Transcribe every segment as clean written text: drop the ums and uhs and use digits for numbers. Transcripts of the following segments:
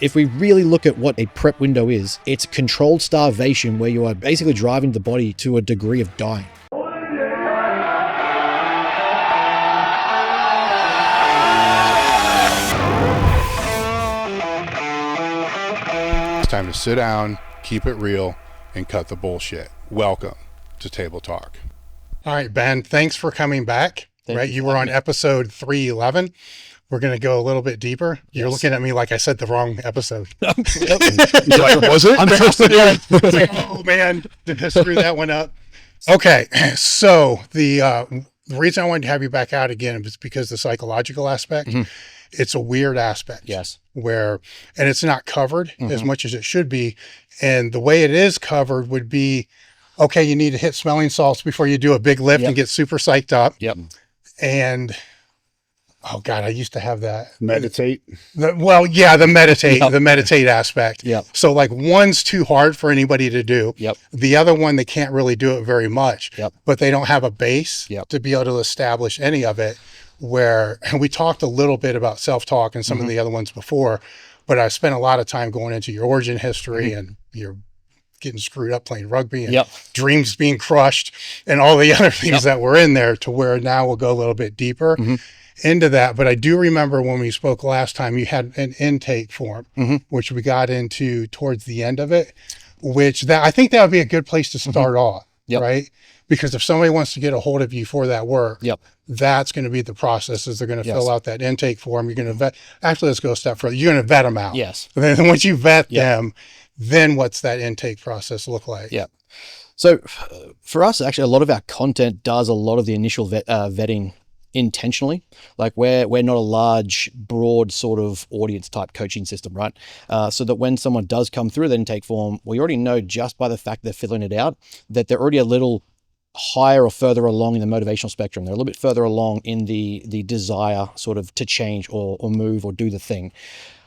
If we really look at what a prep window is, it's controlled starvation where you are basically driving the body to a degree of dying. It's time to sit down, keep it real, and cut the bullshit. Welcome to Table Talk. All right, Ben, thanks for coming back. You were on episode 311. We're going to go a little bit deeper. Yes. You're looking at me like I said the wrong episode. Yep. Like, was it? I'm trusting you. Like, oh, man, did I screw that one up? Okay, so the reason I wanted to have you back out again is because the psychological aspect, it's a weird aspect. Yes. And it's not covered as much as it should be. And the way it is covered would be, okay, you need to hit smelling salts before you do a big lift and get super psyched up. Yep. And oh God, I used to have that. Meditate. The meditate aspect. Yep. So like one's too hard for anybody to do. Yep. The other one, they can't really do it very much. Yep. But they don't have a base to be able to establish any of it. And we talked a little bit about self-talk and some of the other ones before, but I spent a lot of time going into your origin history and your getting screwed up playing rugby and dreams being crushed and all the other things that were in there, to where now we'll go a little bit deeper into that. But I do remember when we spoke last time, you had an intake form, which we got into towards the end of it, I think that would be a good place to start off, right? Because if somebody wants to get a hold of you for that work, that's going to be the process. Is they're going to fill out that intake form. You're going to vet. Actually, let's go a step further. You're going to vet them out. Yes. And then once you vet them, then what's that intake process look like? Yeah. So for us, actually, a lot of our content does a lot of the initial vetting intentionally. Like we're not a large, broad sort of audience type coaching system, right? So that when someone does come through the intake form, we already know just by the fact they're filling it out that they're already a little higher or further along in the motivational spectrum. They're a little bit further along in the desire sort of to change or move or do the thing.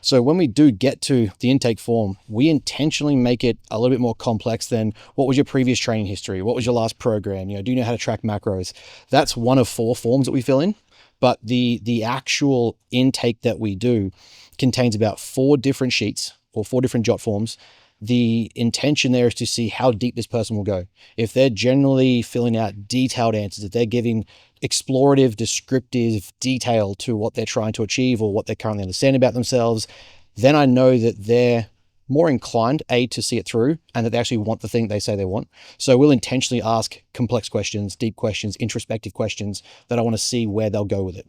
So when we do get to the intake form, we intentionally make it a little bit more complex than what was your previous training history? What was your last program? Do you know how to track macros? That's one of 4 forms that we fill in. But the actual intake that we do contains about 4 different sheets or 4 different jot forms. The intention there is to see how deep this person will go. If they're generally filling out detailed answers, if they're giving explorative, descriptive detail to what they're trying to achieve or what they currently understand about themselves, then I know that they're more inclined, to see it through and that they actually want the thing they say they want. So we'll intentionally ask complex questions, deep questions, introspective questions that I want to see where they'll go with it.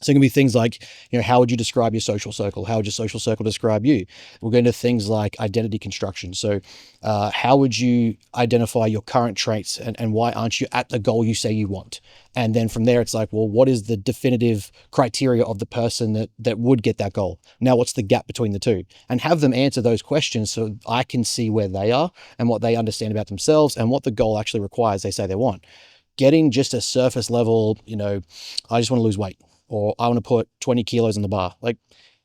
So it can be things like, how would you describe your social circle? How would your social circle describe you? We'll go into things like identity construction. So how would you identify your current traits and why aren't you at the goal you say you want? And then from there, it's like, well, what is the definitive criteria of the person that would get that goal? Now, what's the gap between the two? And have them answer those questions so I can see where they are and what they understand about themselves and what the goal actually requires they say they want. Getting just a surface level, I just want to lose weight, or I want to put 20 kilos in the bar. Like,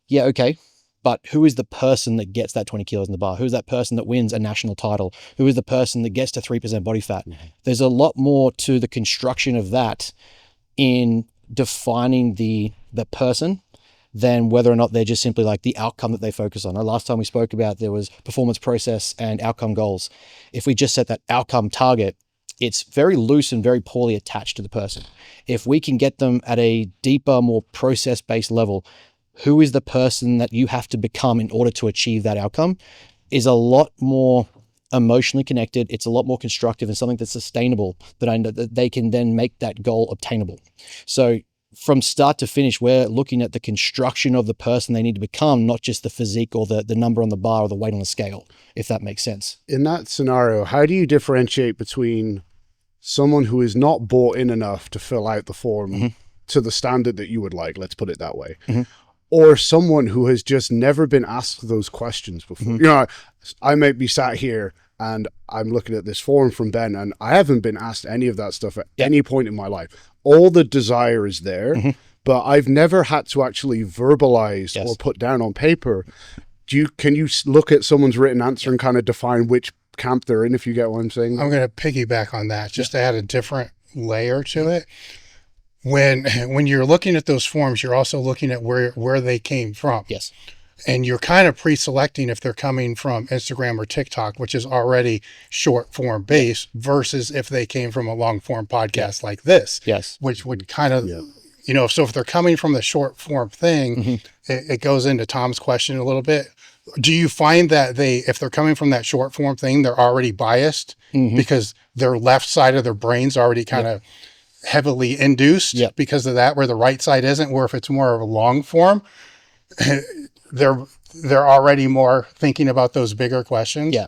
yeah, okay. But who is the person that gets that 20 kilos in the bar? Who is that person that wins a national title? Who is the person that gets to 3% body fat? There's a lot more to the construction of that in defining the person than whether or not they're just simply like the outcome that they focus on. Last time we spoke about, there was performance process and outcome goals. If we just set that outcome target, it's very loose and very poorly attached to the person. If we can get them at a deeper, more process-based level, who is the person that you have to become in order to achieve that outcome is a lot more emotionally connected. It's a lot more constructive and something that's sustainable that I know that they can then make that goal obtainable. So from start to finish, we're looking at the construction of the person they need to become, not just the physique or the number on the bar or the weight on the scale, if that makes sense. In that scenario, how do you differentiate between someone who is not bought in enough to fill out the form to the standard that you would like, let's put it that way, or someone who has just never been asked those questions before? I might be sat here and I'm looking at this form from Ben and I haven't been asked any of that stuff at any point in my life. All the desire is there, but I've never had to actually verbalize or put down on paper. Can you look at someone's written answer and kind of define which camp they're in, if you get what I'm saying? I'm going to piggyback on that, just to add a different layer to it. When you're looking at those forms, you're also looking at where they came from. Yes. And you're kind of pre-selecting if they're coming from Instagram or TikTok, which is already short form based, versus if they came from a long form podcast like this, Yes. which would kind of, so if they're coming from the short form thing, it goes into Tom's question a little bit. Do you find that if they're coming from that short form thing, they're already biased because their left side of their brain's already kind of heavily induced because of that, where the right side isn't, where if it's more of a long form, they're already more thinking about those bigger questions? Yeah.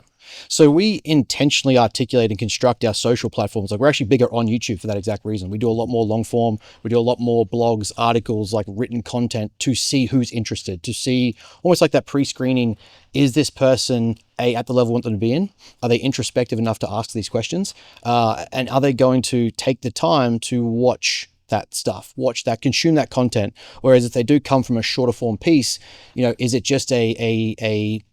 So we intentionally articulate and construct our social platforms. Like we're actually bigger on YouTube for that exact reason. We do a lot more long form. We do a lot more blogs, articles, like written content to see who's interested, to see almost like that pre-screening. Is this person at the level we want them to be in? Are they introspective enough to ask these questions? And are they going to take the time to watch that stuff, consume that content? Whereas if they do come from a shorter form piece, is it just a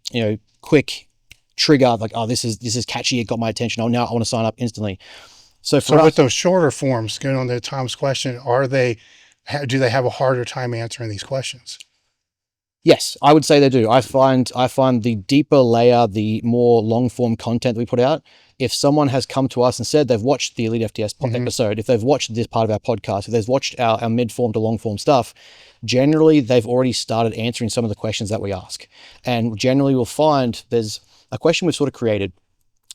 quick trigger, like, oh, this is catchy, it got my attention, oh, now I want to sign up instantly. So with those shorter forms, going on to Tom's question, do they have a harder time answering these questions? Yes, I would say they do. I find the deeper layer, the more long form content that we put out, if someone has come to us and said they've watched the Elite FTS episode, if they've watched this part of our podcast, if they've watched our mid form to long form stuff, generally they've already started answering some of the questions that we ask. And generally we'll find there's a question we've sort of created,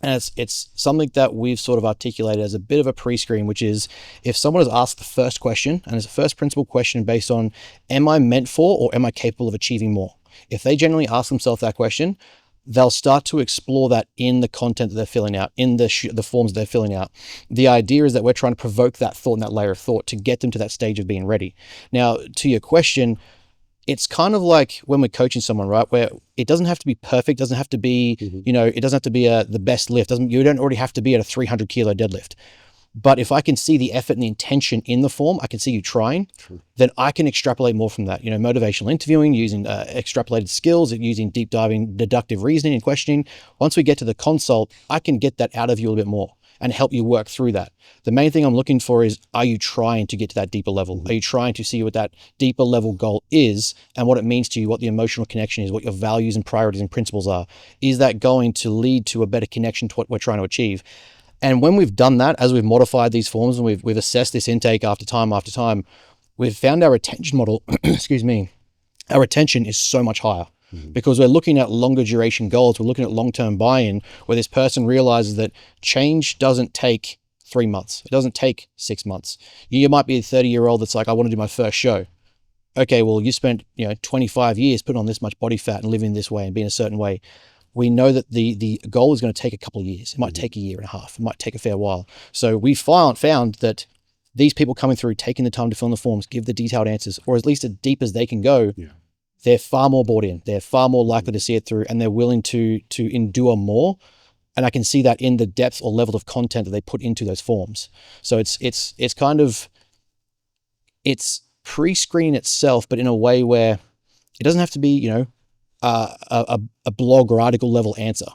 and it's something that we've sort of articulated as a bit of a pre-screen, which is if someone has asked the first question, and it's a first principle question based on, am I meant for or am I capable of achieving more? If they generally ask themselves that question, they'll start to explore that in the content that they're filling out, in the forms that they're filling out. The idea is that we're trying to provoke that thought and that layer of thought to get them to that stage of being ready. Now, to your question, it's kind of like when we're coaching someone, right? Where it doesn't have to be perfect, doesn't have to be, it doesn't have to be the best lift. You don't already have to be at a 300 kilo deadlift. But if I can see the effort and the intention in the form, I can see you trying, then I can extrapolate more from that. Motivational interviewing, using extrapolated skills, using deep diving, deductive reasoning and questioning. Once we get to the consult, I can get that out of you a little bit more and help you work through that. The main thing I'm looking for is, are you trying to get to that deeper level? Are you trying to see what that deeper level goal is and what it means to you, what the emotional connection is, what your values and priorities and principles are? Is that going to lead to a better connection to what we're trying to achieve? And when we've done that, as we've modified these forms and we've assessed this intake after time, we've found our retention model, excuse me, our retention is so much higher. Because we're looking at longer duration goals. We're looking at long-term buy-in, where this person realizes that change doesn't take 3 months. It doesn't take 6 months. You might be a 30-year-old that's like, I want to do my first show. Okay, well, you spent 25 years putting on this much body fat and living this way and being a certain way. We know that the goal is going to take a couple of years. It might take a year and a half. It might take a fair while. So we found that these people coming through, taking the time to fill in the forms, give the detailed answers, or at least as deep as they can go, they're far more bought in. They're far more likely to see it through, and they're willing to endure more. And I can see that in the depth or level of content that they put into those forms. So it's kind of, it's pre-screen itself, but in a way where it doesn't have to be, a blog or article level answer.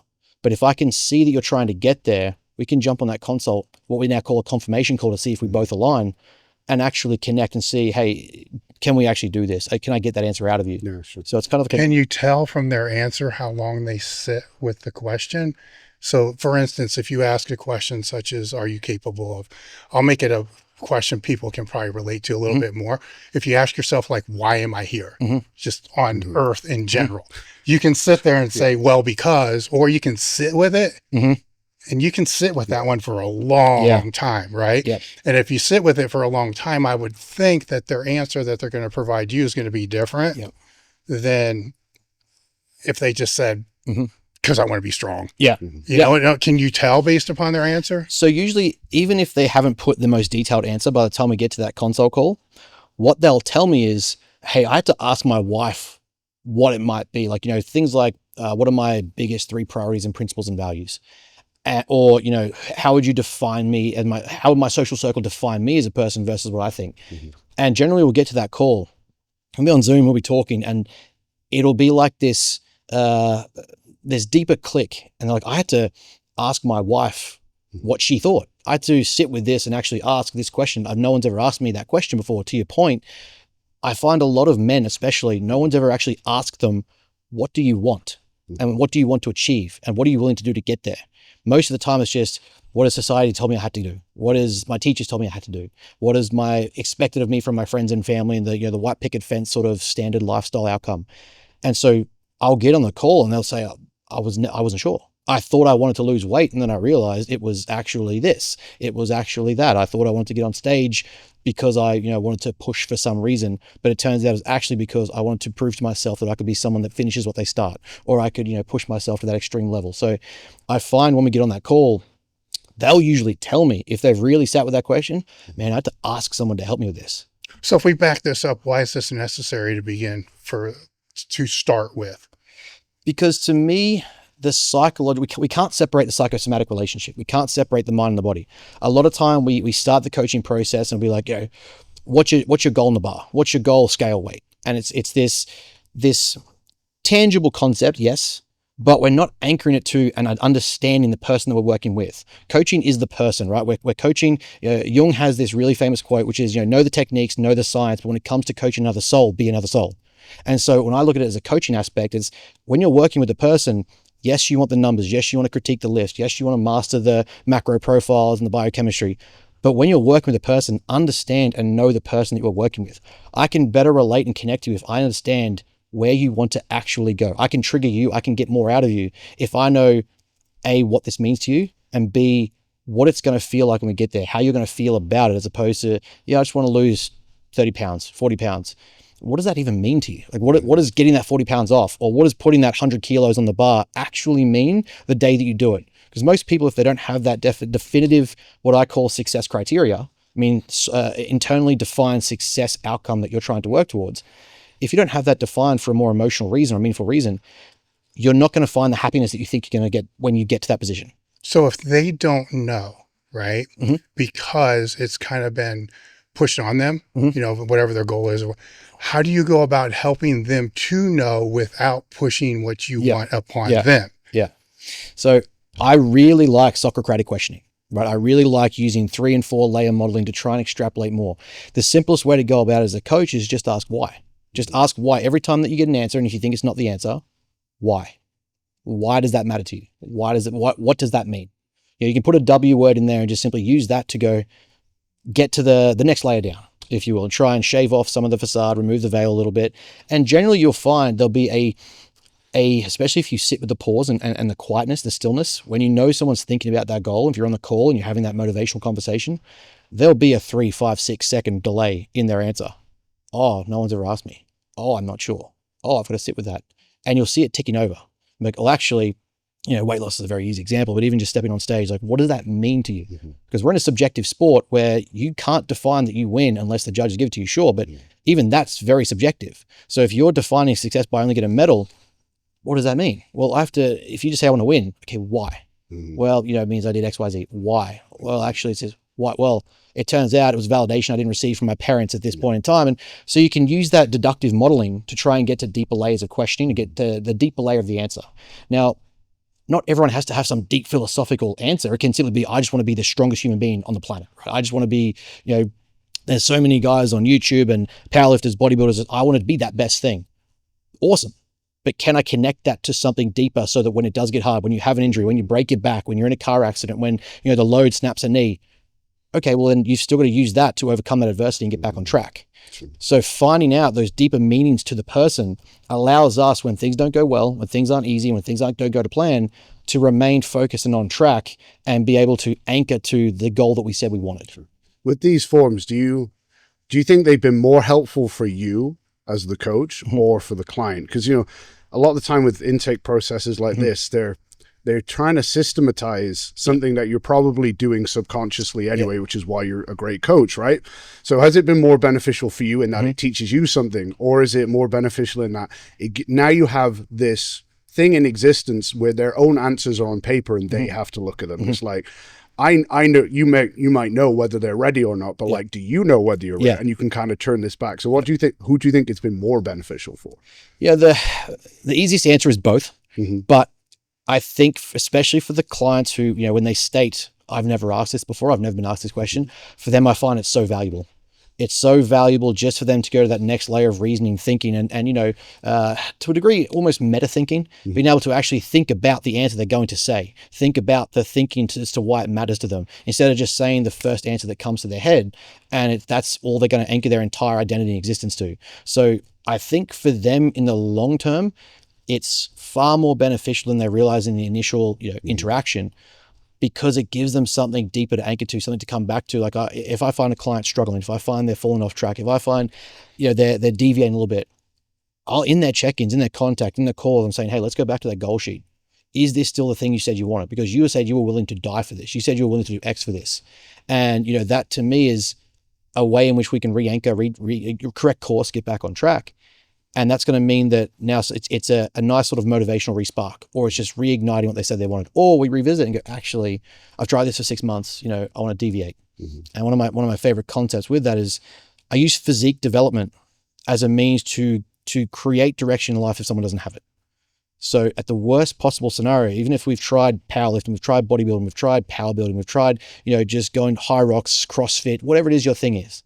But if I can see that you're trying to get there, we can jump on that consult, what we now call a confirmation call, to see if we both align and actually connect and see, hey, can we actually do this? Can I get that answer out of you? Yeah, sure. So it's kind of like Can you tell from their answer how long they sit with the question? So for instance, if you ask a question such as, are you capable of, I'll make it a question people can probably relate to a little bit more. If you ask yourself, like, why am I here? Just on earth in general, you can sit there and say, well, because, or you can sit with it. And you can sit with that one for a long time, right? And if you sit with it for a long time, I would think that their answer that they're going to provide you is going to be different than if they just said, because I want to be strong. You know, can you tell based upon their answer? So usually, even if they haven't put the most detailed answer, by the time we get to that consult call, what they'll tell me is, hey, I had to ask my wife what it might be. Like, things like, what are my biggest 3 priorities and principles and values? Or, how would you define me and how would my social circle define me as a person versus what I think? And generally we'll get to that call. We'll be on Zoom, we'll be talking, and it'll be like this deeper click. And they're like, I had to ask my wife what she thought. I had to sit with this and actually ask this question. No one's ever asked me that question before. To your point, I find a lot of men, especially, no one's ever actually asked them, what do you want? And what do you want to achieve? And what are you willing to do to get there? Most of the time it's just, what has society told me I had to do? What is my teachers told me I had to do? What is my expected of me from my friends and family, and the white picket fence sort of standard lifestyle outcome? And so I'll get on the call and they'll say, I wasn't sure. I thought I wanted to lose weight, and then I realized it was actually this. It was actually that. I thought I wanted to get on stage because I, wanted to push for some reason, but it turns out it was actually because I wanted to prove to myself that I could be someone that finishes what they start, or I could, push myself to that extreme level. So I find when we get on that call, they'll usually tell me if they've really sat with that question, man, I had to ask someone to help me with this. So if we back this up, why is this necessary to begin to start with? Because to me, the psychological, we can't separate the psychosomatic relationship. We can't separate the mind and the body. A lot of time we start the coaching process and be like, what's your goal in the bar? What's your goal scale weight? And it's this tangible concept, yes, but we're not anchoring it to and understanding the person that we're working with. Coaching is the person, right? We're coaching. Jung has this really famous quote, which is, know the techniques, know the science, but when it comes to coaching another soul, be another soul. And so when I look at it as a coaching aspect, it's when you're working with a person, yes, you want the numbers. Yes, you want to critique the lift. Yes, you want to master the macro profiles and the biochemistry. But when you're working with a person, understand and know the person that you're working with. I can better relate and connect to you if I understand where you want to actually go. I can trigger you. I can get more out of you if I know, A, what this means to you, and B, what it's going to feel like when we get there, how you're going to feel about it, as opposed to, I just want to lose 30 pounds, 40 pounds. What does that even mean to you? Like what is getting that 40 pounds off, or what does putting that 100 kilos on the bar actually mean the day that you do it? Because most people, if they don't have that definitive, what I call success criteria, internally defined success outcome that you're trying to work towards, if you don't have that defined for a more emotional reason or meaningful reason, you're not going to find the happiness that you think you're going to get when you get to that position. So if they don't know, right, Mm-hmm. because it's kind of been pushed on them, Mm-hmm. whatever their goal is, how do you go about helping them to know without pushing what you want upon them? Yeah. So I really like Socratic questioning, right? I really like using 3 and 4 layer modeling to try and extrapolate more. The simplest way to go about it as a coach is just ask why. Just ask why every time that you get an answer. And if you think it's not the answer, why? Why does that matter to you? What does that mean? You can put a W word in there and just simply use that to get to the next layer down, if you will, and try and shave off some of the facade, remove the veil a little bit. And generally you'll find there'll be especially if you sit with the pause and the quietness, the stillness, when you know someone's thinking about that goal, if you're on the call and you're having that motivational conversation, there'll be a 3, 5, 6 second delay in their answer. Oh, no one's ever asked me. Oh, I'm not sure. Oh, I've got to sit with that. And you'll see it ticking over. Like, well, actually, weight loss is a very easy example, but even just stepping on stage, like, what does that mean to you? Because we're in a subjective sport where you can't define that you win unless the judges give it to you, sure, but even that's very subjective. So if you're defining success by only getting a medal, what does that mean? Well, if you just say I want to win, okay, why? Well, it means I did X, Y, Z. Why? Well, actually it says, why? Well, it turns out it was validation I didn't receive from my parents at this point in time. And so you can use that deductive modeling to try and get to deeper layers of questioning, to get to the deeper layer of the answer. Now, not everyone has to have some deep philosophical answer. It can simply be, I just want to be the strongest human being on the planet. Right? I just want to be, there's so many guys on YouTube and powerlifters, bodybuilders. I want to be that best thing. Awesome. But can I connect that to something deeper so that when it does get hard, when you have an injury, when you break your back, when you're in a car accident, when, the load snaps a knee, okay, well then you've still got to use that to overcome that adversity and get back on track. So finding out those deeper meanings to the person allows us, when things don't go well, when things aren't easy, when things don't go to plan, to remain focused and on track and be able to anchor to the goal that we said we wanted. With these forms, do you think they've been more helpful for you as the coach or for the client? Because, a lot of the time with intake processes like this, they're trying to systematize something that you're probably doing subconsciously anyway, which is why you're a great coach, right? So has it been more beneficial for you in that it teaches you something, or is it more beneficial in that now you have this thing in existence where their own answers are on paper and they have to look at them? It's like, I know you might know whether they're ready or not, but like, do you know whether you're ready? And you can kind of turn this back. So what do you think? Who do you think it's been more beneficial for? Yeah, the easiest answer is both, but I think especially for the clients who, when they state, I've never asked this before, I've never been asked this question, for them, I find it so valuable It's so valuable just for them to go to that next layer of reasoning, thinking, and to a degree, almost meta thinking, being able to actually think about the answer they're going to say, think about the thinking as to why it matters to them, instead of just saying the first answer that comes to their head, and that's all they're going to anchor their entire identity and existence to. So I think for them in the long term, it's far more beneficial than they realize in the initial interaction, because it gives them something deeper to anchor to, something to come back to. Like if I find a client struggling, if I find they're falling off track, if I find they're deviating a little bit, I'll, in their check-ins, in their contact, in their calls, I'm saying, hey, let's go back to that goal sheet. Is this still the thing you said you wanted? Because you said you were willing to die for this. You said you were willing to do X for this. And that to me is a way in which we can re-anchor, correct course, get back on track. And that's going to mean that now it's a nice sort of motivational respark, or it's just reigniting what they said they wanted. Or we revisit and go, actually, I've tried this for 6 months. I want to deviate. And one of my favorite concepts with that is I use physique development as a means to create direction in life if someone doesn't have it. So at the worst possible scenario, even if we've tried powerlifting, we've tried bodybuilding, we've tried power building, we've tried, just going high rocks, CrossFit, whatever it is your thing is.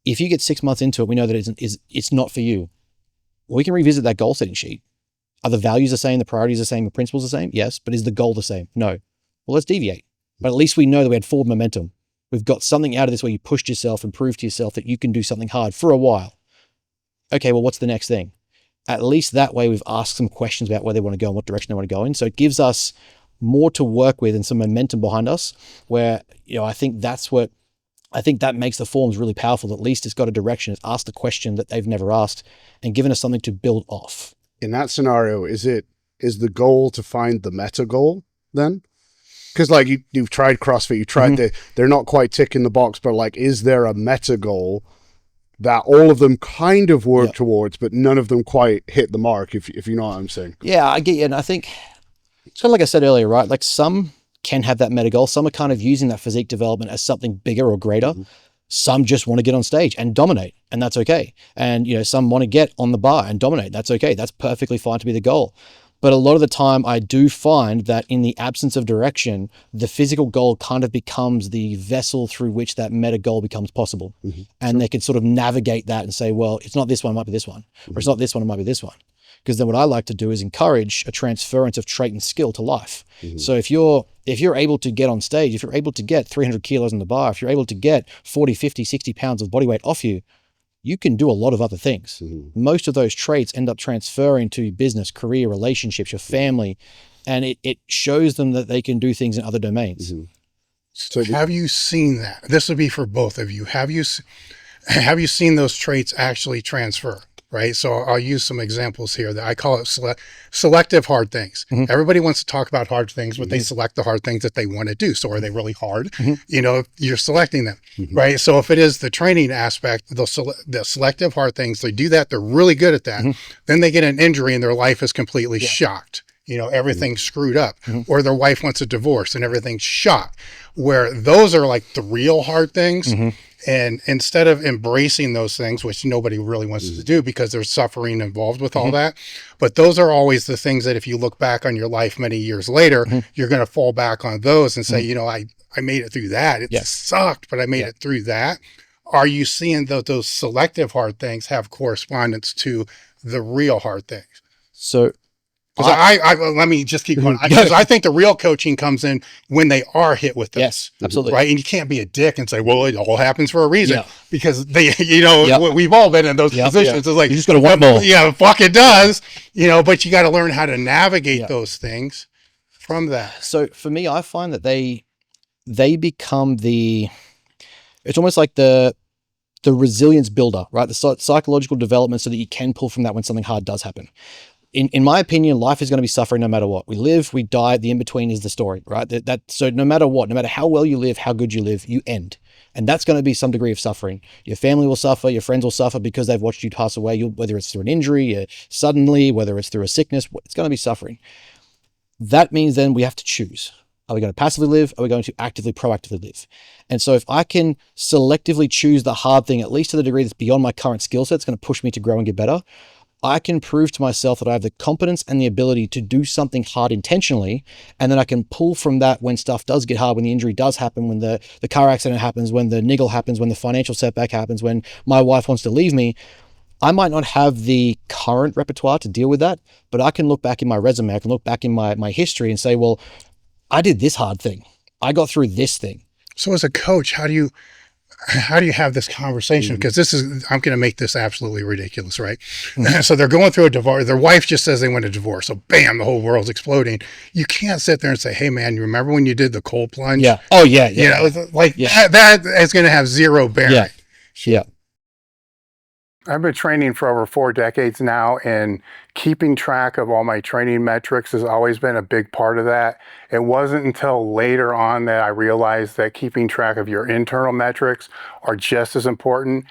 If you get 6 months into it, we know that it's not for you. Well, we can revisit that goal setting sheet. Are the values the same? The priorities the same? The principles the same? Yes. But is the goal the same? No. Well, let's deviate. But at least we know that we had forward momentum. We've got something out of this where you pushed yourself and proved to yourself that you can do something hard for a while. Okay, well, what's the next thing? At least that way we've asked some questions about where they want to go and what direction they want to go in. So it gives us more to work with and some momentum behind us, where, I think that makes the forms really powerful. At least it's got a direction. It's asked a question that they've never asked and given us something to build off. In that scenario, is the goal to find the meta goal then? Because like you've tried CrossFit, you tried they're not quite ticking the box, but like, is there a meta goal that all of them kind of work towards, but none of them quite hit the mark, if you know what I'm saying? Yeah, I get you. And I think it's kind of like I said earlier, right? Like some can have that meta goal. Some are kind of using that physique development as something bigger or greater. Some just want to get on stage and dominate, and that's okay. And, some want to get on the bar and dominate. That's okay. That's perfectly fine to be the goal. But a lot of the time I do find that in the absence of direction, the physical goal kind of becomes the vessel through which that meta goal becomes possible. And they can sort of navigate that and say, well, it's not this one, it might be this one. Or it's not this one, it might be this one. Because then what I like to do is encourage a transference of trait and skill to life. So if you're able to get on stage, if you're able to get 300 kilos on the bar, if you're able to get 40, 50, 60 pounds of body weight off you, you can do a lot of other things. Most of those traits end up transferring to business, career, relationships, your family, and it shows them that they can do things in other domains. So have you seen that? This would be for both of you. Have you seen those traits actually transfer? Right. So I'll use some examples here that I call it selective hard things. Everybody wants to talk about hard things, but they select the hard things that they want to do. So are they really hard? You're selecting them. Right. So if it is the training aspect, the selective hard things, they do that. They're really good at that. Then they get an injury and their life is completely shocked. Everything's screwed up, or their wife wants a divorce and everything's shot, where those are like the real hard things. And instead of embracing those things, which nobody really wants to do because there's suffering involved with all that, but those are always the things that if you look back on your life many years later, you're going to fall back on those and say, I made it through that. It sucked, but I made it through that. Are you seeing those selective hard things have correspondence to the real hard things? So let me just keep going. Because I think the real coaching comes in when they are hit with this. Yes, absolutely. Right. And you can't be a dick and say, well, it all happens for a reason because they, we've all been in those positions. It's like, you just got to one more. Yeah, fuck it does, but you got to learn how to navigate those things from that. So for me, I find that they become it's almost like the resilience builder, right? The psychological development so that you can pull from that when something hard does happen. In my opinion, life is going to be suffering no matter what. We live, we die, the in-between is the story, right? So no matter what, no matter how well you live, how good you live, you end. And that's going to be some degree of suffering. Your family will suffer, your friends will suffer because they've watched you pass away, whether it's through an injury, suddenly, whether it's through a sickness, it's going to be suffering. That means then we have to choose. Are we going to passively live? Are we going to actively, proactively live? And so if I can selectively choose the hard thing, at least to the degree that's beyond my current skill set, it's going to push me to grow and get better. I can prove to myself that I have the competence and the ability to do something hard intentionally. And then I can pull from that when stuff does get hard, when the injury does happen, when the car accident happens, when the niggle happens, when the financial setback happens, when my wife wants to leave me. I might not have the current repertoire to deal with that, but I can look back in my resume, I can look back in my history and say, well, I did this hard thing. I got through this thing. So as a coach, how do you have this conversation? Because I'm going to make this absolutely ridiculous, right? So they're going through a divorce. Their wife just says they want a divorce. So bam, the whole world's exploding. You can't sit there and say, hey man, you remember when you did the cold plunge? Yeah. Oh yeah. Yeah. You know, like that is going to have zero bearing. Yeah. Yeah. I've been training for over 4 decades now, and keeping track of all my training metrics has always been a big part of that. It wasn't until later on that I realized that keeping track of your internal metrics are just as important,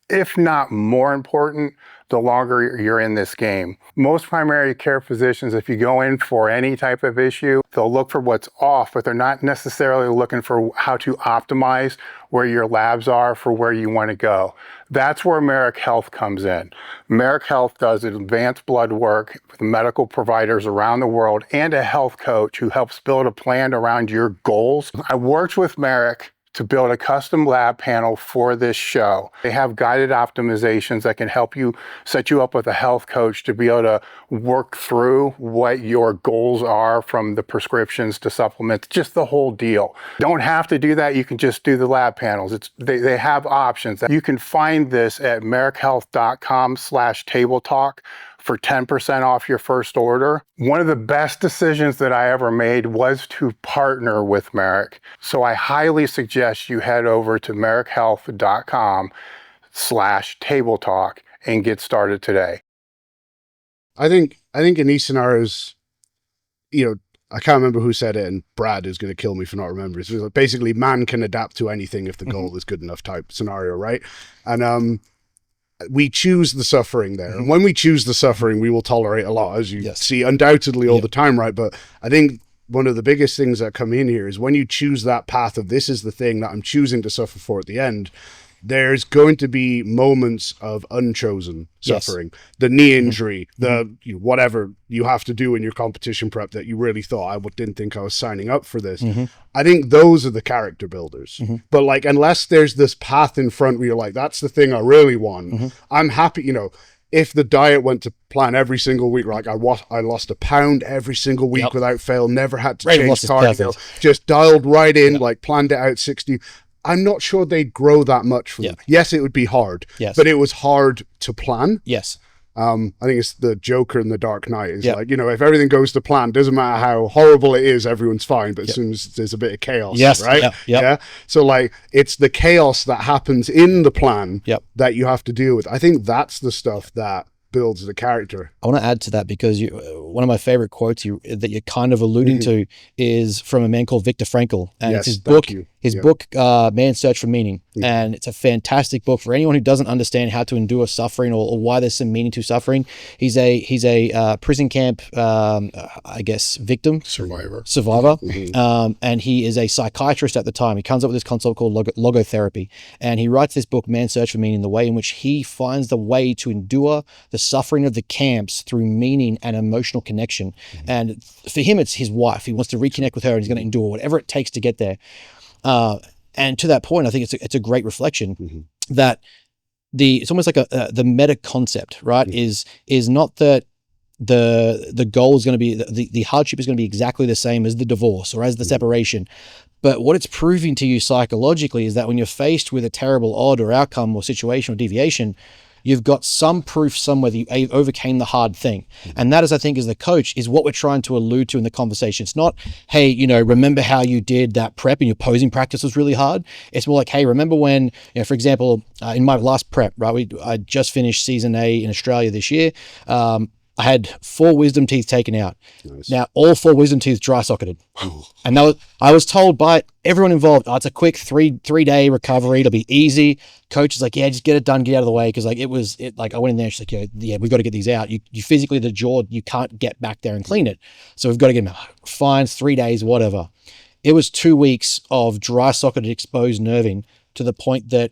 if not more important, the longer you're in this game. Most primary care physicians, if you go in for any type of issue, they'll look for what's off, but they're not necessarily looking for how to optimize where your labs are for where you want to go. That's where Merrick Health comes in. Merrick Health does advanced blood work with medical providers around the world and a health coach who helps build a plan around your goals. I worked with Merrick to build a custom lab panel for this show. They have guided optimizations that can help you set you up with a health coach to be able to work through what your goals are, from the prescriptions to supplements, just the whole deal. Don't have to do that. You can just do the lab panels. They have options. You can find this at merrickhealth.com/table talk for 10% off your first order. One of the best decisions that I ever made was to partner with Merrick. So I highly suggest you head over to merrickhealth.com/table talk and get started today. I think in these scenarios, you know, I can't remember who said it, and Brad is going to kill me for not remembering. It's like basically, man can adapt to anything if the goal is good enough type scenario, right? And we choose the suffering there. And when we choose the suffering, we will tolerate a lot, as you see undoubtedly all the time, right? But I think one of the biggest things that come in here is when you choose that path of this is the thing that I'm choosing to suffer for at the end, there's going to be moments of unchosen suffering. The knee injury, the whatever you have to do in your competition prep that you really thought, I didn't think I was signing up for this. I think those are the character builders. But like, unless there's this path in front where you're like, that's the thing I really want. I'm happy, you know, if the diet went to plan every single week, like I lost a pound every single week without fail, never had to change cardio, just dialed right in, like planned it out 60. I'm not sure they'd grow that much for them. Yes, it would be hard, but it was hard to plan. I think it's the Joker in The Dark Knight. It's like, you know, if everything goes to plan, doesn't matter how horrible it is, everyone's fine. But as soon as there's a bit of chaos, right? Yeah. So like, it's the chaos that happens in the plan that you have to deal with. I think that's the stuff that builds the character. I want to add to that because one of my favorite quotes that you're kind of alluding to is from a man called Viktor Frankl, and it's his book. His book, Man's Search for Meaning, and it's a fantastic book for anyone who doesn't understand how to endure suffering or why there's some meaning to suffering. He's a prison camp, I guess, survivor, and he is a psychiatrist at the time. He comes up with this concept called logotherapy, and he writes this book, Man's Search for Meaning, the way in which he finds the way to endure the suffering of the camps through meaning and emotional connection. And for him, it's his wife. He wants to reconnect with her, and he's going to endure whatever it takes to get there. And to that point, I think it's a great reflection that it's almost like the meta concept, right? Is not that the goal is going to be the hardship is going to be exactly the same as the divorce or as the separation, but what it's proving to you psychologically is that when you're faced with a terrible odd or outcome or situation or deviation, you've got some proof somewhere that you overcame the hard thing. And that is, I think, as the coach, is what we're trying to allude to in the conversation. It's not, hey, you know, remember how you did that prep and your posing practice was really hard. It's more like, hey, remember when, you know, for example, in my last prep, right, I just finished season A in Australia this year. I had 4 wisdom teeth taken out. Nice. Now, all 4 wisdom teeth dry socketed. And I was told by everyone involved, it's a quick three-day recovery. It'll be easy. Coach is like, yeah, just get it done, get out of the way. Cause like I went in there and she's like, yeah, we've got to get these out. You physically, the jaw, you can't get back there and clean it. So we've got to get them out. Fines, 3 days, whatever. It was 2 weeks of dry socketed exposed nerving to the point that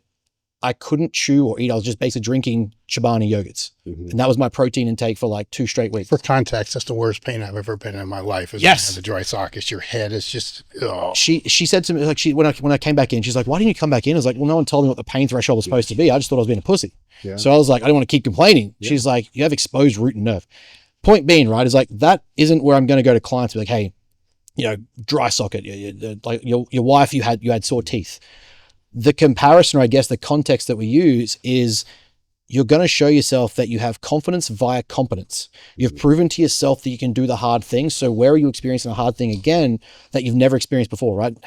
I couldn't chew or eat. I was just basically drinking Chobani yogurts. And that was my protein intake for like 2 straight weeks. For context, that's the worst pain I've ever been in my life. Is Yes. the dry sockets. Your head is just, oh. She said to me, like, when I came back in, she's like, why didn't you come back in? I was like, well, no one told me what the pain threshold was supposed to be. I just thought I was being a pussy. Yeah. So I was like, I don't want to keep complaining. Yeah. She's like, you have exposed root and nerve. Point being, right, is like, that isn't where I'm going to go to clients and be like, hey, you know, dry socket, like your wife, you had sore teeth. The comparison, or I guess the context that we use is you're going to show yourself that you have confidence via competence. You've proven to yourself that you can do the hard things. So where are you experiencing a hard thing again that you've never experienced before, right?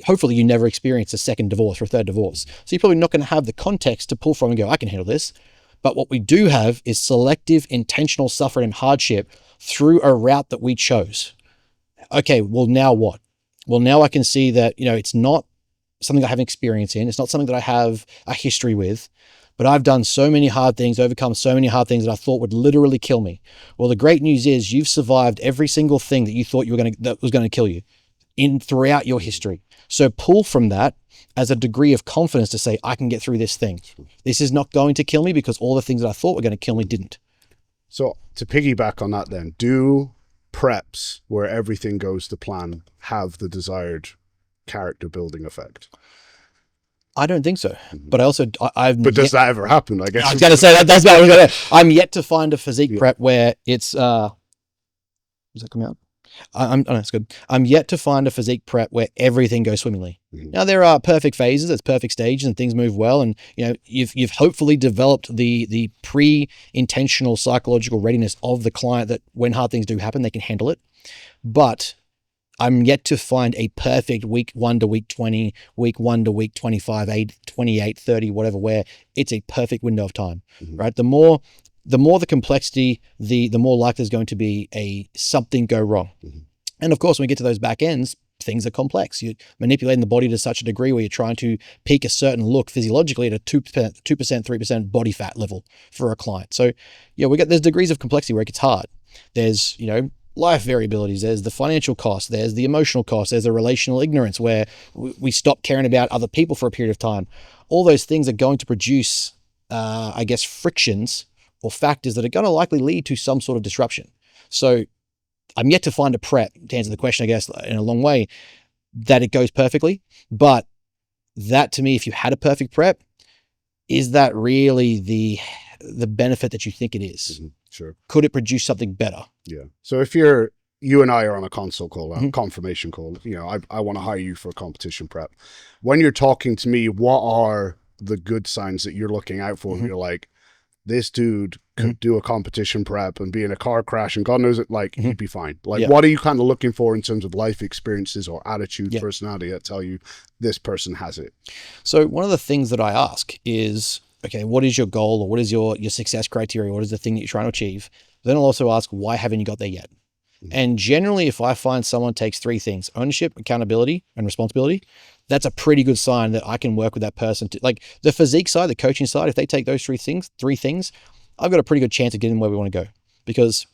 Hopefully you never experienced a second divorce or a third divorce. So you're probably not going to have the context to pull from and go, I can handle this. But what we do have is selective, intentional suffering and hardship through a route that we chose. Okay, well, now what? Well, now I can see that, you know, it's not something I have experience in. It's not something that I have a history with, but I've done so many hard things, overcome so many hard things that I thought would literally kill me. Well, the great news is you've survived every single thing that you thought that was going to kill you throughout your history. So pull from that as a degree of confidence to say, I can get through this thing. This is not going to kill me because all the things that I thought were going to kill me didn't. So to piggyback on that then, do preps where everything goes to plan have the desired character building effect? I don't think so, but I also But does that ever happen? I guess I was going to say that's what I was going to. I'm yet to find a physique prep where it's. Does that come out? It's good. I'm yet to find a physique prep where everything goes swimmingly. Now there are perfect phases, there's perfect stages, and things move well, and you know you've hopefully developed the pre-intentional psychological readiness of the client that when hard things do happen, they can handle it. But I'm yet to find a perfect week 1 to week 20, week 1 to week 25, 28, 30, whatever, where it's a perfect window of time, right? The more the complexity, the more likely there's going to be something go wrong. And of course, when we get to those back ends, things are complex. You're manipulating the body to such a degree where you're trying to peak a certain look physiologically at a 2%, 3% body fat level for a client. So yeah, there's degrees of complexity where it gets hard. There's, you know, life variabilities, there's the financial cost, there's the emotional cost, there's a relational ignorance where we stop caring about other people for a period of time. All those things are going to produce, I guess, frictions or factors that are going to likely lead to some sort of disruption. So I'm yet to find a prep, to answer the question, I guess, in a long way, that it goes perfectly. But that, to me, if you had a perfect prep, is that really the benefit that you think it is? Sure. Could it produce something better? Yeah. So if you and I are on a consult call, a confirmation call, you know, I want to hire you for a competition prep. When you're talking to me, what are the good signs that you're looking out for? You're like, this dude could do a competition prep and be in a car crash and God knows it, like he'd be fine. Like, what are you kind of looking for in terms of life experiences or attitude, personality that tell you this person has it? So one of the things that I ask is, okay, what is your goal or what is your success criteria? What is the thing that you're trying to achieve? Then I'll also ask, why haven't you got there yet? And generally, if I find someone takes 3 things, ownership, accountability, and responsibility, that's a pretty good sign that I can work with that person. Like the physique side, the coaching side, if they take those 3 things, I've got a pretty good chance of getting where we want to go because,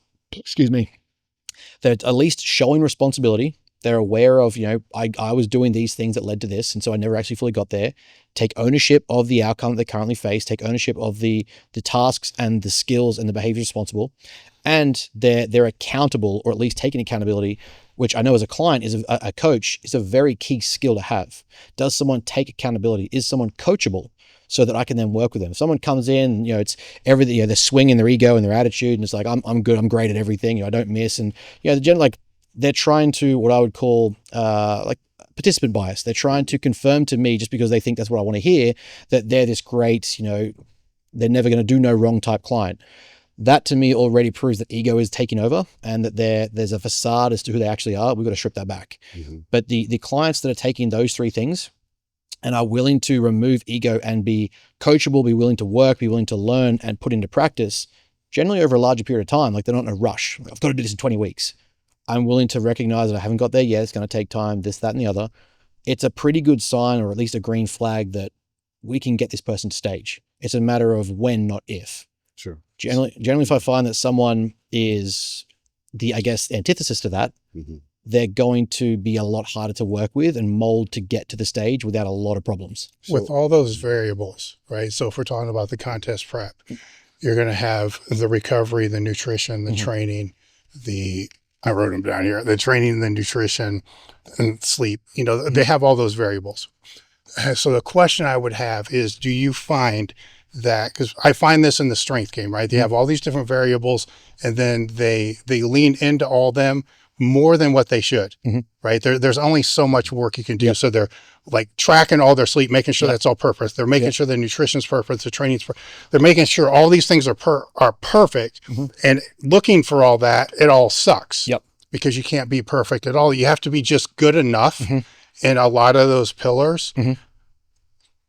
they're at least showing responsibility. They're aware of, you know, I was doing these things that led to this, and so I never actually fully got there. Take ownership of the outcome that they currently face. Take ownership of the tasks and the skills and the behavior responsible. And they're accountable, or at least taking accountability, which I know as a client, is a coach, is a very key skill to have. Does someone take accountability? Is someone coachable so that I can then work with them? If someone comes in, you know, it's everything, you know, they're swinging their ego and their attitude, and it's like, I'm good, I'm great at everything, you know, I don't miss. And, you know, they're trying to, what I would call, like participant bias. They're trying to confirm to me, just because they think that's what I want to hear, that they're this great, you know, they're never going to do no wrong type client. That to me already proves that ego is taking over and that there's a facade as to who they actually are. We've got to strip that back. But the clients that are taking those 3 things and are willing to remove ego and be coachable, be willing to work, be willing to learn and put into practice, generally over a larger period of time, like they're not in a rush. I've got to do this in 20 weeks. I'm willing to recognize that I haven't got there yet. It's going to take time, this, that, and the other. It's a pretty good sign, or at least a green flag, that we can get this person to stage. It's a matter of when, not if. Sure. Generally, if I find that someone is the, I guess, antithesis to that, they're going to be a lot harder to work with and mold to get to the stage without a lot of problems. With all those variables, right? So if we're talking about the contest prep, you're going to have the recovery, the nutrition, the training, I wrote them down here, the training, the nutrition, and sleep. They have all those variables. So the question I would have is, do you find that, because I find this in the strength game, right? They have all these different variables, and then they lean into all them more than what they should, right? There's only so much work you can do. So they're like tracking all their sleep, making sure that's all perfect. They're making sure the nutrition's perfect, the training's perfect. They're making sure all these things are perfect, and looking for all that, it all sucks. Because you can't be perfect at all. You have to be just good enough in a lot of those pillars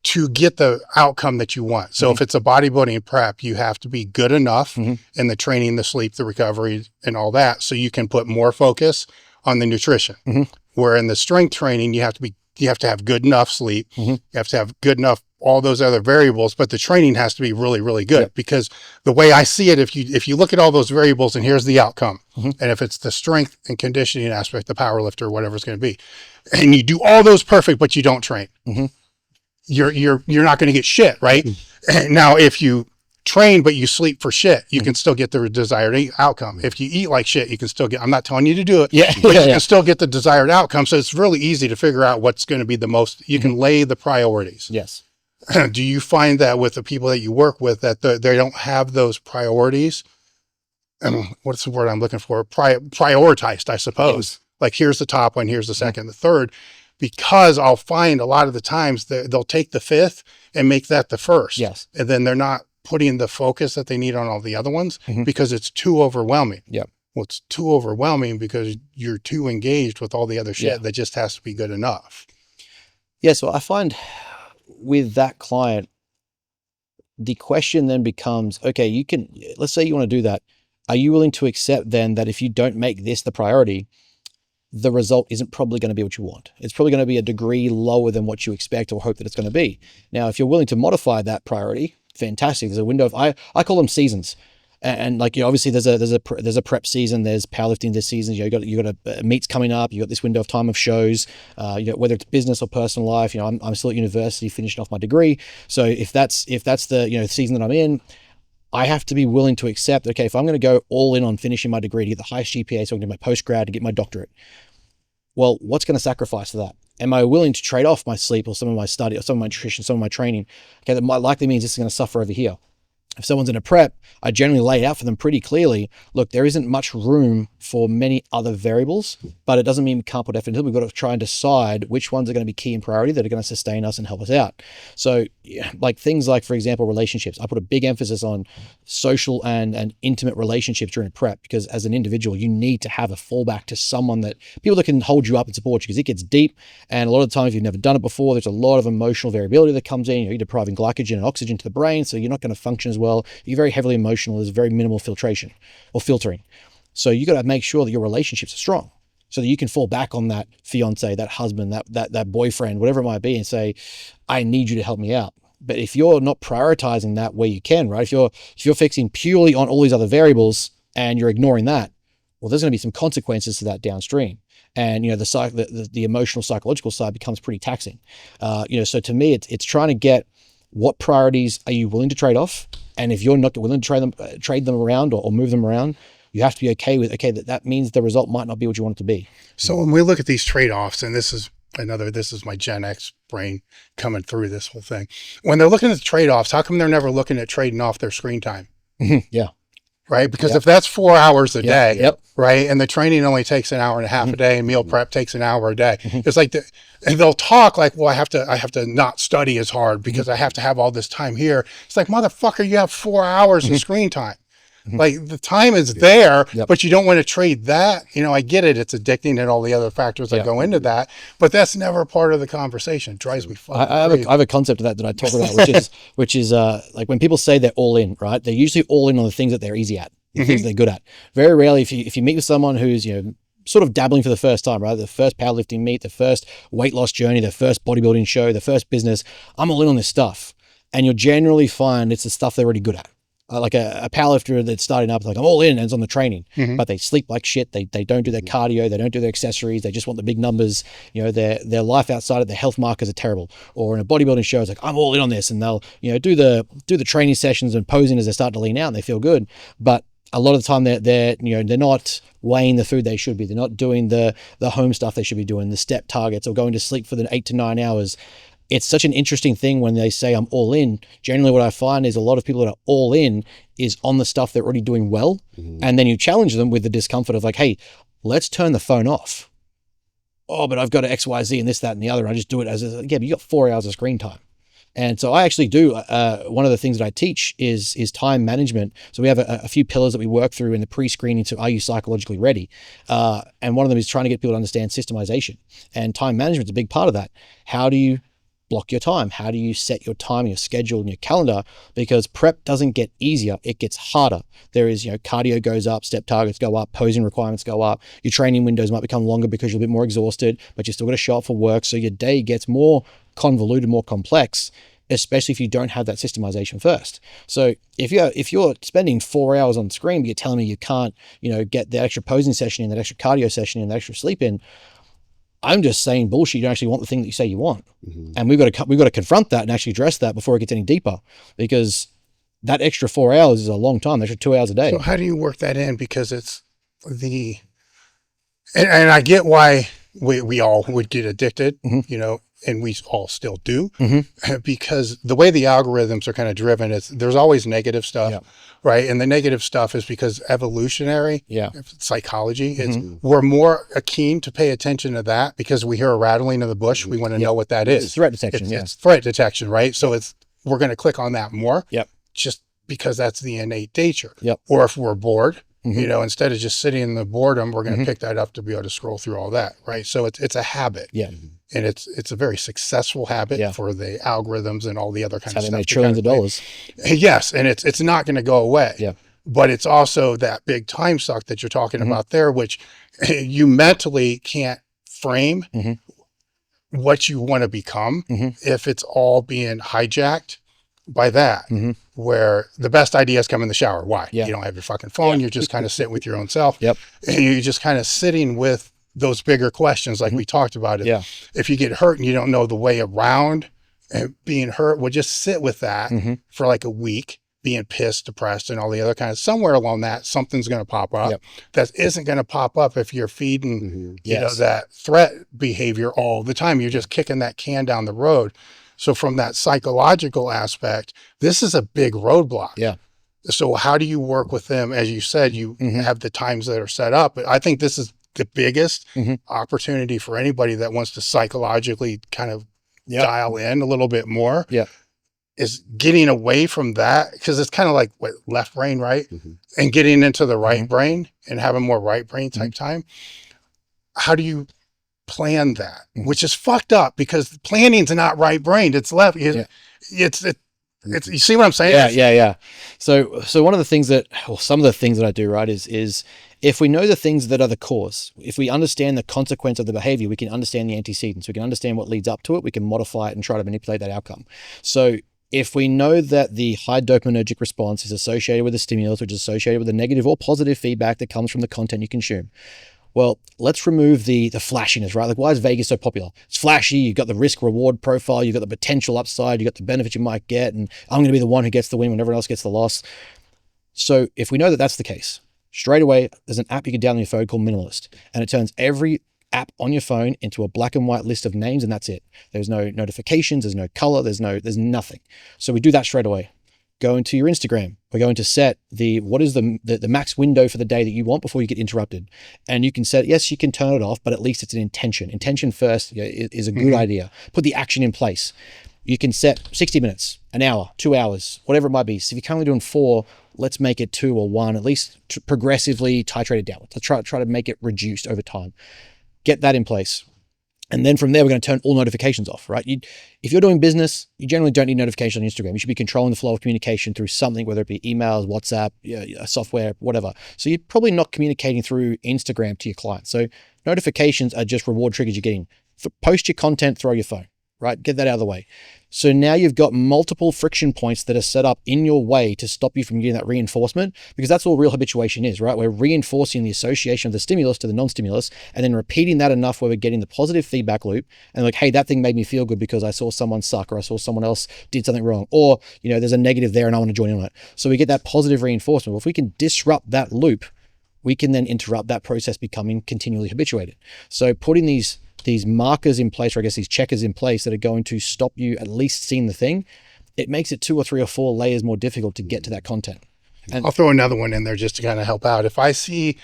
to get the outcome that you want. So if it's a bodybuilding prep, you have to be good enough in the training, the sleep, the recovery, and all that, so you can put more focus on the nutrition. Where in the strength training, you have to have good enough sleep. You have to have good enough, all those other variables, but the training has to be really, really good. Because the way I see it, if you look at all those variables and here's the outcome, and if it's the strength and conditioning aspect, the power lifter, whatever it's going to be, and you do all those perfect, but you don't train, you're not going to get shit, right? And now, if you train but you sleep for shit, you can still get the desired outcome. If you eat like shit, you can still get, I'm not telling you to do it, but you can still get the desired outcome. So it's really easy to figure out what's going to be the most, you can lay the priorities. Yes. Do you find that with the people that you work with, that they don't have those priorities? What's the word I'm looking for? Prioritized, I suppose. Like, here's the top one, here's the second, the third. Because I'll find a lot of the times that they'll take the fifth and make that the first. Yes. And then they're not putting the focus that they need on all the other ones because it's too overwhelming. Well, it's too overwhelming because you're too engaged with all the other shit that just has to be good enough. So I find with that client, the question then becomes, okay, let's say you want to do that. Are you willing to accept then that if you don't make this the priority, the result isn't probably going to be what you want? It's probably going to be a degree lower than what you expect or hope that it's going to be. Now, if you're willing to modify that priority, fantastic. There's a window of, I call them seasons. And like, obviously there's a prep season, there's powerlifting this season, you got meets coming up, you got this window of time of shows, whether it's business or personal life. I'm still at university finishing off my degree. So if that's the, season that I'm in, I have to be willing to accept, okay, if I'm going to go all in on finishing my degree to get the highest GPA, so I can do my post-grad and get my doctorate, well, what's going to sacrifice for that? Am I willing to trade off my sleep or some of my study or some of my nutrition, some of my training? Okay, that might likely means this is going to suffer over here. If someone's in a prep, I generally lay it out for them pretty clearly. Look, there isn't much room for many other variables, but it doesn't mean we can't put effort into it. We've got to try and decide which ones are going to be key and priority that are going to sustain us and help us out. So like things like, for example, relationships. I put a big emphasis on social and intimate relationships during a prep, because as an individual, you need to have a fallback to someone people that can hold you up and support you, because it gets deep. And a lot of the time, if you've never done it before, there's a lot of emotional variability that comes in. You're depriving glycogen and oxygen to the brain, so you're not going to function as well. You're very heavily emotional. There's very minimal filtration or filtering. So you got to make sure that your relationships are strong so that you can fall back on that fiance, that husband, that boyfriend, whatever it might be, and say, I need you to help me out. But if you're not prioritizing that where you can, right? If you're fixing purely on all these other variables and you're ignoring that, well, there's going to be some consequences to that downstream. And, the emotional, psychological side becomes pretty taxing. So to me, it's trying to get what priorities are you willing to trade off? And if you're not willing to trade them around or move them around, you have to be okay with, that means the result might not be what you want it to be. So when we look at these trade-offs, and this is my Gen X brain coming through this whole thing. When they're looking at the trade-offs, how come they're never looking at trading off their screen time? Yeah. Right? Because if that's 4 hours a day, right, and the training only takes an hour and a half a day, and meal prep takes an hour a day, it's like, and they'll talk like, well, I have to not study as hard because I have to have all this time here. It's like, motherfucker, you have 4 hours of screen time. Like, the time is there, but you don't want to trade that. I get it. It's addicting and all the other factors that go into that, but that's never part of the conversation. It drives me fucking crazy. I have a concept of that I talk about, which is like when people say they're all in, right? They're usually all in on the things that they're easy at, the things they're good at. Very rarely, if you meet with someone who's, sort of dabbling for the first time, right? The first powerlifting meet, the first weight loss journey, the first bodybuilding show, the first business, I'm all in on this stuff. And you'll generally find it's the stuff they're already good at. like a powerlifter that's starting up, like I'm all in and it's on the training, Mhm. but they sleep like shit. They don't do their cardio. They don't do their accessories. They just want the big numbers. You know, their life outside of their health markers are terrible. Or in a bodybuilding show, it's like, I'm all in on this. And they'll, you know, do the training sessions and posing as they start to lean out and they feel good. But a lot of the time they're you know, they're not weighing the food they should be. They're not doing the home stuff they should be doing, the step targets, or going to sleep for the 8 to 9 hours. It's such an interesting thing when they say I'm all in. Generally what I find is a lot of people that are all in is on the stuff they're already doing well. And then you challenge them with the discomfort of like, hey, let's turn the phone off. Oh, but I've got to XYZ and this, that, and the other. I just do it as yeah, but you got 4 hours of screen time. And so I actually do, one of the things that I teach is time management. So we have a few pillars that we work through in the pre-screening to are you psychologically ready? And one of them is trying to get people to understand systemization. And time management is a big part of that. How do you block your time? How do you set your time, your schedule, and your calendar? Because prep doesn't get easier, it gets harder. There is, you know, cardio goes up, step targets go up, posing requirements go up. Your training windows might become longer because you're a bit more exhausted, but you're still got to show up for work. So your day gets more convoluted, more complex, especially if you don't have that systemization first. So if you're spending 4 hours on the screen, but you're telling me you can't, you know, get the extra posing session in, that extra cardio session in, that extra sleep in, I'm just saying bullshit. You don't actually want the thing that you say you want. And we've got to confront that and actually address that before it gets any deeper, because that extra 4 hours is a long time, extra 2 hours a day. So how do you work that in? Because it's and I get why we all would get addicted, you know, and we all still do, because the way the algorithms are kind of driven is there's always negative stuff, right? And the negative stuff is because evolutionary psychology, it's, we're more keen to pay attention to that because we hear a rattling in the bush. We want to know what that is. It's threat detection. It's threat detection, right? So we're going to click on that more, just because that's the innate nature. Or if we're bored, you know, instead of just sitting in the boredom, we're going to pick that up to be able to scroll through all that, right? So it's a habit. And it's a very successful habit for the algorithms and all the other kinds of stuff. They made trillions of dollars. Yes, and it's not going to go away. But it's also that big time suck that you're talking about there, which you mentally can't frame what you want to become if it's all being hijacked by that, where the best ideas come in the shower. Why? You don't have your fucking phone. You're just kind of sitting with your own self. And you're just kind of sitting with those bigger questions like we talked about it. If you get hurt and you don't know the way around and being hurt, well, just sit with that for like a week, being pissed, depressed, and all the other kinds. Somewhere along that, something's going to pop up that isn't going to pop up if you're feeding, you know, that threat behavior all the time. You're just kicking that can down the road. So from that psychological aspect, this is a big roadblock. So how do you work with them? As you said, you have the times that are set up, but I think this is the biggest opportunity for anybody that wants to psychologically kind of dial in a little bit more, is getting away from that, because it's kind of like what, left brain, right? And getting into the right brain and having more right brain type time. How do you plan that? Which is fucked up, because planning's not right brained. It's left. It's you see what I'm saying? So one of the things that, or some of the things that I do, right, is if we know the things that are the cause, if we understand the consequence of the behavior, we can understand the antecedents, we can understand what leads up to it, we can modify it and try to manipulate that outcome. So if we know that the high dopaminergic response is associated with a stimulus, which is associated with the negative or positive feedback that comes from the content you consume, well, let's remove the flashiness, right? Like, why is Vegas so popular? It's flashy. You've got the risk reward profile. You've got the potential upside. You've got the benefit you might get. And I'm going to be the one who gets the win when everyone else gets the loss. So if we know that that's the case, straight away, there's an app you can download on your phone called Minimalist. And it turns every app on your phone into a black and white list of names, and that's it. There's no notifications. There's no color. There's nothing. So we do that straight away. Go into your Instagram. We're going to set what is the max window for the day that you want before you get interrupted. And you can set, yes, you can turn it off, but at least it's an intention. Intention first is a good idea. Put the action in place. You can set 60 minutes, an hour, 2 hours, whatever it might be. So if you're currently doing 4, let's make it 2 or 1, at least to progressively titrate it down. Let's try to make it reduced over time. Get that in place. And then from there, we're going to turn all notifications off, right? If you're doing business, you generally don't need notifications on Instagram. You should be controlling the flow of communication through something, whether it be emails, WhatsApp, software, whatever. So you're probably not communicating through Instagram to your clients. So notifications are just reward triggers you're getting. Post your content, throw your phone. right? Get that out of the way. So now you've got multiple friction points that are set up in your way to stop you from getting that reinforcement, because that's all real habituation is, right? We're reinforcing the association of the stimulus to the non-stimulus, and then repeating that enough where we're getting the positive feedback loop and like, hey, that thing made me feel good because I saw someone suck, or I saw someone else did something wrong, or, you know, there's a negative there and I want to join in on it. So we get that positive reinforcement. Well, if we can disrupt that loop, we can then interrupt that process becoming continually habituated. So putting these markers in place, or I guess these checkers in place that are going to stop you at least seeing the thing, it makes it 2 or 3 or 4 layers more difficult to get to that content. And I'll throw another one in there just to kind of help out. If I see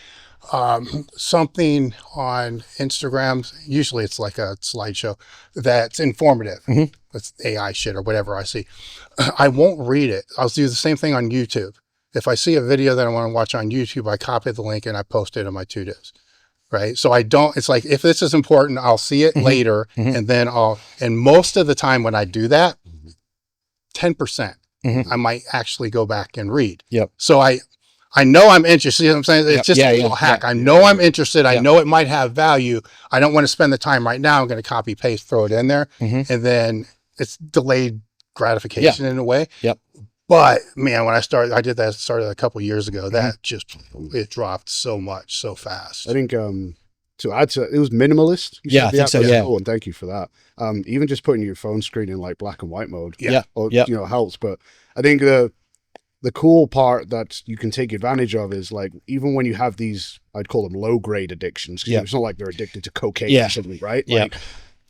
something on Instagram, usually it's like a slideshow that's informative. That's AI shit or whatever I see. I won't read it. I'll do the same thing on YouTube. If I see a video that I want to watch on YouTube, I copy the link and I post it on my to-dos. Right. So I don't, it's like, if this is important, I'll see it later and then and most of the time when I do that, 10%, I might actually go back and read. So I know I'm interested. You know what I'm saying? It's just a little hack. I know I'm interested. I know it might have value. I don't want to spend the time right now. I'm going to copy, paste, throw it in there. And then it's delayed gratification in a way. But man, when I started a couple of years ago, that just, it dropped so much, so fast. I think to add to it was minimalist. I think so. Yeah. Cool, and thank you for that. Even just putting your phone screen in like black and white mode, you know, helps. But I think the cool part that you can take advantage of is like, even when you have these, I'd call them low grade addictions, because it's not like they're addicted to cocaine or something, right? Like,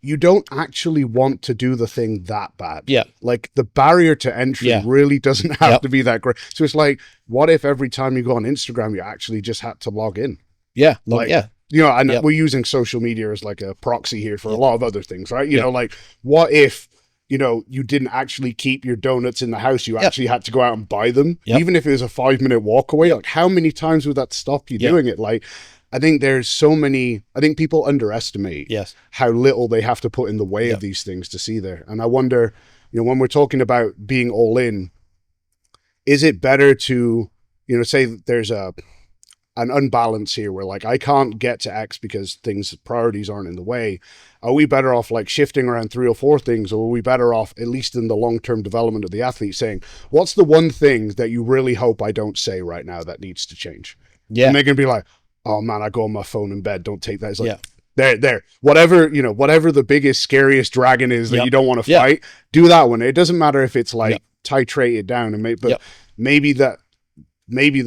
you don't actually want to do the thing that bad. Like the barrier to entry really doesn't have to be that great. So it's like, what if every time you go on Instagram, you actually just had to log in? You know, and we're using social media as like a proxy here for a lot of other things, right? You know, like what if, you know, you didn't actually keep your donuts in the house, you actually had to go out and buy them, even if it was a 5-minute walk away. Like how many times would that stop you doing it? Like, I think there's so many, I think people underestimate how little they have to put in the way of these things to see there. And I wonder, you know, when we're talking about being all in, is it better to, you know, say there's an unbalance here where like, I can't get to X because priorities aren't in the way. Are we better off like shifting around 3 or 4 things, or are we better off, at least in the long-term development of the athlete, saying, what's the one thing that you really hope I don't say right now that needs to change? And they're going to be like, oh man, I go on my phone in bed. Don't take that. It's like, there, whatever, you know, whatever the biggest, scariest dragon is that you don't want to fight, do that one. It doesn't matter if it's like titrated down and maybe the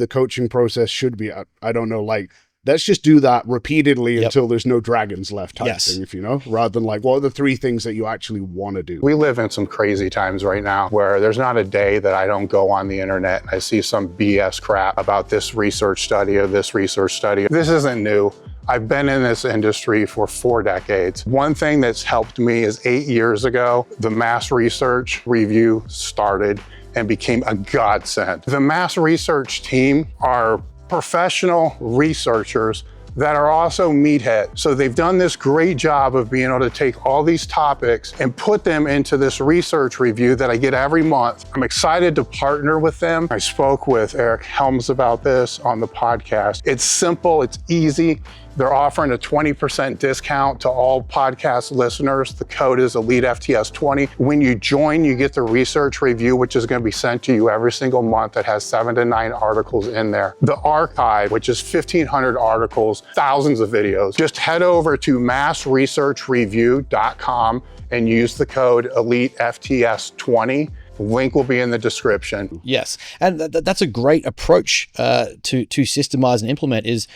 coaching process should be, I don't know, like, let's just do that repeatedly until there's no dragons left type thing, if you know, rather than like, what are the 3 things that you actually want to do? We live in some crazy times right now where there's not a day that I don't go on the internet and I see some BS crap about this research study or this research study. This isn't new. I've been in this industry for 4 decades. One thing that's helped me is 8 years ago, the mass research review started and became a godsend. The mass research team are professional researchers that are also meatheads. So they've done this great job of being able to take all these topics and put them into this research review that I get every month. I'm excited to partner with them. I spoke with Eric Helms about this on the podcast. It's simple, it's easy. They're offering a 20% discount to all podcast listeners. The code is elitefts20. When you join, you get the research review, which is going to be sent to you every single month, that has 7 to 9 articles in there. The archive, which is 1,500 articles, thousands of videos. Just head over to massresearchreview.com and use the code elitefts20. The link will be in the description. Yes, and that's a great approach to systemize and implement. Is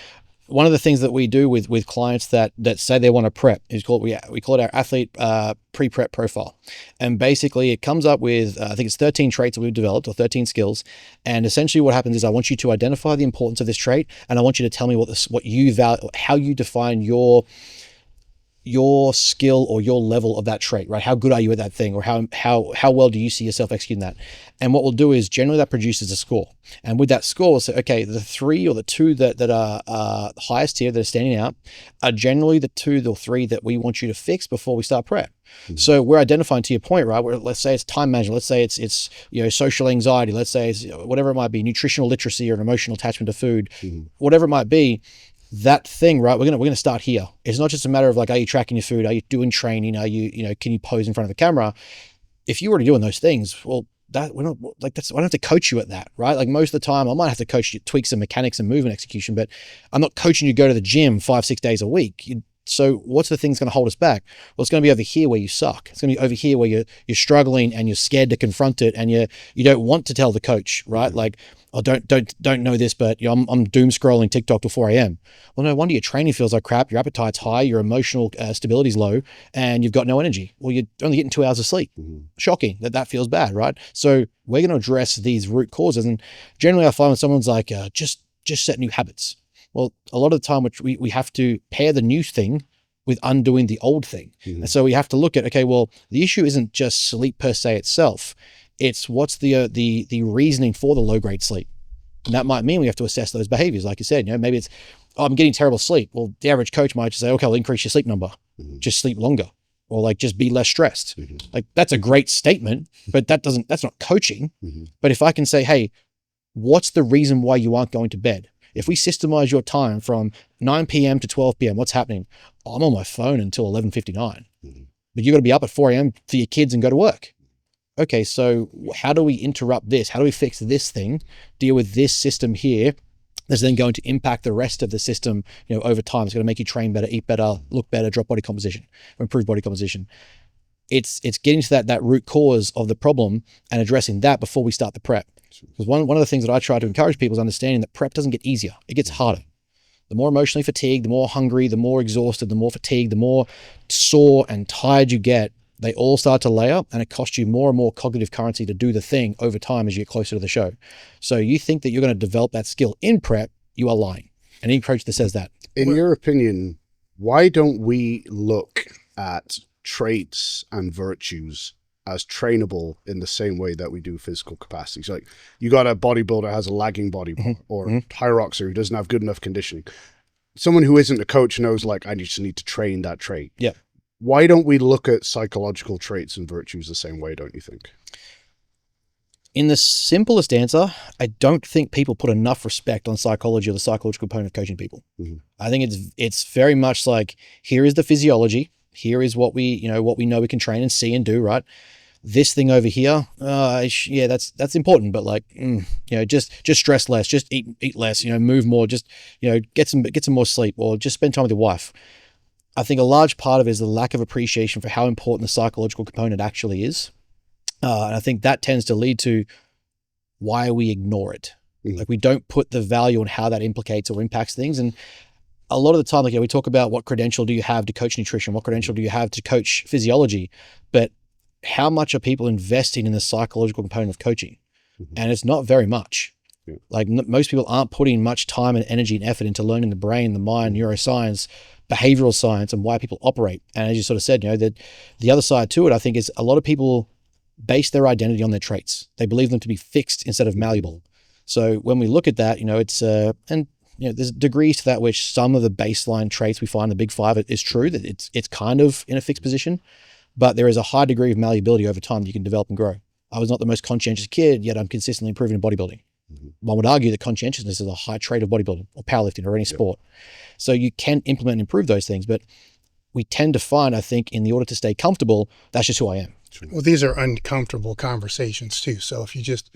one of the things that we do with clients that say they want to prep is we call it our athlete pre-prep profile. And basically it comes up with, I think it's 13 traits that we've developed, or 13 skills. And essentially what happens is I want you to identify the importance of this trait, and I want you to tell me what you value, how you define your skill or your level of that trait, right? How good are you at that thing, or how well do you see yourself executing that? And what we'll do is generally that produces a score. And with that score, we'll say, okay, the 3 or the 2 that are highest tier, that are standing out, are generally the 2 or 3 that we want you to fix before we start prep. So we're identifying, to your point, right? Where let's say it's time management, let's say it's you know, social anxiety, let's say it's whatever it might be, nutritional literacy or an emotional attachment to food, whatever it might be. that thing, right? We're gonna start here. It's not just a matter of like, are you tracking your food? Are you doing training? Are you, can you pose in front of the camera? If you were doing those things, well, we're not like that's. I don't have to coach you at that, right? Like most of the time, I might have to coach you, tweak some mechanics and movement execution, but I'm not coaching you to go to the gym 5-6 days a week. So what's the thing that's going to hold us back? Well, it's going to be over here where you suck. It's going to be over here where you're struggling and you're scared to confront it, and you don't want to tell the coach, right? Like, oh, don't know this, but I'm doom scrolling TikTok till 4 a.m. Well, no wonder your training feels like crap. Your appetite's high. Your emotional stability's low, and you've got no energy. Well, you're only getting 2 hours of sleep. Shocking that feels bad, right? So we're going to address these root causes, and generally I find when someone's like, just set new habits. Well, a lot of the time, which we have to pair the new thing with undoing the old thing. And so we have to look at, okay, well, the issue isn't just sleep per se itself. It's what's the reasoning for the low grade sleep. And that might mean we have to assess those behaviors. Like you said, maybe it's, oh, I'm getting terrible sleep. Well, the average coach might just say, okay, I'll increase your sleep number, just sleep longer, or like just be less stressed. Like that's a great statement, but that's not coaching. But if I can say, hey, what's the reason why you aren't going to bed? If we systemize your time from 9 p.m. to 12 p.m., what's happening? Oh, I'm on my phone until 11:59, but you're going to be up at 4 a.m. for your kids and go to work. Okay, so how do we interrupt this? How do we fix this thing, deal with this system here that's then going to impact the rest of the system, over time? It's going to make you train better, eat better, look better, drop body composition, or improve body composition. It's getting to that root cause of the problem and addressing that before we start the prep. Because one of the things that I try to encourage people is understanding that prep doesn't get easier. It gets harder. The more emotionally fatigued, the more hungry, the more exhausted, the more fatigued, the more sore and tired you get, they all start to layer, and it costs you more and more cognitive currency to do the thing over time as you get closer to the show. So you think that you're going to develop that skill in prep, you are lying. And any coach that says that. In your opinion, why don't we look at traits and virtues as trainable in the same way that we do physical capacity? So like you got a bodybuilder has a lagging body or a hyroxer who doesn't have good enough conditioning. Someone who isn't a coach knows like, I just need to train that trait. Yeah. Why don't we look at psychological traits and virtues the same way, don't you think? In the simplest answer, I don't think people put enough respect on psychology or the psychological component of coaching people. I think it's very much like, here is the physiology. Here is what we know we can train and see and do, right? This thing over here, yeah, that's important, but like, just stress less, just eat less, move more, just, get some more sleep, or just spend time with your wife. I think a large part of it is the lack of appreciation for how important the psychological component actually is. And I think that tends to lead to why we ignore it. Like we don't put the value on how that implicates or impacts things. And a lot of the time, like, we talk about what credential do you have to coach nutrition? What credential do you have to coach physiology? But how much are people investing in the psychological component of coaching? And it's not very much. Like most people aren't putting much time and energy and effort into learning the brain, the mind, neuroscience, behavioral science, and why people operate. And as you sort of said, that the other side to it, I think, is a lot of people base their identity on their traits. They believe them to be fixed instead of malleable. So when we look at that, it's there's degrees to that, which some of the baseline traits we find in the big five is true, that it's kind of in a fixed position, but there is a high degree of malleability over time that you can develop and grow. I was not the most conscientious kid, yet I'm consistently improving in bodybuilding. One would argue that conscientiousness is a high trait of bodybuilding or powerlifting or any sport. So you can implement and improve those things, but we tend to find, I think, in the order to stay comfortable, that's just who I am. Well, these are uncomfortable conversations too. So if you just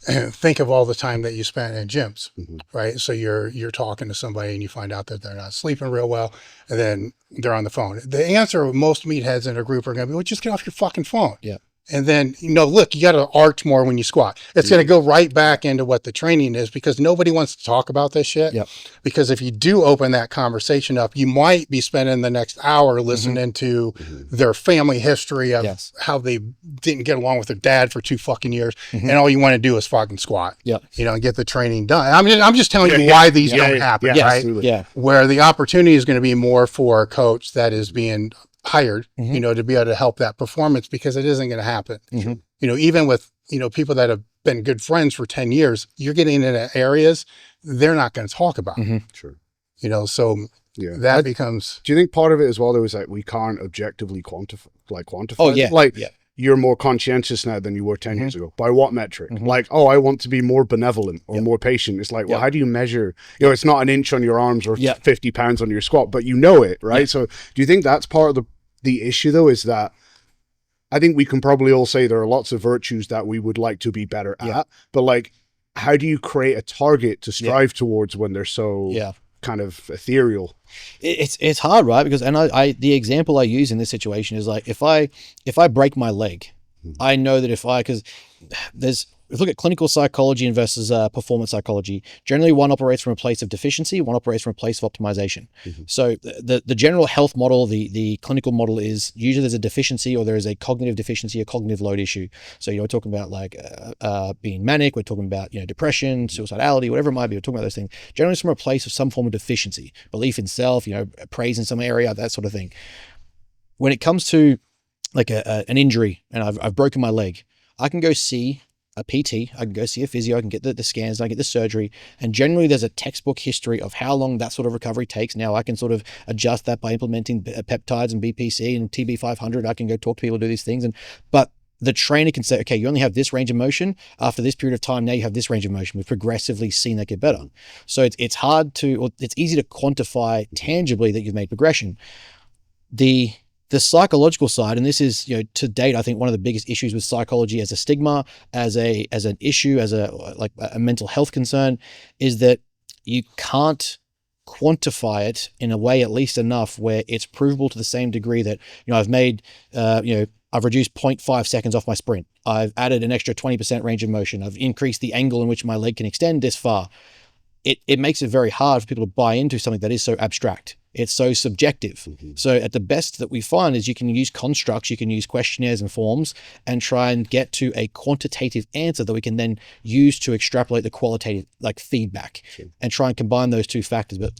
think of all the time that you spent in gyms, right? So you're talking to somebody and you find out that they're not sleeping real well, and then they're on the phone. The answer of most meatheads in a group are going to be, well, just get off your fucking phone. Yeah. And then, look, you got to arch more when you squat. It's going to go right back into what the training is, because nobody wants to talk about this shit. Yep. Because if you do open that conversation up, you might be spending the next hour listening to their family history of how they didn't get along with their dad for 2 fucking years. And all you want to do is fucking squat, and get the training done. I'm just telling you why these don't happen, right? Absolutely. Yeah. Where the opportunity is going to be more for a coach that is being hired, to be able to help that performance, because it isn't going to happen. Even with, people that have been good friends for 10 years, you're getting into areas they're not going to talk about. Sure. So that becomes. Do you think part of it as well, though, is that we can't objectively quantify? Oh, yeah. Like, you're more conscientious now than you were 10 years ago. By what metric? Like, oh, I want to be more benevolent or more patient. It's like, well, how do you measure? You know, it's not an inch on your arms or 50 pounds on your squat, but you know it, right? So do you think that's part of the issue, though, is that I think we can probably all say there are lots of virtues that we would like to be better at, but like, how do you create a target to strive towards when they're so kind of ethereal? It's hard, right? Because I the example I use in this situation is like if I break my leg, I know that because if you look at clinical psychology versus performance psychology, generally one operates from a place of deficiency, one operates from a place of optimization. So the general health model, the clinical model is usually there's a deficiency or there is a cognitive deficiency, a cognitive load issue. So, you know, we're talking about like being manic, we're talking about, you know, depression, suicidality, whatever it might be, we're talking about those things. Generally it's from a place of some form of deficiency, belief in self, you know, praise in some area, that sort of thing. When it comes to like an injury and I've broken my leg, I can go see a PT, I can go see a physio, I can get the scans, I get the surgery, and generally there's a textbook history of how long that sort of recovery takes. Now I can sort of adjust that by implementing peptides and BPC and TB500. I can go talk to people, do these things, but the trainer can say, okay, you only have this range of motion. After this period of time, now you have this range of motion. We've progressively seen that get better. So it's hard to, or it's easy to quantify tangibly that you've made progression. The psychological side, and this is, you know, to date, I think one of the biggest issues with psychology as a stigma, as an issue, as a mental health concern, is that you can't quantify it in a way, at least enough, where it's provable to the same degree that, you know, I've made, I've reduced 0.5 seconds off my sprint. I've added an extra 20% range of motion. I've increased the angle in which my leg can extend this far. It makes it very hard for people to buy into something that is so abstract. It's so subjective. So at the best that we find is you can use constructs, you can use questionnaires and forms and try and get to a quantitative answer that we can then use to extrapolate the qualitative like feedback and try and combine those two factors. But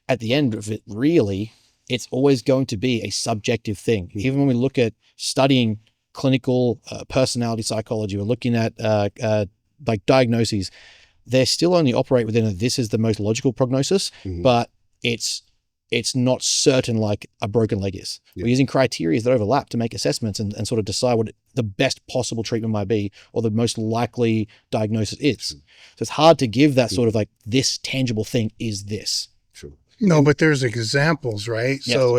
at the end of it, really, it's always going to be a subjective thing. Even when we look at studying clinical personality psychology, we're looking at like diagnoses, they still only operate within this is the most logical prognosis, but it's not certain like a broken leg is. We're using criteria that overlap to make assessments and sort of decide what the best possible treatment might be or the most likely diagnosis is. So it's hard to give that sort of like this tangible thing is this. No, but there's examples, right? Yes. So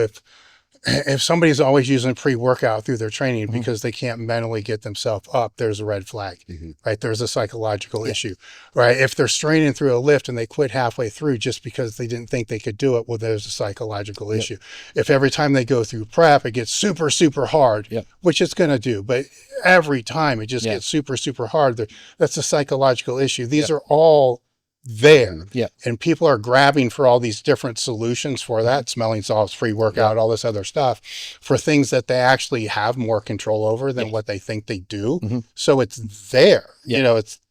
if somebody's always using pre-workout through their training because they can't mentally get themselves up, there's a red flag, right? There's a psychological issue, right? If they're straining through a lift and they quit halfway through just because they didn't think they could do it, well, there's a psychological issue. If every time they go through prep, it gets super, super hard, which it's going to do, but every time it just gets super, super hard, that's a psychological issue. These are all there. And people are grabbing for all these different solutions for that, smelling salts, free workout, all this other stuff, for things that they actually have more control over than what they think they do. So it's there, you know, it's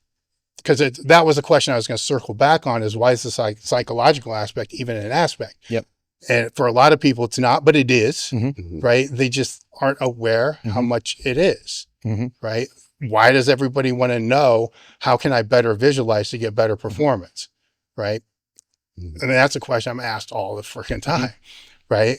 because that was a question I was going to circle back on, is why is the psychological aspect even an aspect? And for a lot of people it's not, but it is, right? They just aren't aware how much it is, right? Why does everybody want to know, how can I better visualize to get better performance, right? And that's a question I'm asked all the freaking time, right?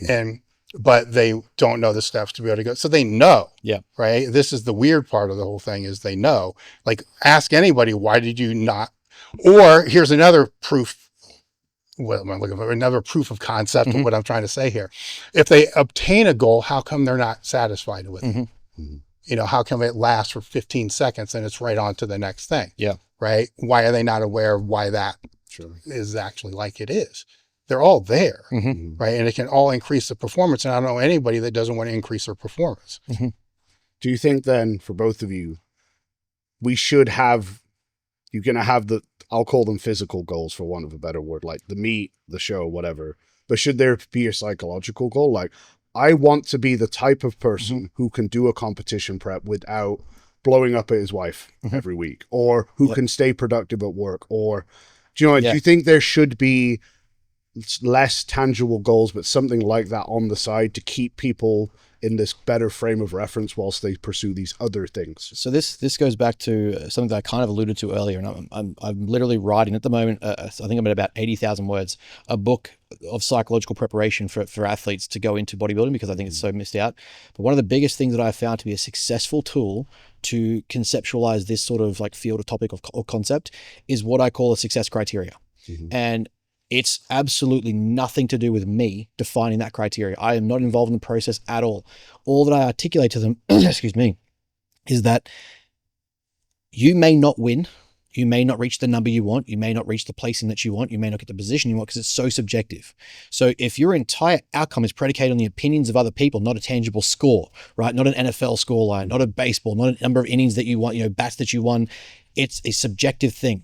But they don't know the steps to be able to go. So they know, right? This is the weird part of the whole thing, is they know. Like, ask anybody, why did you not? Or here's another proof. What am I looking for? Another proof of concept of what I'm trying to say here. If they obtain a goal, how come they're not satisfied with it? You know, how come it lasts for 15 seconds and it's right on to the next thing? Right? Why are they not aware of why that is actually like it is? They're all there, right? And it can all increase the performance. And I don't know anybody that doesn't want to increase their performance. Do you think then, for both of you, we should have, you're going to have I'll call them physical goals for want of a better word, like the meet, the show, whatever. But should there be a psychological goal? Like, I want to be the type of person who can do a competition prep without blowing up at his wife every week, or who can stay productive at work, or, do you know, do you think there should be less tangible goals, but something like that on the side to keep people in this better frame of reference whilst they pursue these other things. So this goes back to something that I kind of alluded to earlier, and I'm literally writing at the moment. I think I'm at about 80,000 words, a book of psychological preparation for athletes to go into bodybuilding, because I think it's so missed out. But one of the biggest things that I found to be a successful tool to conceptualize this sort of like field or topic or concept is what I call a success criteria. And it's absolutely nothing to do with me defining that criteria. I am not involved in the process at all. All that I articulate to them, excuse me, is that you may not win. You may not reach the number you want. You may not reach the placing that you want. You may not get the position you want, because it's so subjective. So if your entire outcome is predicated on the opinions of other people, not a tangible score, right? Not an NFL score line, not a baseball, not a number of innings that you won, bats that you won. It's a subjective thing.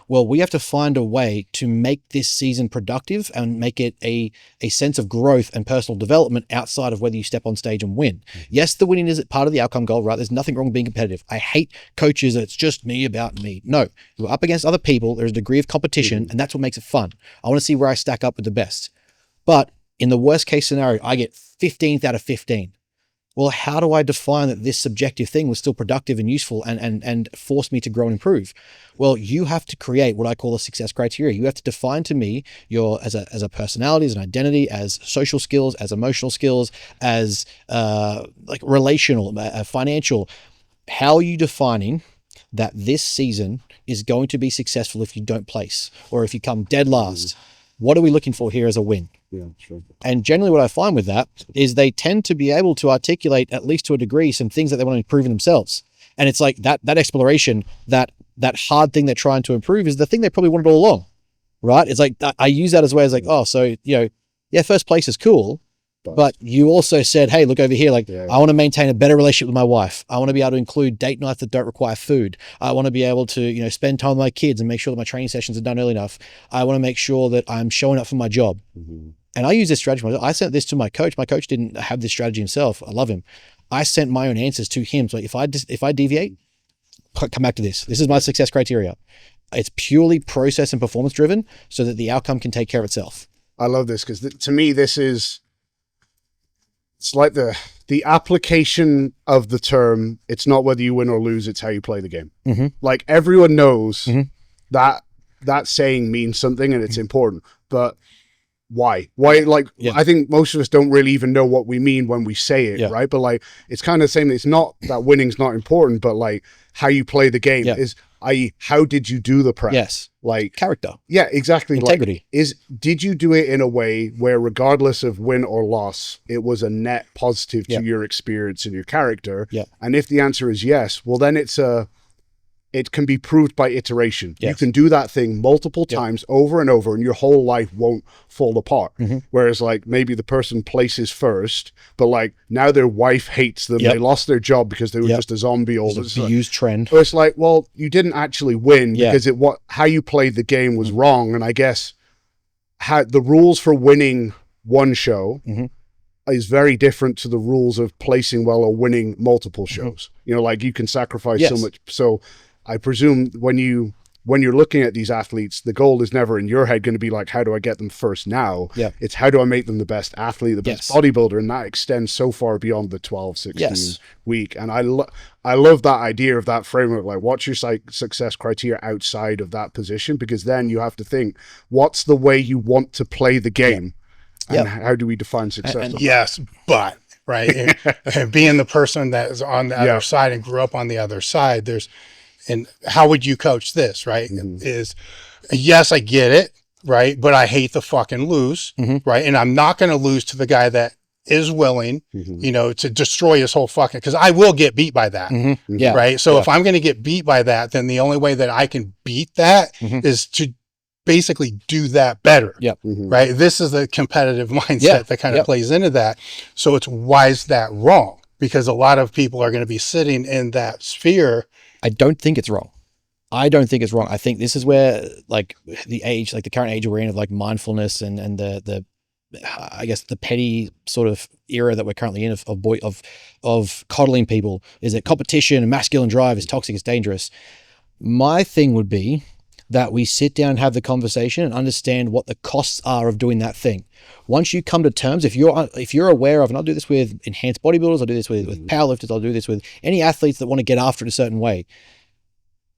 Well, we have to find a way to make this season productive and make it a sense of growth and personal development outside of whether you step on stage and win. Yes, the winning is part of the outcome goal, right? There's nothing wrong with being competitive. I hate coaches that it's just me about me. No, you're up against other people. There's a degree of competition, and that's what makes it fun. I want to see where I stack up with the best. But in the worst case scenario, I get 15th out of 15. Well, how do I define that this subjective thing was still productive and useful and force me to grow and improve? Well, you have to create what I call a success criteria. You have to define to me your as a personality, as an identity, as social skills, as emotional skills, as like relational, financial. How are you defining that this season is going to be successful if you don't place or if you come dead last? What are we looking for here as a win? Yeah, sure. And generally what I find with that is they tend to be able to articulate, at least to a degree, some things that they want to improve in themselves. And it's like that exploration, that hard thing they're trying to improve is the thing they probably wanted all along, right? It's like, I use that as a way as like, oh, so, yeah, first place is cool, but you also said, hey, look over here. Like, I want to maintain a better relationship with my wife. I want to be able to include date nights that don't require food. I want to be able to, spend time with my kids and make sure that my training sessions are done early enough. I want to make sure that I'm showing up for my job. And I use this strategy. I sent this to my coach. My coach didn't have this strategy himself. I love him. I sent my own answers to him. So if I deviate, come back to this. This is my success criteria. It's purely process and performance driven so that the outcome can take care of itself. I love this because to me, it's like the application of the term. It's not whether you win or lose. It's how you play the game. Like everyone knows that saying means something and it's important, but why? I think most of us don't really even know what we mean when we say it, right? But like, it's kind of the same. It's not that winning's not important, but like how you play the game is, i.e., how did you do the prep? Yes. Like character. Yeah, exactly. Integrity. Like, did you do it in a way where regardless of win or loss, it was a net positive to your experience and your character? Yeah. And if the answer is yes, well, then it can be proved by iteration. Yes. You can do that thing multiple times over and over and your whole life won't fall apart. Whereas like maybe the person places first, but like now their wife hates them. They lost their job because they were just a zombie. All this abused trend. So it's like, well, you didn't actually win because how you played the game was wrong. And I guess the rules for winning one show is very different to the rules of placing well or winning multiple shows. Like you can sacrifice so much. So I presume when you're looking at these athletes, the goal is never in your head going to be like, how do I get them first now? Yeah. It's how do I make them the best athlete, the best bodybuilder? And that extends so far beyond the 12, 16 week. And I love that idea of that framework. Like, what's your success criteria outside of that position? Because then you have to think, what's the way you want to play the game? And how do we define success? Yes, but, right? and being the person that is on the other side and grew up on the other side, and how would you coach this, right? Is, yes, I get it, right? But I hate to fucking lose, right? And I'm not going to lose to the guy that is willing, to destroy his whole fucking, because I will get beat by that, right? So if I'm going to get beat by that, then the only way that I can beat that is to basically do that better, right? This is the competitive mindset that kind of plays into that. So it's, why is that wrong? Because a lot of people are going to be sitting in that sphere. I don't think it's wrong. I think this is where like the current age we're in of like mindfulness and the I guess the petty sort of era that we're currently in of coddling people is that competition and masculine drive is toxic, it's dangerous. My thing would be, that we sit down and have the conversation and understand what the costs are of doing that thing. Once you come to terms, if you're aware of, and I'll do this with enhanced bodybuilders, I'll do this with powerlifters, I'll do this with any athletes that want to get after it a certain way.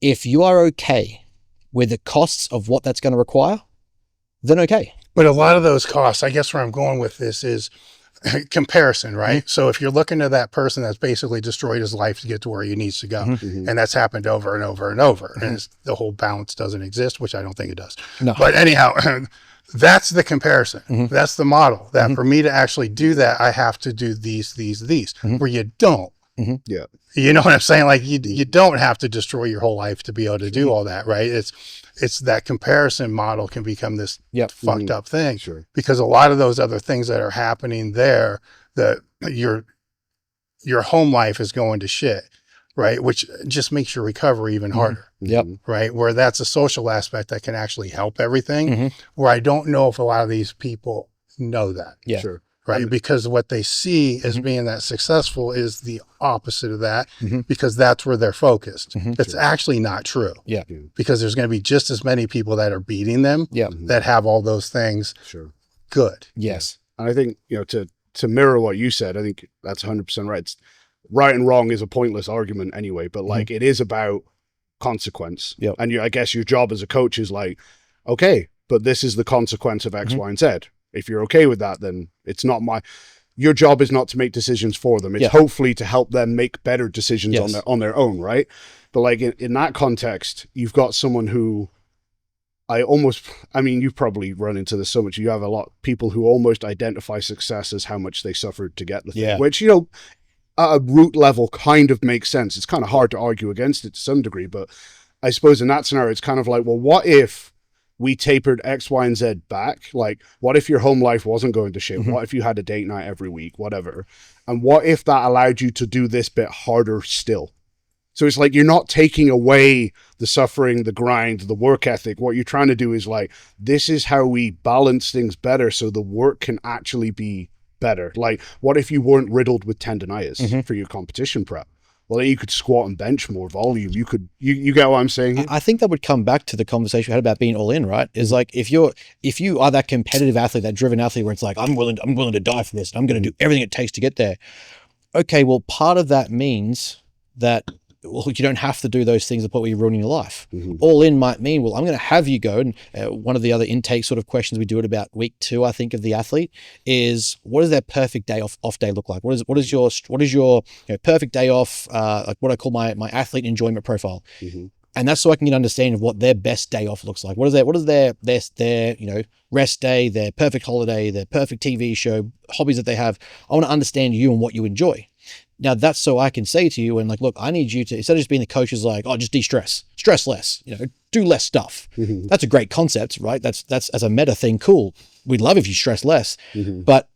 If you are okay with the costs of what that's going to require, then okay. But a lot of those costs, I guess where I'm going with this is comparison, right? So if you're looking at that person that's basically destroyed his life to get to where he needs to go, and that's happened over and over and over, and the whole balance doesn't exist, which I don't think it does. No. But anyhow, that's the comparison. That's the model that for me to actually do that, I have to do these, where you don't. Yeah. You know what I'm saying? Like you don't have to destroy your whole life to be able to do all that, right? It's that comparison model can become this fucked up thing. Sure. Because a lot of those other things that are happening there, that your home life is going to shit, right? Which just makes your recovery even harder. Yep. Right. Where that's a social aspect that can actually help everything. Where I don't know if a lot of these people know that. Yeah. Sure. Right. Because what they see as being that successful is the opposite of that, because that's where they're focused. That's actually not true. Yeah. Because there's going to be just as many people that are beating them that have all those things. Sure. Good. Yes. And I think, to mirror what you said, I think that's 100% right. It's, right and wrong is a pointless argument anyway, but like it is about consequence. Yep. And I guess your job as a coach is like, okay, but this is the consequence of X, Y, and Z. If you're okay with that, then it's not your job is not to make decisions for them. It's hopefully to help them make better decisions on their own, right? But like in that context, you've got someone who you've probably run into this so much. You have a lot of people who almost identify success as how much they suffered to get the thing, which, at a root level kind of makes sense. It's kind of hard to argue against it to some degree, but I suppose in that scenario, it's kind of like, well, what if we tapered X, Y, and Z back? Like, what if your home life wasn't going to shit? What if you had a date night every week, whatever? And what if that allowed you to do this bit harder still? So it's like, you're not taking away the suffering, the grind, the work ethic. What you're trying to do is like, this is how we balance things better so the work can actually be better. Like, what if you weren't riddled with tendonitis for your competition prep? Well, then you could squat and bench more volume. You get what I'm saying here? I think that would come back to the conversation we had about being all in, right? Is like, if you are that competitive athlete, that driven athlete where it's like, I'm willing to die for this, and I'm going to do everything it takes to get there. Okay, well, part of that means that, well, you don't have to do those things that put you're ruining your life. All in might mean, well, I'm going to have you go. And one of the other intake sort of questions we do at about week 2, I think, of the athlete is, what does their perfect day off day look like? What is your perfect day off? Like what I call my athlete enjoyment profile. And that's so I can get an understanding of what their best day off looks like. What is their rest day, their perfect holiday, their perfect TV show, hobbies that they have. I want to understand you and what you enjoy. Now that's so I can say to you, and like, look, I need you to, instead of just being the coach is like, oh, just de-stress, stress less, do less stuff. That's a great concept, right? That's as a meta thing. Cool. We'd love if you stress less, but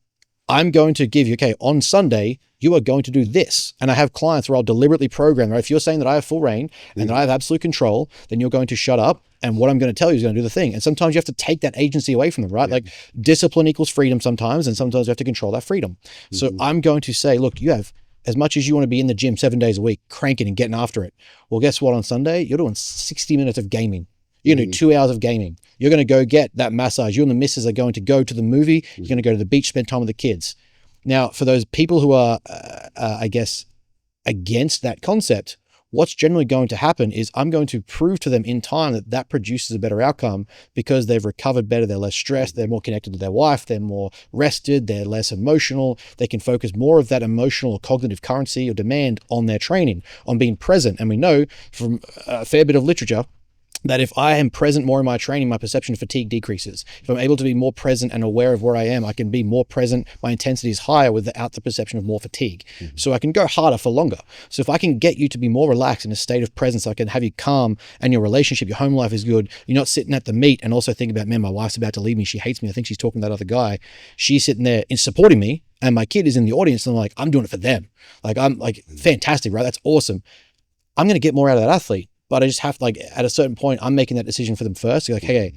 I'm going to give you, okay, on Sunday, you are going to do this. And I have clients where I'll deliberately program, right? If you're saying that I have full reign and that I have absolute control, then you're going to shut up. And what I'm going to tell you is going to do the thing. And sometimes you have to take that agency away from them, right? Like discipline equals freedom sometimes, and sometimes you have to control that freedom. So I'm going to say, look, you have as much as you want to be in the gym 7 days a week, cranking and getting after it. Well, guess what? On Sunday, you're doing 60 minutes of gaming. You're going to do 2 hours of gaming. You're going to go get that massage. You and the missus are going to go to the movie. You're going to go to the beach, spend time with the kids. Now, for those people who are, I guess, against that concept, what's generally going to happen is I'm going to prove to them in time that produces a better outcome because they've recovered better, they're less stressed, they're more connected to their wife, they're more rested, they're less emotional, they can focus more of that emotional or cognitive currency or demand on their training, on being present. And we know from a fair bit of literature that if I am present more in my training, my perception of fatigue decreases. If I'm able to be more present and aware of where I am, I can be more present. My intensity is higher without the perception of more fatigue. So I can go harder for longer. So if I can get you to be more relaxed in a state of presence, I can have you calm and your relationship, your home life is good. You're not sitting at the meet and also thinking about, man, my wife's about to leave me. She hates me. I think she's talking to that other guy. She's sitting there and supporting me. And my kid is in the audience. And I'm like, I'm doing it for them. Like, I'm like, fantastic, right? That's awesome. I'm going to get more out of that athlete. But I just have to, like, at a certain point, I'm making that decision for them first. You're like, hey,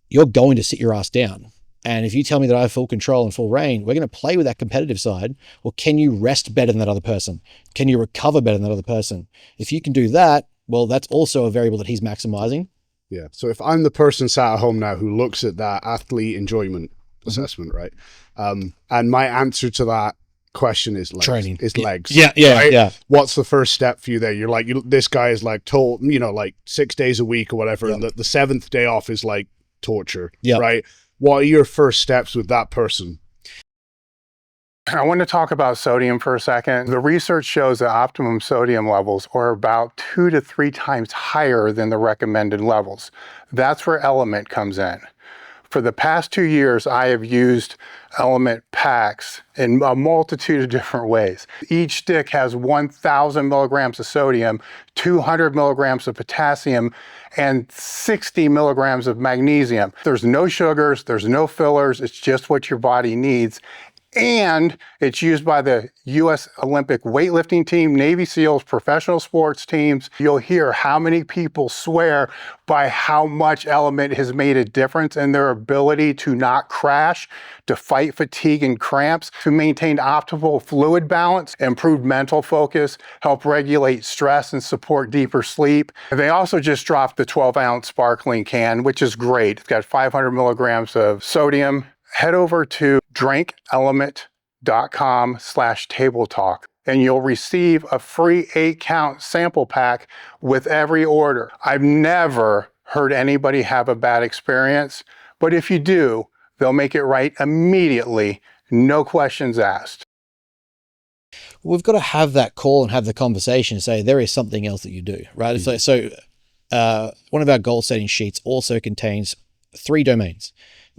you're going to sit your ass down. And if you tell me that I have full control and full reign, we're going to play with that competitive side. Well, can you rest better than that other person? Can you recover better than that other person? If you can do that, well, that's also a variable that he's maximizing. Yeah. So if I'm the person sat at home now who looks at that athlete enjoyment assessment, right? And my answer to that question is legs. Training. Is legs. Yeah, right? yeah. What's the first step for you there? You're like, this guy is like told, like 6 days a week or whatever. Yep. And the seventh day off is like torture, Yep. right? What are your first steps with that person? I want to talk about sodium for a second. The research shows that optimum sodium levels are about 2 to 3 times higher than the recommended levels. That's where Element comes in. For the past 2 years, I have used Element packs in a multitude of different ways. Each stick has 1,000 milligrams of sodium, 200 milligrams of potassium, and 60 milligrams of magnesium. There's no sugars, there's no fillers, it's just what your body needs. And it's used by the U.S. Olympic weightlifting team, Navy SEALs, professional sports teams. You'll hear how many people swear by how much Element has made a difference in their ability to not crash, to fight fatigue and cramps, to maintain optimal fluid balance, improve mental focus, help regulate stress and support deeper sleep. They also just dropped the 12-ounce sparkling can, which is great. It's got 500 milligrams of sodium. Head over to drinkelement.com/table talk and you'll receive a free 8-count sample pack with every order. I've never heard anybody have a bad experience, but if you do, they'll make it right immediately, no questions asked. We've got to have that call and have the conversation and say there is something else that you do, right? Mm-hmm. So one of our goal setting sheets also contains 3 domains: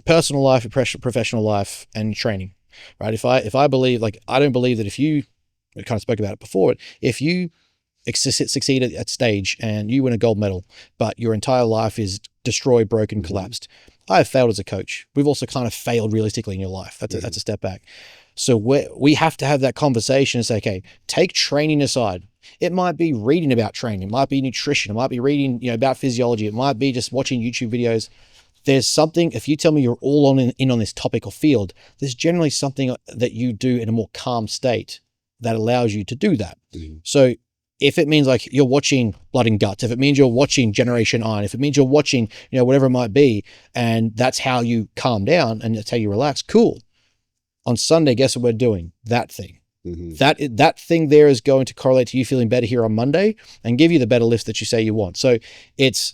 personal life, professional life, and training, right? If I believe, like, I don't believe that we kind of spoke about it before, if you succeed at stage and you win a gold medal, but your entire life is destroyed, broken, collapsed, I have failed as a coach. We've also kind of failed realistically in your life. That's a step back. So we have to have that conversation and say, okay, take training aside. It might be reading about training. It might be nutrition. It might be reading, about physiology. It might be just watching YouTube videos. There's something, if you tell me you're all in on this topic or field, there's generally something that you do in a more calm state that allows you to do that. Mm-hmm. So if it means like you're watching Blood and Guts, if it means you're watching Generation Iron, if it means you're watching, whatever it might be, and that's how you calm down and that's how you relax, cool. On Sunday, guess what we're doing? That thing. Mm-hmm. That thing there is going to correlate to you feeling better here on Monday and give you the better lifts that you say you want. So it's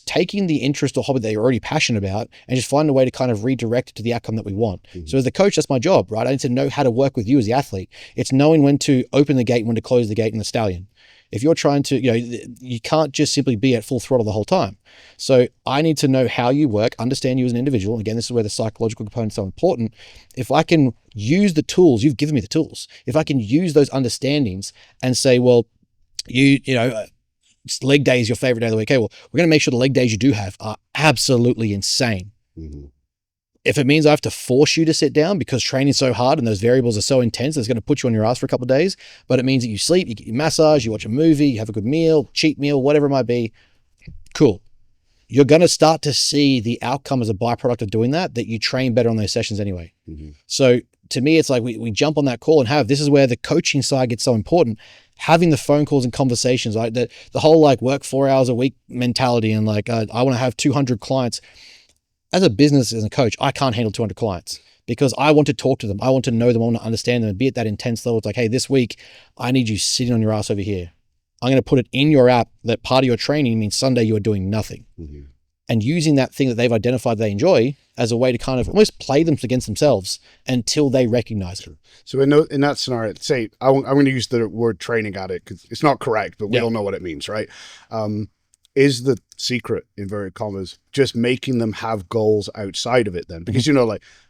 taking the interest or hobby that you're already passionate about and just find a way to kind of redirect it to the outcome that we want. Mm-hmm. So as the coach, that's my job, right? I need to know how to work with you as the athlete. It's knowing when to open the gate and when to close the gate in the stallion. If you're trying to, you can't just simply be at full throttle the whole time. So I need to know how you work, understand you as an individual. Again, this is where the psychological component is so important. If I can use the tools, you've given me the tools. If I can use those understandings and say, well, leg day is your favorite day of the week. Okay, well, we're going to make sure the leg days you do have are absolutely insane. Mm-hmm. If it means I have to force you to sit down because training's so hard and those variables are so intense, it's going to put you on your ass for a couple of days, but it means that you sleep, you get your massage, you watch a movie, you have a good meal, cheat meal, whatever it might be, cool. You're going to start to see the outcome as a byproduct of doing that you train better on those sessions anyway. Mm-hmm. So to me, it's like we jump on that call and this is where the coaching side gets so important. Having the phone calls and conversations, like the whole work 4 hours a week mentality and I want to have 200 clients. As a business, as a coach, I can't handle 200 clients because I want to talk to them. I want to know them. I want to understand them and be at that intense level. It's like, hey, this week, I need you sitting on your ass over here. I'm going to put it in your app that part of your training means Sunday you are doing nothing. Mm-hmm. And using that thing that they've identified they enjoy as a way to kind of almost play them against themselves until they recognize it. So in that scenario, say, I'm going to use the word training at it because it's not correct, but we all know what it means, right? Is the secret, inverted commas, just making them have goals outside of it then? Because,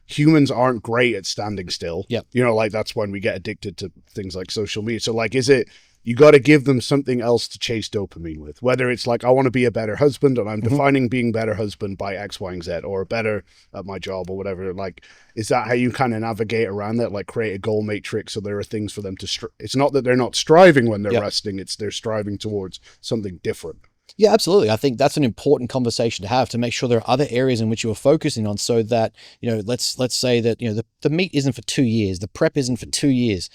humans aren't great at standing still. Yep. That's when we get addicted to things like social media. So is it, you got to give them something else to chase dopamine with, whether it's I want to be a better husband and I'm defining being better husband by X, Y, and Z, or better at my job or whatever. Is that how you kind of navigate around that? Create a goal matrix so there are things for them to, it's not that they're not striving when they're resting, it's they're striving towards something different. Yeah, absolutely. I think that's an important conversation to have to make sure there are other areas in which you are focusing on so that, let's say that, the meet isn't for 2 years, the prep isn't for 2 years.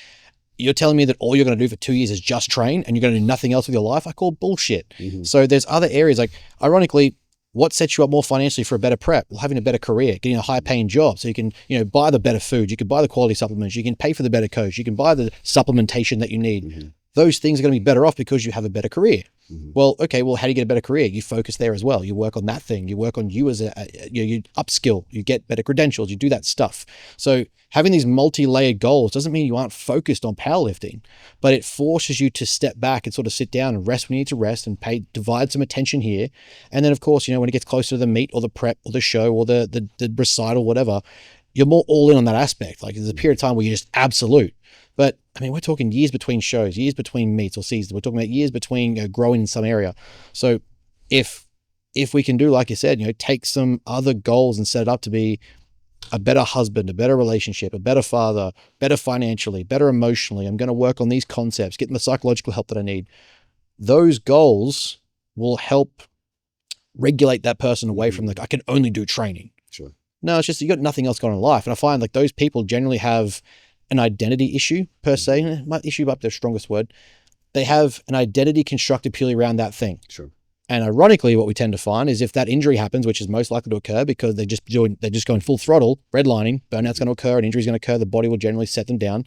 You're telling me that all you're going to do for 2 years is just train and you're going to do nothing else with your life? I call bullshit. Mm-hmm. So there's other areas ironically, What sets you up more financially for a better prep? Well, having a better career, getting a high paying job so you can, buy the better food, you can buy the quality supplements, you can pay for the better coach, you can buy the supplementation that you need. Those things are going to be better off because you have a better career. Well, okay, how do you get a better career? You focus there as well. You work on that thing. You work on you as you upskill, you get better credentials, you do that stuff. So having these multi-layered goals doesn't mean you aren't focused on powerlifting, but it forces you to step back and sort of sit down and rest when you need to rest and divide some attention here. And then of course, when it gets closer to the meet or the prep or the show or the recital, whatever, you're more all in on that aspect. Like there's a period of time where you're just absolute. But I mean, we're talking years between shows, years between meets or seasons. We're talking about years between growing in some area. So if we can do, like you said, take some other goals and set it up to be a better husband, a better relationship, a better father, better financially, better emotionally. I'm going to work on these concepts, getting the psychological help that I need. Those goals will help regulate that person away from I can only do training. Sure. No, it's just you got nothing else going on in life. And I find like those people generally have an identity issue per se. My issue might be the strongest word. They have an identity constructed purely around that thing. Sure. And ironically, what we tend to find is if that injury happens, which is most likely to occur because they're just going full throttle, redlining, burnout's going to occur, an injury is going to occur, the body will generally set them down.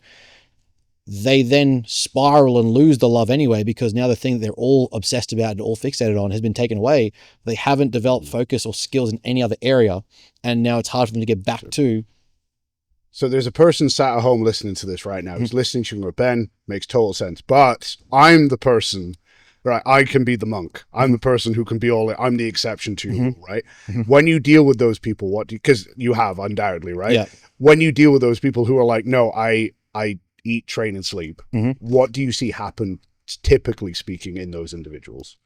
They then spiral and lose the love anyway because now the thing that they're all obsessed about and all fixated on has been taken away. They haven't developed focus or skills in any other area. And now it's hard for them to get back to. So there's a person sat at home listening to this right now who's listening to you and go, Ben, makes total sense. But I'm the person, right? I can be the monk. I'm the person who can be I'm the exception to you, right? When you deal with those people, because you have undoubtedly, right? Yeah. When you deal with those people who are like, no, I eat, train, and sleep, what do you see happen, typically speaking, in those individuals?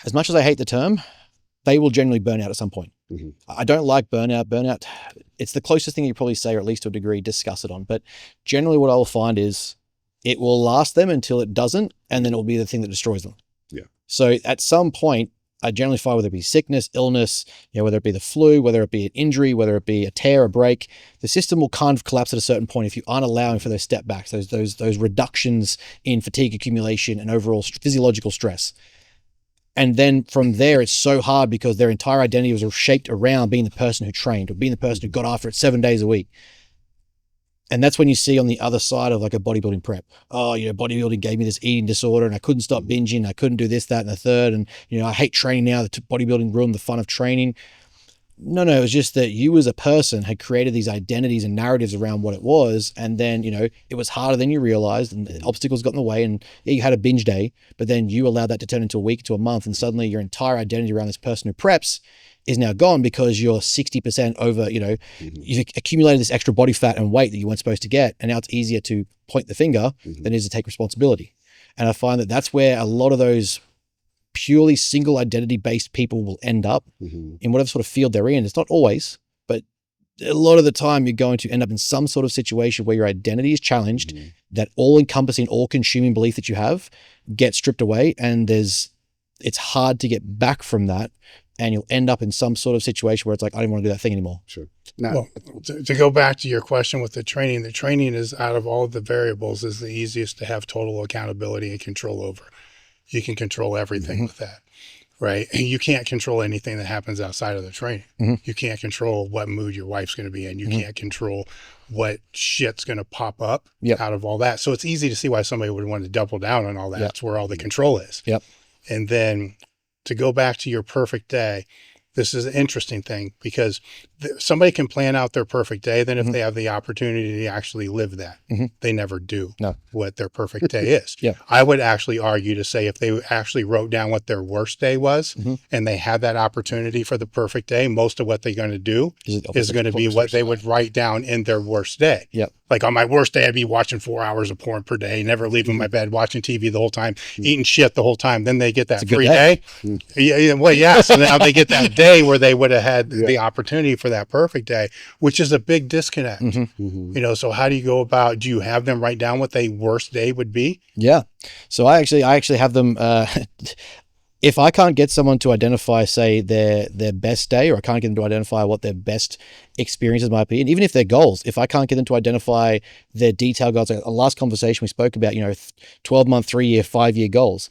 As much as I hate the term, they will generally burn out at some point. I don't like burnout. Burnout, it's the closest thing you probably say, or at least to a degree, discuss it on. But generally what I will find is it will last them until it doesn't, and then it will be the thing that destroys them. Yeah. So at some point, I generally find whether it be sickness, illness, whether it be the flu, whether it be an injury, whether it be a tear, a break, the system will kind of collapse at a certain point if you aren't allowing for those step backs, those reductions in fatigue accumulation and overall physiological stress. And then from there, it's so hard because their entire identity was shaped around being the person who trained or being the person who got after it 7 days a week. And that's when you see on the other side of like a bodybuilding prep, bodybuilding gave me this eating disorder and I couldn't stop binging. I couldn't do this, that, and the third. And, I hate training now. The bodybuilding ruined the fun of training. No, it was just that you as a person had created these identities and narratives around what it was. And then, it was harder than you realized and obstacles got in the way. And you had a binge day, but then you allowed that to turn into a week, to a month. And suddenly your entire identity around this person who preps is now gone because you're 60% over, you've accumulated this extra body fat and weight that you weren't supposed to get. And now it's easier to point the finger than it is to take responsibility. And I find that that's where a lot of those purely single identity based people will end up in whatever sort of field they're in. It's not always, but a lot of the time you're going to end up in some sort of situation where your identity is challenged, that all encompassing, all consuming belief that you have gets stripped away. And it's hard to get back from that. And you'll end up in some sort of situation where it's like, I don't want to do that thing anymore. Sure. Well, to go back to your question with the training is out of all of the variables is the easiest to have total accountability and control over. You can control everything with that, right? And you can't control anything that happens outside of the training. You can't control what mood your wife's going to be in. You can't control what shit's going to pop up out of all that. So it's easy to see why somebody would want to double down on all that. That's where all the control is. And then to go back to your perfect day, this is an interesting thing because somebody can plan out their perfect day. Then if they have the opportunity to actually live that, they never do what their perfect day is. I would actually argue to say if they actually wrote down what their worst day was and they had that opportunity for the perfect day, most of what they're going to do is going to be what they would write down in their worst day. Like on my worst day, I'd be watching 4 hours of porn per day, never leaving my bed, watching TV the whole time, eating shit the whole time. Then they get that free day. So now they get that day where they would have had the opportunity for that perfect day, which is a big disconnect. So how do you go about, do you have them write down what their worst day would be? So I actually have them, if I can't get someone to identify, say, their best day, or I can't get them to identify what their best experiences might be, and even if they're goals, if I can't get them to identify their detailed goals, like the last conversation we spoke about, 12-month, 3-year, 5-year goals,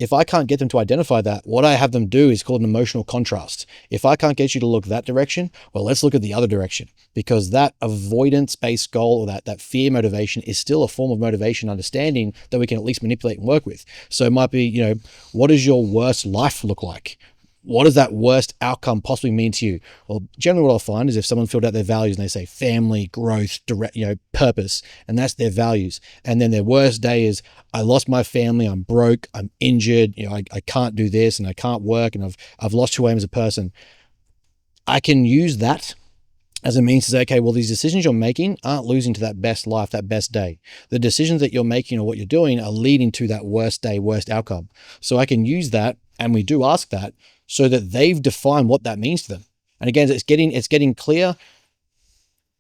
If I can't get them to identify that, what I have them do is called an emotional contrast. If I can't get you to look that direction, well, let's look at the other direction, because that avoidance-based goal, or that fear motivation, is still a form of motivation understanding that we can at least manipulate and work with. So it might be, what does your worst life look like? What does that worst outcome possibly mean to you? Well, generally what I'll find is if someone filled out their values and they say family, growth, direct, purpose, and that's their values. And then their worst day is, I lost my family, I'm broke, I'm injured, I can't do this and I can't work and I've lost who I am as a person. I can use that as a means to say, okay, well, these decisions you're making aren't losing to that best life, that best day. The decisions that you're making or what you're doing are leading to that worst day, worst outcome. So I can use that, and we do ask that, so that they've defined what that means to them. And again, it's getting clear,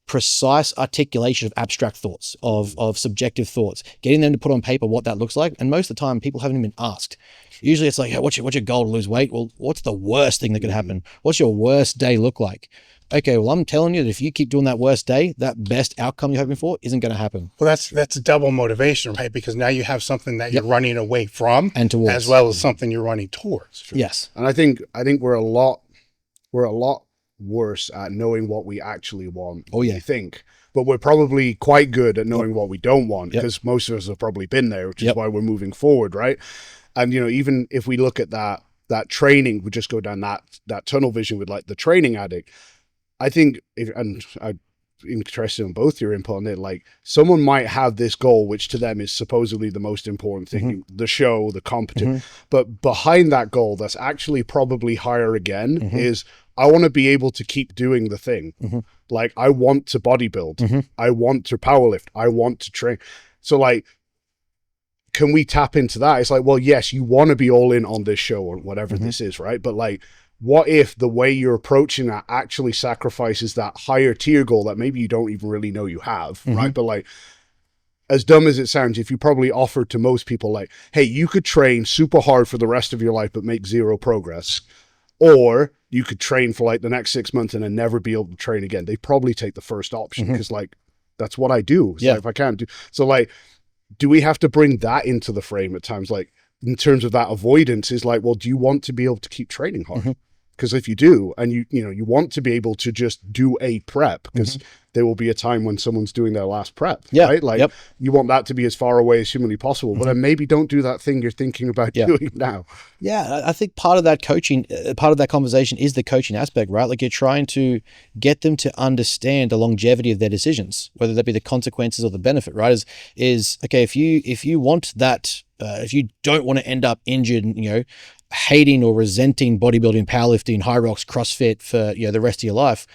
precise articulation of abstract thoughts, of subjective thoughts, getting them to put on paper what that looks like. And most of the time, people haven't even been asked. Usually it's like, hey, what's your goal to lose weight? Well, what's the worst thing that could happen? What's your worst day look like? Okay, well, I'm telling you that if you keep doing that worst day, that best outcome you're hoping for isn't going to happen. Well, that's double motivation, right? Because now you have something that you're running away from, and towards, as well as something you're running towards. Sure. Yes, and I think we're a lot worse at knowing what we actually want. Oh yeah, we think, but we're probably quite good at knowing what we don't want, because most of us have probably been there, which is why we're moving forward, right? And even if we look at that training, we just go down that tunnel vision with like the training addict. I think, and I'm interested in both your input on it, like someone might have this goal, which to them is supposedly the most important thing, the show, the competition, but behind that goal, that's actually probably higher again, is I want to be able to keep doing the thing. Like I want to bodybuild, I want to powerlift, I want to train. So like, can we tap into that? It's like, well, yes, you want to be all in on this show or whatever this is, right? But like, what if the way you're approaching that actually sacrifices that higher tier goal that maybe you don't even really know you have, right? But like, as dumb as it sounds, if you probably offered to most people like, hey, you could train super hard for the rest of your life but make zero progress, or you could train for like the next 6 months and then never be able to train again, they probably take the first option, because like, that's what I do. So if I can't do, so like, do we have to bring that into the frame at times? Like, in terms of that avoidance, is like, well, do you want to be able to keep training hard? Because if you do, and you want to be able to just do a prep, because there will be a time when someone's doing their last prep, right? Like you want that to be as far away as humanly possible, but then maybe don't do that thing you're thinking about doing now. Yeah, I think part of that coaching, part of that conversation is the coaching aspect, right? Like you're trying to get them to understand the longevity of their decisions, whether that be the consequences or the benefit, right? Is okay, if you want that, if you don't want to end up injured, hating or resenting bodybuilding, powerlifting, high rocks, CrossFit for the rest of your life,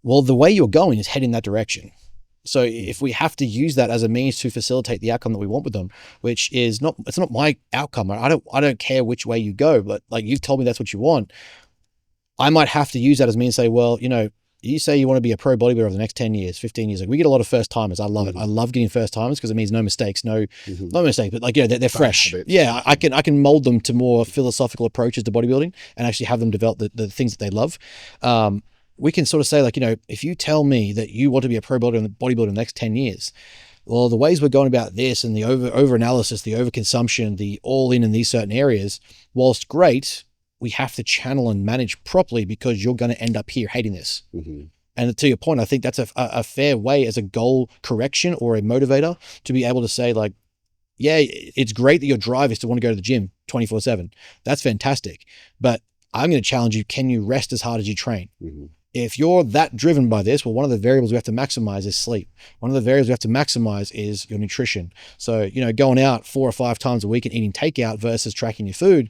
well, the way you're going is heading that direction. So if we have to use that as a means to facilitate the outcome that we want with them, which is it's not my outcome. I don't care which way you go, but like you've told me that's what you want. I might have to use that as a means to say, well, you say you want to be a pro bodybuilder over the next 10 years, 15 years. Like we get a lot of first timers. I love it. I love getting first timers because it means no mistakes, not mistakes, but like, they're fresh. Habits. Yeah. I can mold them to more philosophical approaches to bodybuilding and actually have them develop the things that they love. We can sort of say like, if you tell me that you want to be a pro bodybuilder in the next 10 years, well, the ways we're going about this and the over analysis, the overconsumption, the all in these certain areas, whilst great, we have to channel and manage properly because you're going to end up here hating this. And to your point, I think that's a fair way as a goal correction or a motivator to be able to say like, yeah, it's great that your drive is to want to go to the gym 24/7. That's fantastic. But I'm going to challenge you. Can you rest as hard as you train? If you're that driven by this, well, one of the variables we have to maximize is sleep. One of the variables we have to maximize is your nutrition. So, going out 4 or 5 times a week and eating takeout versus tracking your food,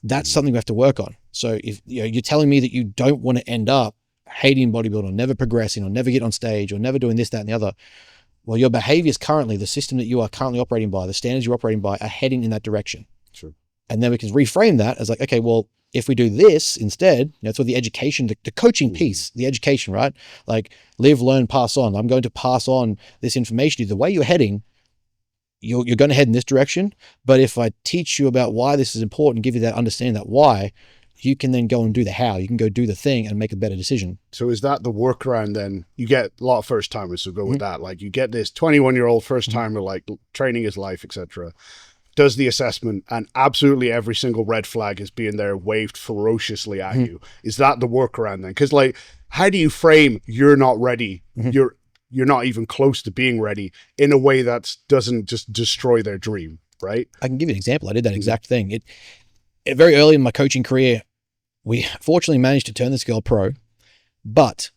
that's something we have to work on. So if you're telling me that you don't want to end up hating bodybuilding or never progressing or never get on stage or never doing this, that, and the other, well, your behaviors currently, the system that you are currently operating by, the standards you're operating by are heading in that direction. Sure. And then we can reframe that as like, okay, well, if we do this instead, that's what the education, the coaching piece, the education, right? Like live, learn, pass on. I'm going to pass on this information to you. The way you're heading, you're going to head in this direction. But if I teach you about why this is important, give you that understanding, that why, you can then go and do the how. You can go do the thing and make a better decision. So is that the workaround then? You get a lot of first timers, so go with that. Like you get this 21-year-old first timer, like training is life, etc. does the assessment, and absolutely every single red flag is being there waved ferociously at you. Is that the workaround then? Because like, how do you frame you're not ready, you're not even close to being ready, in a way that doesn't just destroy their dream, right? I can give you an example. I did that exact thing. It very early in my coaching career, we fortunately managed to turn this girl pro, but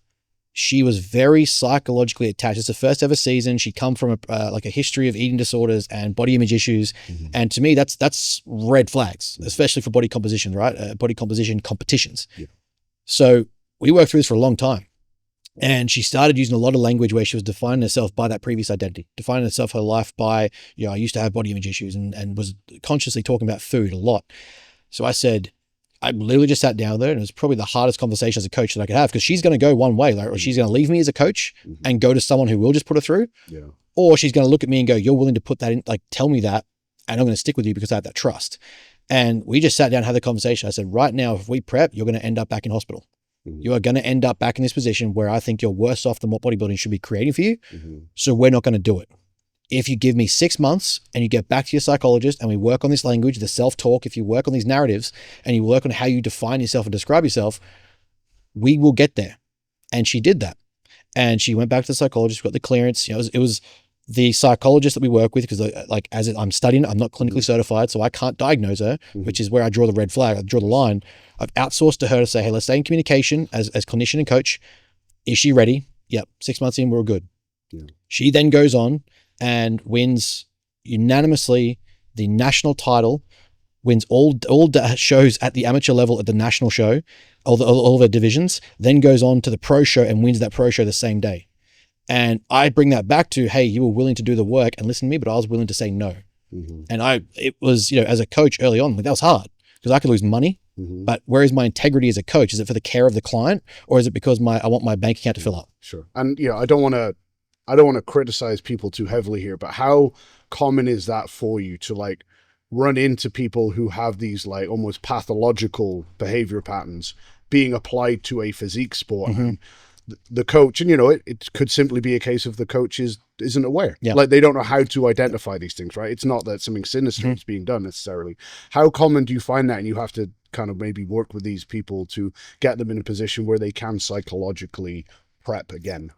she was very psychologically attached. It's the first ever season. She'd come from a history of eating disorders and body image issues. And to me, that's red flags, especially for body composition, right? Body composition competitions. Yeah. So we worked through this for a long time. And she started using a lot of language where she was defining herself by that previous identity, defining herself, her life by, I used to have body image issues, and was consciously talking about food a lot. So I said, I literally just sat down there, and it was probably the hardest conversation as a coach that I could have, because she's going to go one way, or she's going to leave me as a coach and go to someone who will just put her through, or she's going to look at me and go, you're willing to put that in, like, tell me that, and I'm going to stick with you because I have that trust. And we just sat down and had the conversation. I said, right now, if we prep, you're going to end up back in hospital. You are going to end up back in this position where I think you're worse off than what bodybuilding should be creating for you. So we're not going to do it. If you give me 6 months and you get back to your psychologist and we work on this language, the self-talk, if you work on these narratives and you work on how you define yourself and describe yourself, we will get there. And she did that. And she went back to the psychologist, got the clearance. It was the psychologist that we work with, because as I'm studying, I'm not clinically certified, so I can't diagnose her, which is where I draw the red flag. I draw the line. I've outsourced to her to say, hey, let's stay in communication as clinician and coach. Is she ready? Yep. 6 months in, we're good. Yeah. She then goes on and wins unanimously the national title, wins all shows at the amateur level at the national show, all of her divisions, then goes on to the pro show and wins that pro show the same day. And I bring that back to, hey, you were willing to do the work and listen to me, but I was willing to say no. And it was, as a coach early on, that was hard, because I could lose money, but where is my integrity as a coach? Is it for the care of the client, or is it because I want my bank account to fill up? Sure. And I don't want to criticize people too heavily here, but how common is that for you to like run into people who have these like almost pathological behavior patterns being applied to a physique sport? And the coach, and it could simply be a case of the coach isn't aware. Yeah. Like, they don't know how to identify these things, right? It's not that something sinister is being done necessarily. How common do you find that? And you have to kind of maybe work with these people to get them in a position where they can psychologically prep again.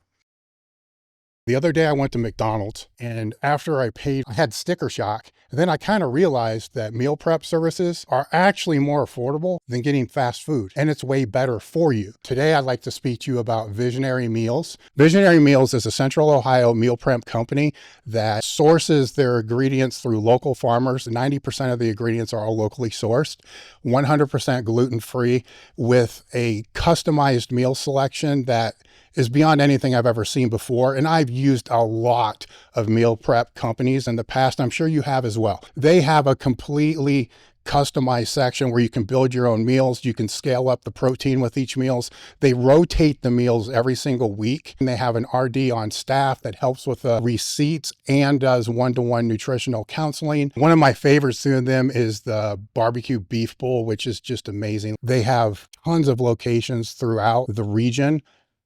The other day I went to McDonald's, and after I paid, I had sticker shock. And then I kind of realized that meal prep services are actually more affordable than getting fast food, and it's way better for you. Today, I'd like to speak to you about Visionary Meals. Visionary Meals is a Central Ohio meal prep company that sources their ingredients through local farmers. 90% of the ingredients are all locally sourced, 100% gluten-free, with a customized meal selection that is beyond anything I've ever seen before. And I've used a lot of meal prep companies in the past. I'm sure you have as well. They have a completely customized section where you can build your own meals. You can scale up the protein with each meals. They rotate the meals every single week. And they have an RD on staff that helps with the receipts and does one-to-one nutritional counseling. One of my favorites through them is the barbecue beef bowl, which is just amazing. They have tons of locations throughout the region,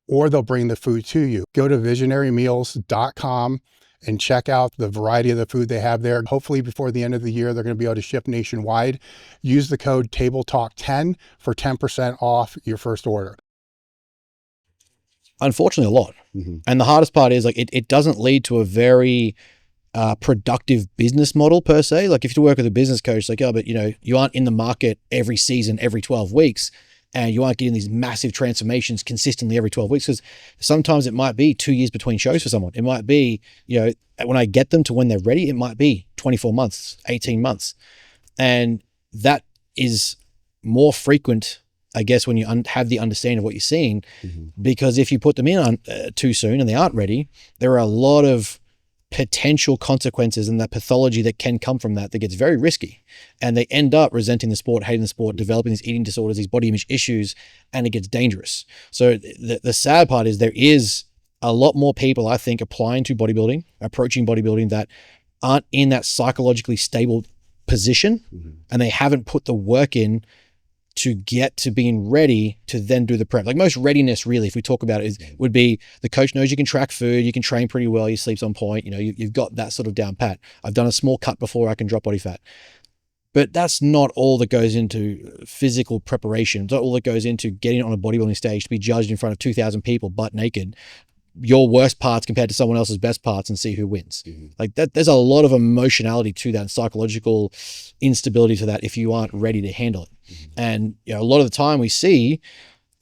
or they'll bring the food to you. Go to visionarymeals.com and check out the variety of the food they have there. Hopefully before the end of the year, they're going to be able to ship nationwide. Use the code TABLETALK10 for 10% off your first order. Unfortunately, a lot. And the hardest part is, like, it doesn't lead to a very productive business model per se. Like, if you work with a business coach, like, but you aren't in the market every season, every 12 weeks. And you aren't getting these massive transformations consistently every 12 weeks, because sometimes it might be 2 years between shows for someone. It might be, when I get them to when they're ready, it might be 24 months, 18 months. And that is more frequent, I guess, when you have the understanding of what you're seeing, because if you put them in too soon and they aren't ready, there are a lot of potential consequences and that pathology that can come from that gets very risky, and they end up resenting the sport, hating the sport, developing these eating disorders, these body image issues, and it gets dangerous. So the sad part is there is a lot more people, I think, applying to bodybuilding, approaching bodybuilding, that aren't in that psychologically stable position, and they haven't put the work in to get to being ready to then do the prep. Like most readiness, really, if we talk about it, would be the coach knows you can track food, you can train pretty well, your sleep's on point, you've got that sort of down pat. I've done a small cut before, I can drop body fat. But that's not all that goes into physical preparation. It's not all that goes into getting on a bodybuilding stage to be judged in front of 2,000 people butt naked, your worst parts compared to someone else's best parts, and see who wins. Like that, there's a lot of emotionality to that, psychological instability to that if you aren't ready to handle it. And a lot of the time we see,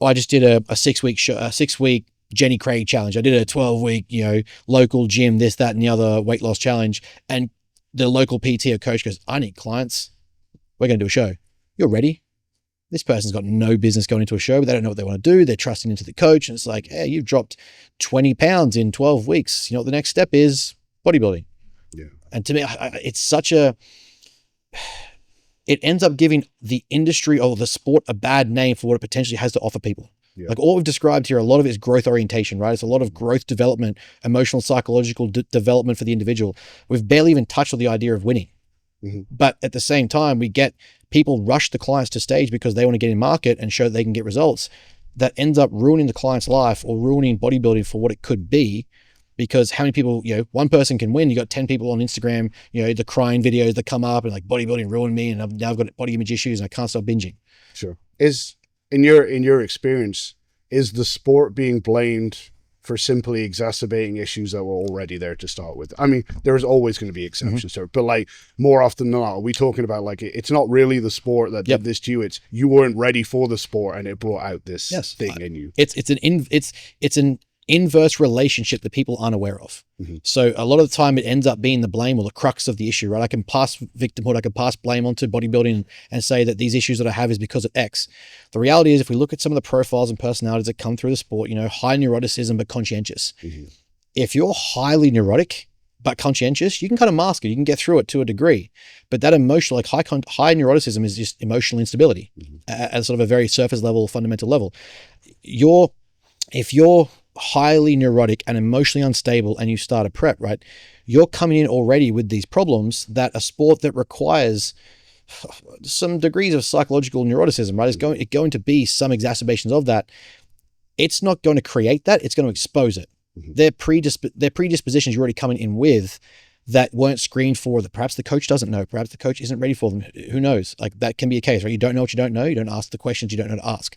I just did a 6-week Jenny Craig challenge. I did a 12-week, local gym, this, that, and the other weight loss challenge. And the local PT or coach goes, I need clients. We're going to do a show. You're ready. This person's got no business going into a show, but they don't know what they want to do. They're trusting into the coach. And it's like, hey, you've dropped 20 pounds in 12 weeks. The next step is bodybuilding. Yeah. And to me, it ends up giving the industry or the sport a bad name for what it potentially has to offer people. Yeah. Like all we've described here, a lot of it is growth orientation, right? It's a lot of growth development, emotional, psychological development for the individual. We've barely even touched on the idea of winning. But at the same time, we get people rush the clients to stage because they want to get in market and show that they can get results. That ends up ruining the client's life or ruining bodybuilding for what it could be. Because how many people, one person can win. You got 10 people on Instagram, the crying videos that come up and like bodybuilding ruined me and I've got body image issues and I can't stop binging. Sure. Is in your experience, is the sport being blamed for simply exacerbating issues that were already there to start with? I mean, there's always going to be exceptions to it, but like more often than not, are we talking about like it's not really the sport that did this to you? It's you weren't ready for the sport and it brought out this thing in you. It's an inverse relationship that people aren't aware of. So a lot of the time it ends up being the blame or the crux of the issue, right? I can pass victimhood, I can pass blame onto bodybuilding and say that these issues that I have is because of X. The reality is if we look at some of the profiles and personalities that come through the sport, high neuroticism, but conscientious. If you're highly neurotic, but conscientious, you can kind of mask it. You can get through it to a degree, but that emotional, like high neuroticism is just emotional instability at sort of a very surface level, fundamental level. If you're highly neurotic and emotionally unstable and you start a prep, right, you're coming in already with these problems that a sport that requires some degrees of psychological neuroticism, right, is going to be some exacerbations of that. It's not going to create that, it's going to expose it. Their predispositions you're already coming in with that weren't screened for, that perhaps the coach doesn't know, perhaps the coach isn't ready for them, who knows? Like that can be a case, right? You don't know what you don't know, you don't ask the questions you don't know to ask.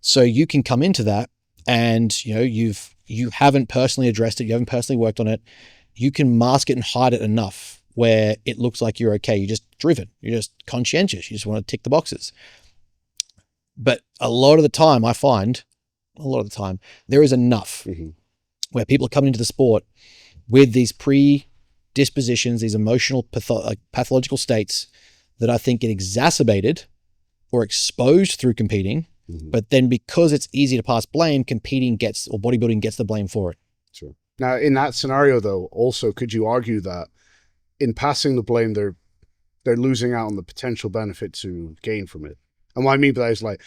So you can come into that and you haven't personally addressed it, you haven't personally worked on it, you can mask it and hide it enough where it looks like you're okay. You're just driven, you're just conscientious, you just want to tick the boxes. But a lot of the time, I find, there is enough where people are coming into the sport with these predispositions, these emotional pathological states that I think get exacerbated or exposed through competing. But then because it's easy to pass blame, bodybuilding gets the blame for it. Sure. Now, in that scenario, though, also, could you argue that in passing the blame, they're losing out on the potential benefit to gain from it? And what I mean by that is like,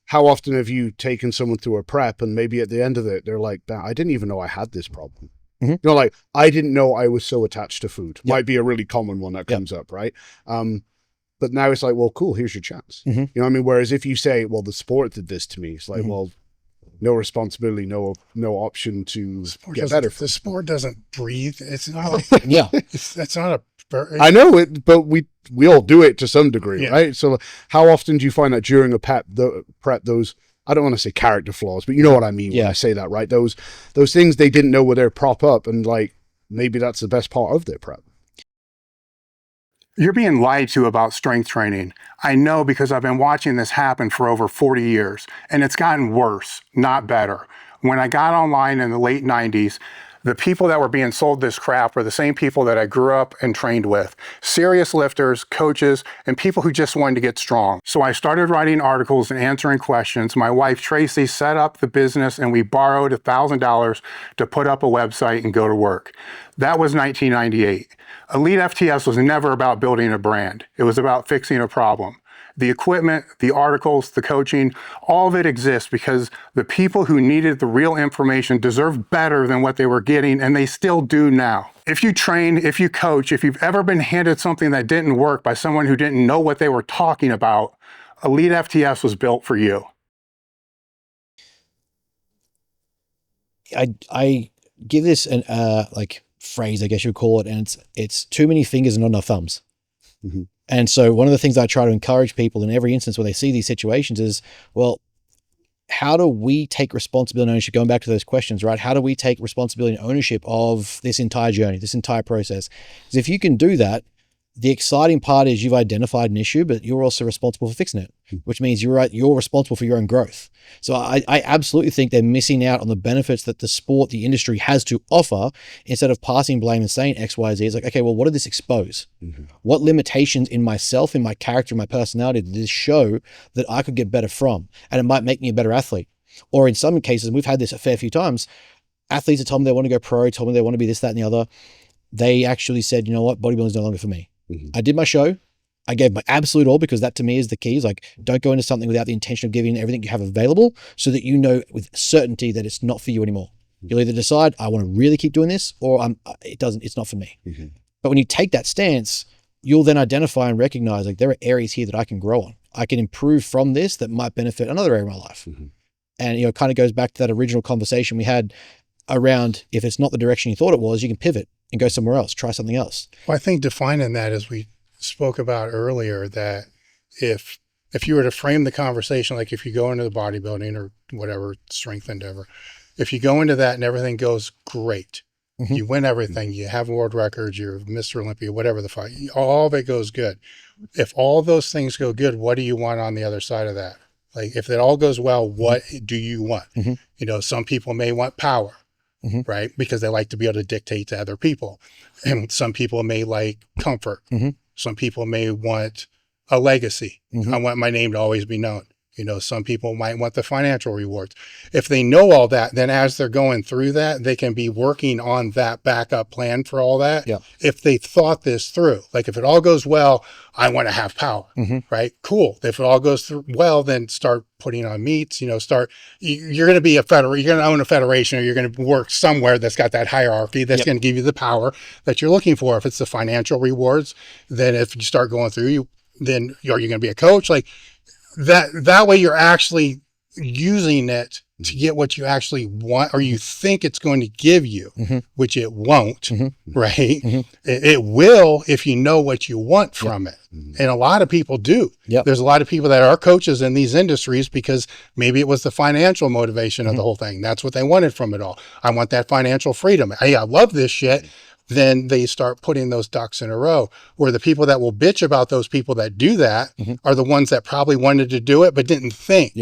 how often have you taken someone through a prep and maybe at the end of it, they're like, I didn't even know I had this problem. Like, I didn't know I was so attached to food. Might be a really common one that comes up, right? But now it's like, well, cool, here's your chance. You know what I mean? Whereas if you say, well, the sport did this to me, it's like, well, no responsibility, no option to get better. The sport doesn't breathe. It's not like, that's not a... I know it, but we all do it to some degree, right? So how often do you find that during a prep, those, I don't want to say character flaws, but you know what I mean when I say that, right? Those things they didn't know were their prop up, and like, maybe that's the best part of their prep. You're being lied to about strength training. I know because I've been watching this happen for over 40 years, and it's gotten worse, not better. When I got online in the late 90s, the people that were being sold this crap were the same people that I grew up and trained with. Serious lifters, coaches, and people who just wanted to get strong. So I started writing articles and answering questions. My wife, Tracy, set up the business and we borrowed $1,000 to put up a website and go to work. That was 1998. Elite FTS was never about building a brand. It was about fixing a problem. The equipment, the articles, the coaching, all of it exists because the people who needed the real information deserve better than what they were getting, and they still do now. If you train, if you coach, if you've ever been handed something that didn't work by someone who didn't know what they were talking about, Elite FTS was built for you? I give this an like phrase, I guess you would call it, and it's too many fingers and not enough thumbs. Mm-hmm. And so one of the things I try to encourage people in every instance where they see these situations is, well, how do we take responsibility and ownership? Going back to those questions, right? How do we take responsibility and ownership of this entire journey, this entire process? Because if you can do that, the exciting part is you've identified an issue, but you're also responsible for fixing it, which means you're responsible for your own growth. So I absolutely think they're missing out on the benefits that the sport, the industry has to offer, instead of passing blame and saying X, Y, Z. It's like, okay, well, what did this expose? Mm-hmm. What limitations in myself, in my character, in my personality did this show that I could get better from? And it might make me a better athlete. Or in some cases, and we've had this a fair few times, athletes have told me they want to go pro, told me they want to be this, that, and the other. They actually said, you know what, bodybuilding is no longer for me. Mm-hmm. I did my show. I gave my absolute all, because that to me is the key. Is like, don't go into something without the intention of giving everything you have available, so that you know with certainty that it's not for you anymore. Mm-hmm. You'll either decide, I want to really keep doing this, or it's not for me. Mm-hmm. But when you take that stance, you'll then identify and recognize, like, there are areas here that I can grow on. I can improve from this that might benefit another area of my life. Mm-hmm. And, it kind of goes back to that original conversation we had around, if it's not the direction you thought it was, you can pivot and go somewhere else, try something else. Well, I think defining that, as we spoke about earlier, that if you were to frame the conversation, like if you go into the bodybuilding or whatever strength endeavor, if you go into that and everything goes great, mm-hmm. you win everything, you have world records, you're Mr. Olympia, whatever the fight, all of it goes good. If all those things go good, what do you want on the other side of that? Like, if it all goes well, what mm-hmm. do you want? Mm-hmm. Some people may want power. Mm-hmm. Right? Because they like to be able to dictate to other people. And some people may like comfort. Mm-hmm. Some people may want a legacy. Mm-hmm. I want my name to always be known. Some people might want the financial rewards. If they know all that, then as they're going through that, they can be working on that backup plan for all that. Yeah. If they thought this through, like, if it all goes well, I want to have power, mm-hmm. right? Cool. If it all goes through well, then start putting on meets, you're going to be you're going to own a federation, or you're going to work somewhere that's got that hierarchy that's going to give you the power that you're looking for. If it's the financial rewards, then if you start going through, then are you going to be a coach? Like, that way you're actually using it to get what you actually want, or you think it's going to give you, mm-hmm. which it won't, mm-hmm. right? Mm-hmm. It will, if you know what you want from it. Mm-hmm. And a lot of people do. Yep. There's a lot of people that are coaches in these industries because maybe it was the financial motivation mm-hmm. of the whole thing. That's what they wanted from it all. I want that financial freedom. Hey, I love this shit. Then they start putting those ducks in a row, where the people that will bitch about those people that do that mm-hmm. are the ones that probably wanted to do it, but didn't think,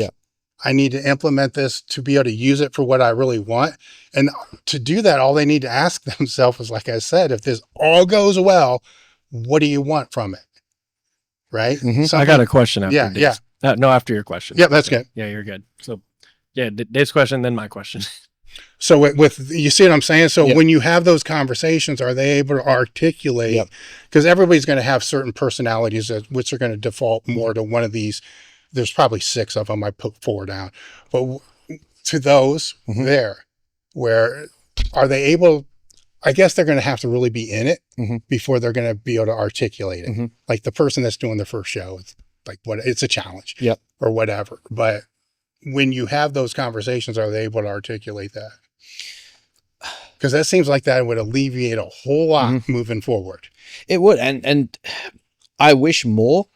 I need to implement this to be able to use it for what I really want. And to do that, all they need to ask themselves is, like I said, if this all goes well, what do you want from it? Right? Mm-hmm. I got a question after Dave's. No, after your question. Yeah, that's good. Yeah, you're good. So Dave's question, then my question. So with you see what I'm saying? So when you have those conversations, are they able to articulate? Because everybody's going to have certain personalities which are going to default more to one of these. There's probably 6 of them. I put 4 down, but to those mm-hmm. there, where are they able? I guess they're going to have to really be in it mm-hmm. before they're going to be able to articulate it. Mm-hmm. Like the person that's doing the first show, it's like it's a challenge, or whatever. But when you have those conversations, are they able to articulate that? Because that seems like that would alleviate a whole lot mm-hmm. moving forward. It would, and I wish more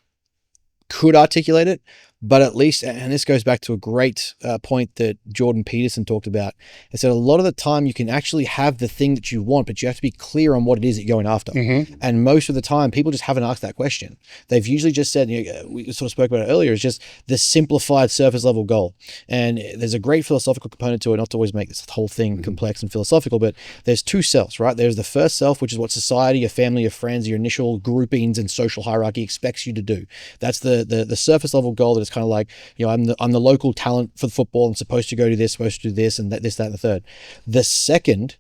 could articulate it, but at least, and this goes back to a great point that Jordan Peterson talked about, is that a lot of the time you can actually have the thing that you want, but you have to be clear on what it is that you're going after. Mm-hmm. And most of the time, people just haven't asked that question. They've usually just said, we sort of spoke about it earlier, it's just the simplified surface level goal. And there's a great philosophical component to it, not to always make this whole thing mm-hmm. complex and philosophical, but there's 2 selves, right? There's the first self, which is what society, your family, your friends, your initial groupings and social hierarchy expects you to do. That's the surface level goal that is kind of like, I'm the local talent for the football. I'm supposed to go to this, supposed to do this, and this, that, and the third. The second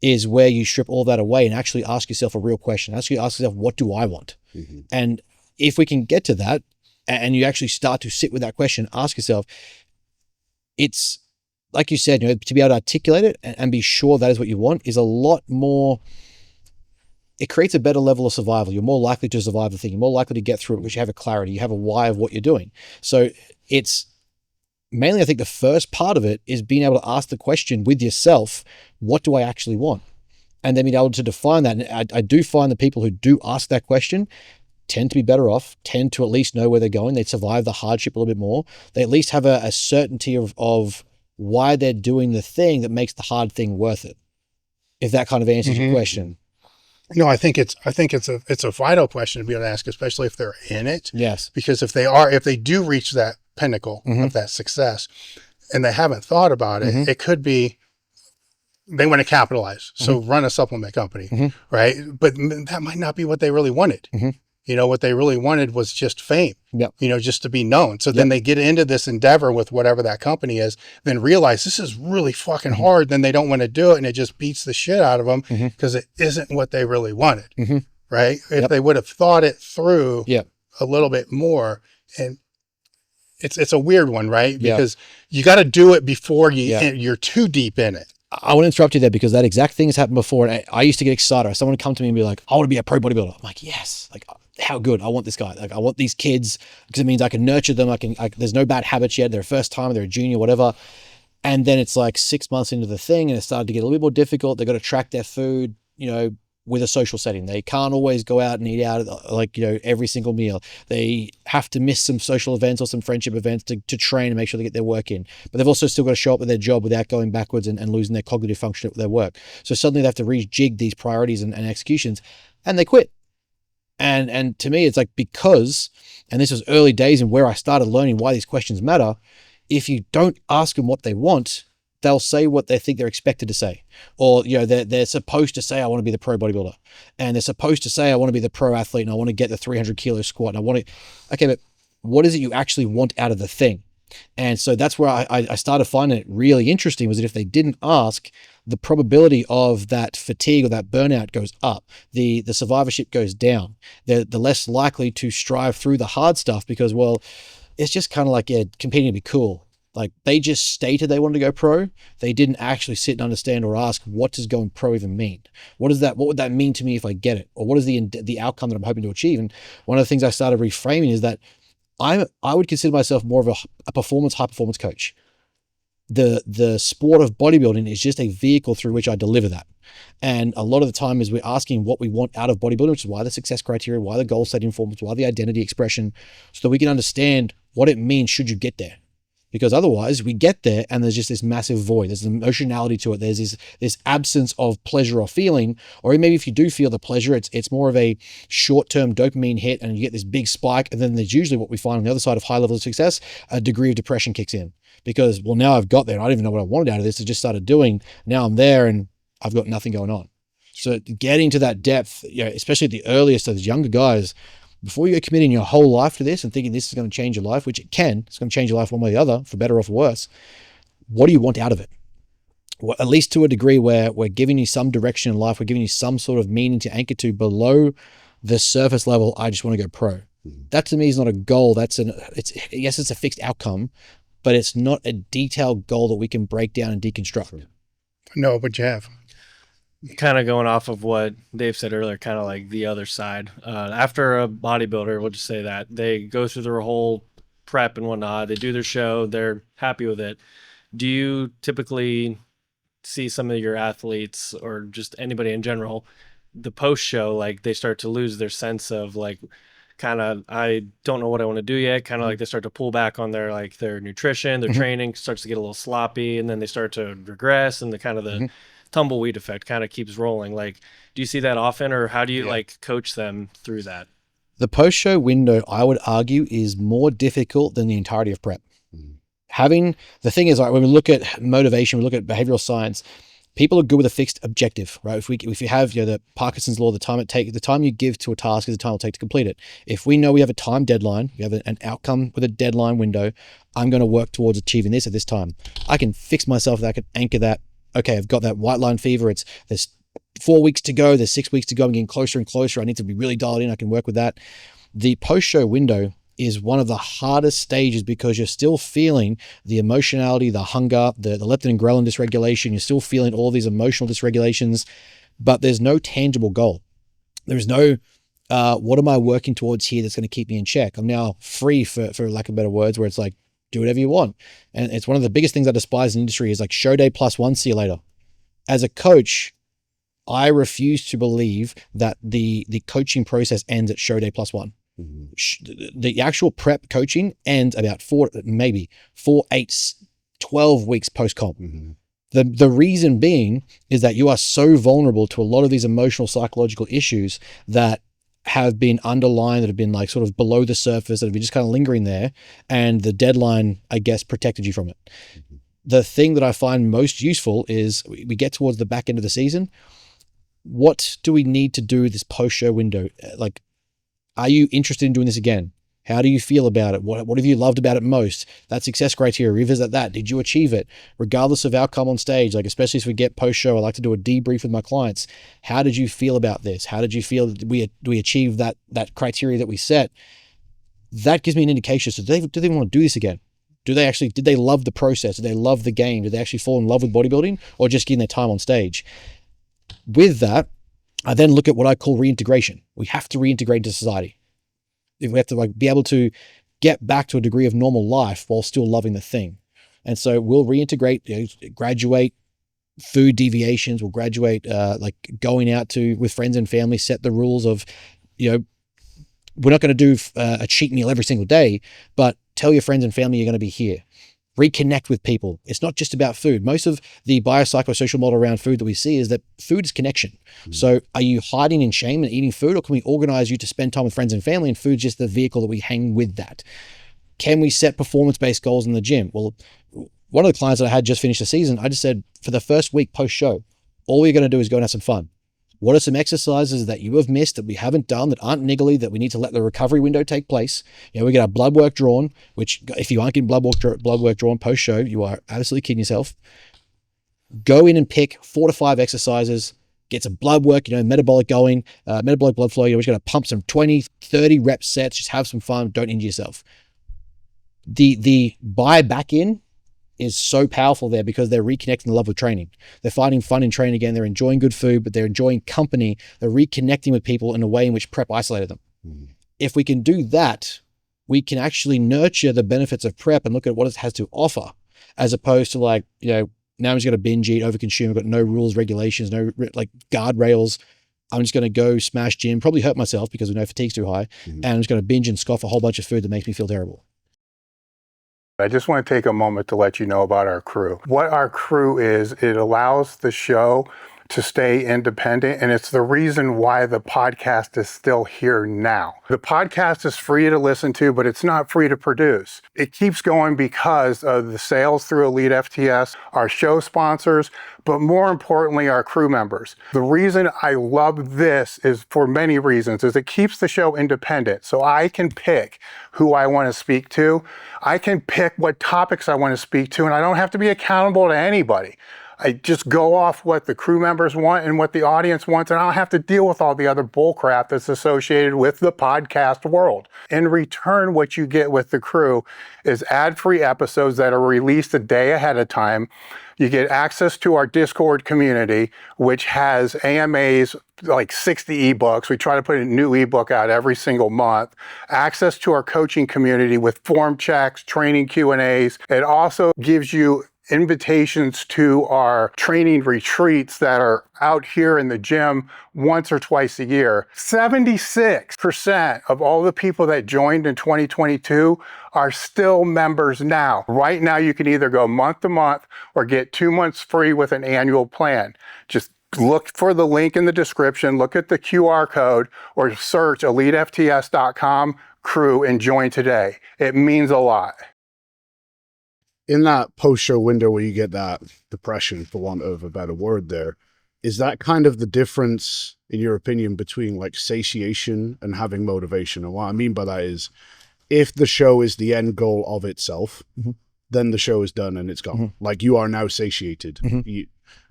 is where you strip all that away and actually ask yourself a real question. Ask yourself, what do I want? Mm-hmm. And if we can get to that, and you actually start to sit with that question, ask yourself, it's like you said, to be able to articulate it and be sure that is what you want is a lot more. it creates a better level of survival. You're more likely to survive the thing. You're more likely to get through it because you have a clarity. You have a why of what you're doing. So it's mainly, I think the first part of it is being able to ask the question with yourself, what do I actually want? And then being able to define that. And I do find the people who do ask that question tend to be better off, tend to at least know where they're going. They survive the hardship a little bit more. They at least have a certainty of why they're doing the thing that makes the hard thing worth it. If that kind of answers your question. No, I think it's a vital question to be able to ask, especially if they're in it. Yes. Because if they do reach that pinnacle of that success and they haven't thought about it, it could be they want to capitalize. So run a supplement company, right? But that might not be what they really wanted. You know, what they really wanted was just fame, you know, just to be known. So then they get into this endeavor with whatever that company is, then realize this is really fucking hard. Then they don't want to do it. And it just beats the shit out of them because it isn't what they really wanted. Right. If they would have thought it through a little bit more. And it's a weird one, right? Because you got to do it before you're too deep in it. I want to interrupt you there because that exact thing has happened before. And I used to get excited. Someone would come to me and be like, I want to be a pro bodybuilder. I'm like, yes. Like, how good. I want this guy. Like, I want these kids because it means I can nurture them. There's no bad habits yet. They're a first time, they're a junior, whatever. And then it's like 6 months into the thing and it started to get a little bit more difficult. They've got to track their food, you know, with a social setting. They can't always go out and eat out like, you know, every single meal. They have to miss some social events or some friendship events to train and make sure they get their work in. But they've also still got to show up at their job without going backwards and losing their cognitive function at their work. So suddenly they have to rejig these priorities and executions and they quit. And to me, it's like, because, and this was early days and where I started learning why these questions matter. If you don't ask them what they want, they'll say what they think they're expected to say. Or, you know, they're supposed to say, I want to be the pro bodybuilder. And they're supposed to say, I want to be the pro athlete and I want to get the 300 kilo squat. And I want to, okay, but what is it you actually want out of the thing? And so that's where I started finding it really interesting, was that if they didn't ask, the probability of that fatigue or that burnout goes up. The survivorship goes down. They're less likely to strive through the hard stuff because, well, it's just kind of like, competing to be cool. Like, they just stated they wanted to go pro. They didn't actually sit and understand or ask, what does going pro even mean? What would that mean to me if I get it? Or what is the outcome that I'm hoping to achieve? And one of the things I started reframing is that I would consider myself more of a high performance coach. The sport of bodybuilding is just a vehicle through which I deliver that. And a lot of the time is we're asking what we want out of bodybuilding, which is why the success criteria, why the goal setting forms, why the identity expression, so that we can understand what it means should you get there. Because otherwise we get there and there's just this massive void. There's an emotionality to it. There's this absence of pleasure or feeling, or maybe if you do feel the pleasure, it's more of a short-term dopamine hit and you get this big spike. And then there's usually what we find on the other side of high levels of success, a degree of depression kicks in because, well, now I've got there. I don't even know what I wanted out of this. I just started doing. Now I'm there and I've got nothing going on. So getting to that depth, you know, especially at the earliest of those younger guys, before you go committing your whole life to this and thinking this is going to change your life, which it can, it's going to change your life one way or the other, for better or for worse, what do you want out of it? Well, at least to a degree where we're giving you some direction in life, we're giving you some sort of meaning to anchor to below the surface level, I just want to go pro. That to me is not a goal. Yes, it's a fixed outcome, but it's not a detailed goal that we can break down and deconstruct. No, but you have. Kind of going off of what Dave said earlier, kind of like the other side. After a bodybuilder, we'll just say that they go through their whole prep and whatnot, they do their show, they're happy with it. Do you typically see some of your athletes or just anybody in general, the post show, like they start to lose their sense of like, kind of, I don't know what I want to do yet. Kind of like they start to pull back on their nutrition, their training starts to get a little sloppy, and then they start to regress, and the tumbleweed effect kind of keeps rolling. Like, do you see that often, or how do you like coach them through that? The post-show window, I would argue, is more difficult than the entirety of prep. The thing is, like, when we look at motivation, we look at behavioral science, people are good with a fixed objective, right? If you have, the Parkinson's law, the time you give to a task is the time it'll take to complete it. If we know we have a time deadline, we have an outcome with a deadline window, I'm going to work towards achieving this at this time. I can fix myself, I can anchor that. Okay, I've got that white line fever. There's 4 weeks to go. There's 6 weeks to go. I'm getting closer and closer. I need to be really dialed in. I can work with that. The post-show window is one of the hardest stages because you're still feeling the emotionality, the hunger, the leptin and ghrelin dysregulation. You're still feeling all these emotional dysregulations, but there's no tangible goal. There is no, what am I working towards here that's going to keep me in check? I'm now free, for lack of better words, where it's like, do whatever you want. And it's one of the biggest things I despise in the industry is like show day +1, see you later. As a coach, I refuse to believe that the coaching process ends at show day +1. The actual prep coaching ends about 4, 8, 12 weeks post-comp. The reason being is that you are so vulnerable to a lot of these emotional, psychological issues that have been underlined, that have been like sort of below the surface, that have been just kind of lingering there. And the deadline, I guess, protected you from it. The thing that I find most useful is we get towards the back end of the season. What do we need to do this post-show window? Like, are you interested in doing this again? How do you feel about it? What have you loved about it most? That success criteria, revisit that. Did you achieve it? Regardless of outcome on stage, like especially as we get post-show, I like to do a debrief with my clients. How did you feel about this? How did you feel that we achieved that criteria that we set? That gives me an indication. So do they want to do this again? Did they love the process? Did they love the game? Did they actually fall in love with bodybuilding, or just getting their time on stage? With that, I then look at what I call reintegration. We have to reintegrate into society. We have to like be able to get back to a degree of normal life while still loving the thing. And so we'll reintegrate, graduate food deviations. We'll graduate, like going out with friends and family, set the rules of, we're not going to do a cheat meal every single day, but tell your friends and family you're going to be here. Reconnect with people. It's not just about food. Most of the biopsychosocial model around food that we see is that food is connection. So are you hiding in shame and eating food, or can we organize you to spend time with friends and family, and food's just the vehicle that we hang with that? Can we set performance-based goals in the gym? Well, one of the clients that I had just finished the season, I just said, for the first week post-show, all we're going to do is go and have some fun. What are some exercises that you have missed, that we haven't done, that aren't niggly, that we need to let the recovery window take place? We get our blood work drawn, which if you aren't getting blood work drawn post-show, you are absolutely kidding yourself. Go in and pick 4 to 5 exercises, get some blood work, metabolic going, metabolic blood flow. We're just going to pump some 20, 30 rep sets, just have some fun, don't injure yourself. The buy back in is so powerful there because they're reconnecting the love of training. They're finding fun in training again. They're enjoying good food, but they're enjoying company. They're reconnecting with people in a way in which prep isolated them. If we can do that, we can actually nurture the benefits of prep and look at what it has to offer, as opposed to like, now I'm just going to binge eat, overconsume. I've got no rules, regulations, no like guardrails. I'm just going to go smash gym, probably hurt myself because we know fatigue's too high. And I'm just going to binge and scoff a whole bunch of food that makes me feel terrible. I just want to take a moment to let you know about our crew. What our crew is, it allows the show to stay independent, and it's the reason why the podcast is still here now. The podcast is free to listen to, but it's not free to produce. It keeps going because of the sales through Elite FTS, our show sponsors, but more importantly, our crew members. The reason I love this is for many reasons, is it keeps the show independent. So I can pick who I want to speak to. I can pick what topics I want to speak to, and I don't have to be accountable to anybody. I just go off what the crew members want and what the audience wants, and I don't have to deal with all the other bullcrap that's associated with the podcast world. In return, what you get with the crew is ad-free episodes that are released a day ahead of time. You get access to our Discord community, which has AMAs, like 60 ebooks. We try to put a new ebook out every single month. Access to our coaching community with form checks, training Q&As. It also gives you invitations to our training retreats that are out here in the gym once or twice a year. 76% of all the people that joined in 2022 are still members now. Right now, you can either go month to month or get 2 months free with an annual plan. Just look for the link in the description, look at the QR code, or search elitefts.com crew and join today. It means a lot. In that post-show window where you get that depression, for want of a better word there, is that kind of the difference, in your opinion, between like satiation and having motivation? And what I mean by that is, if the show is the end goal of itself, then the show is done and it's gone. Like, you are now satiated.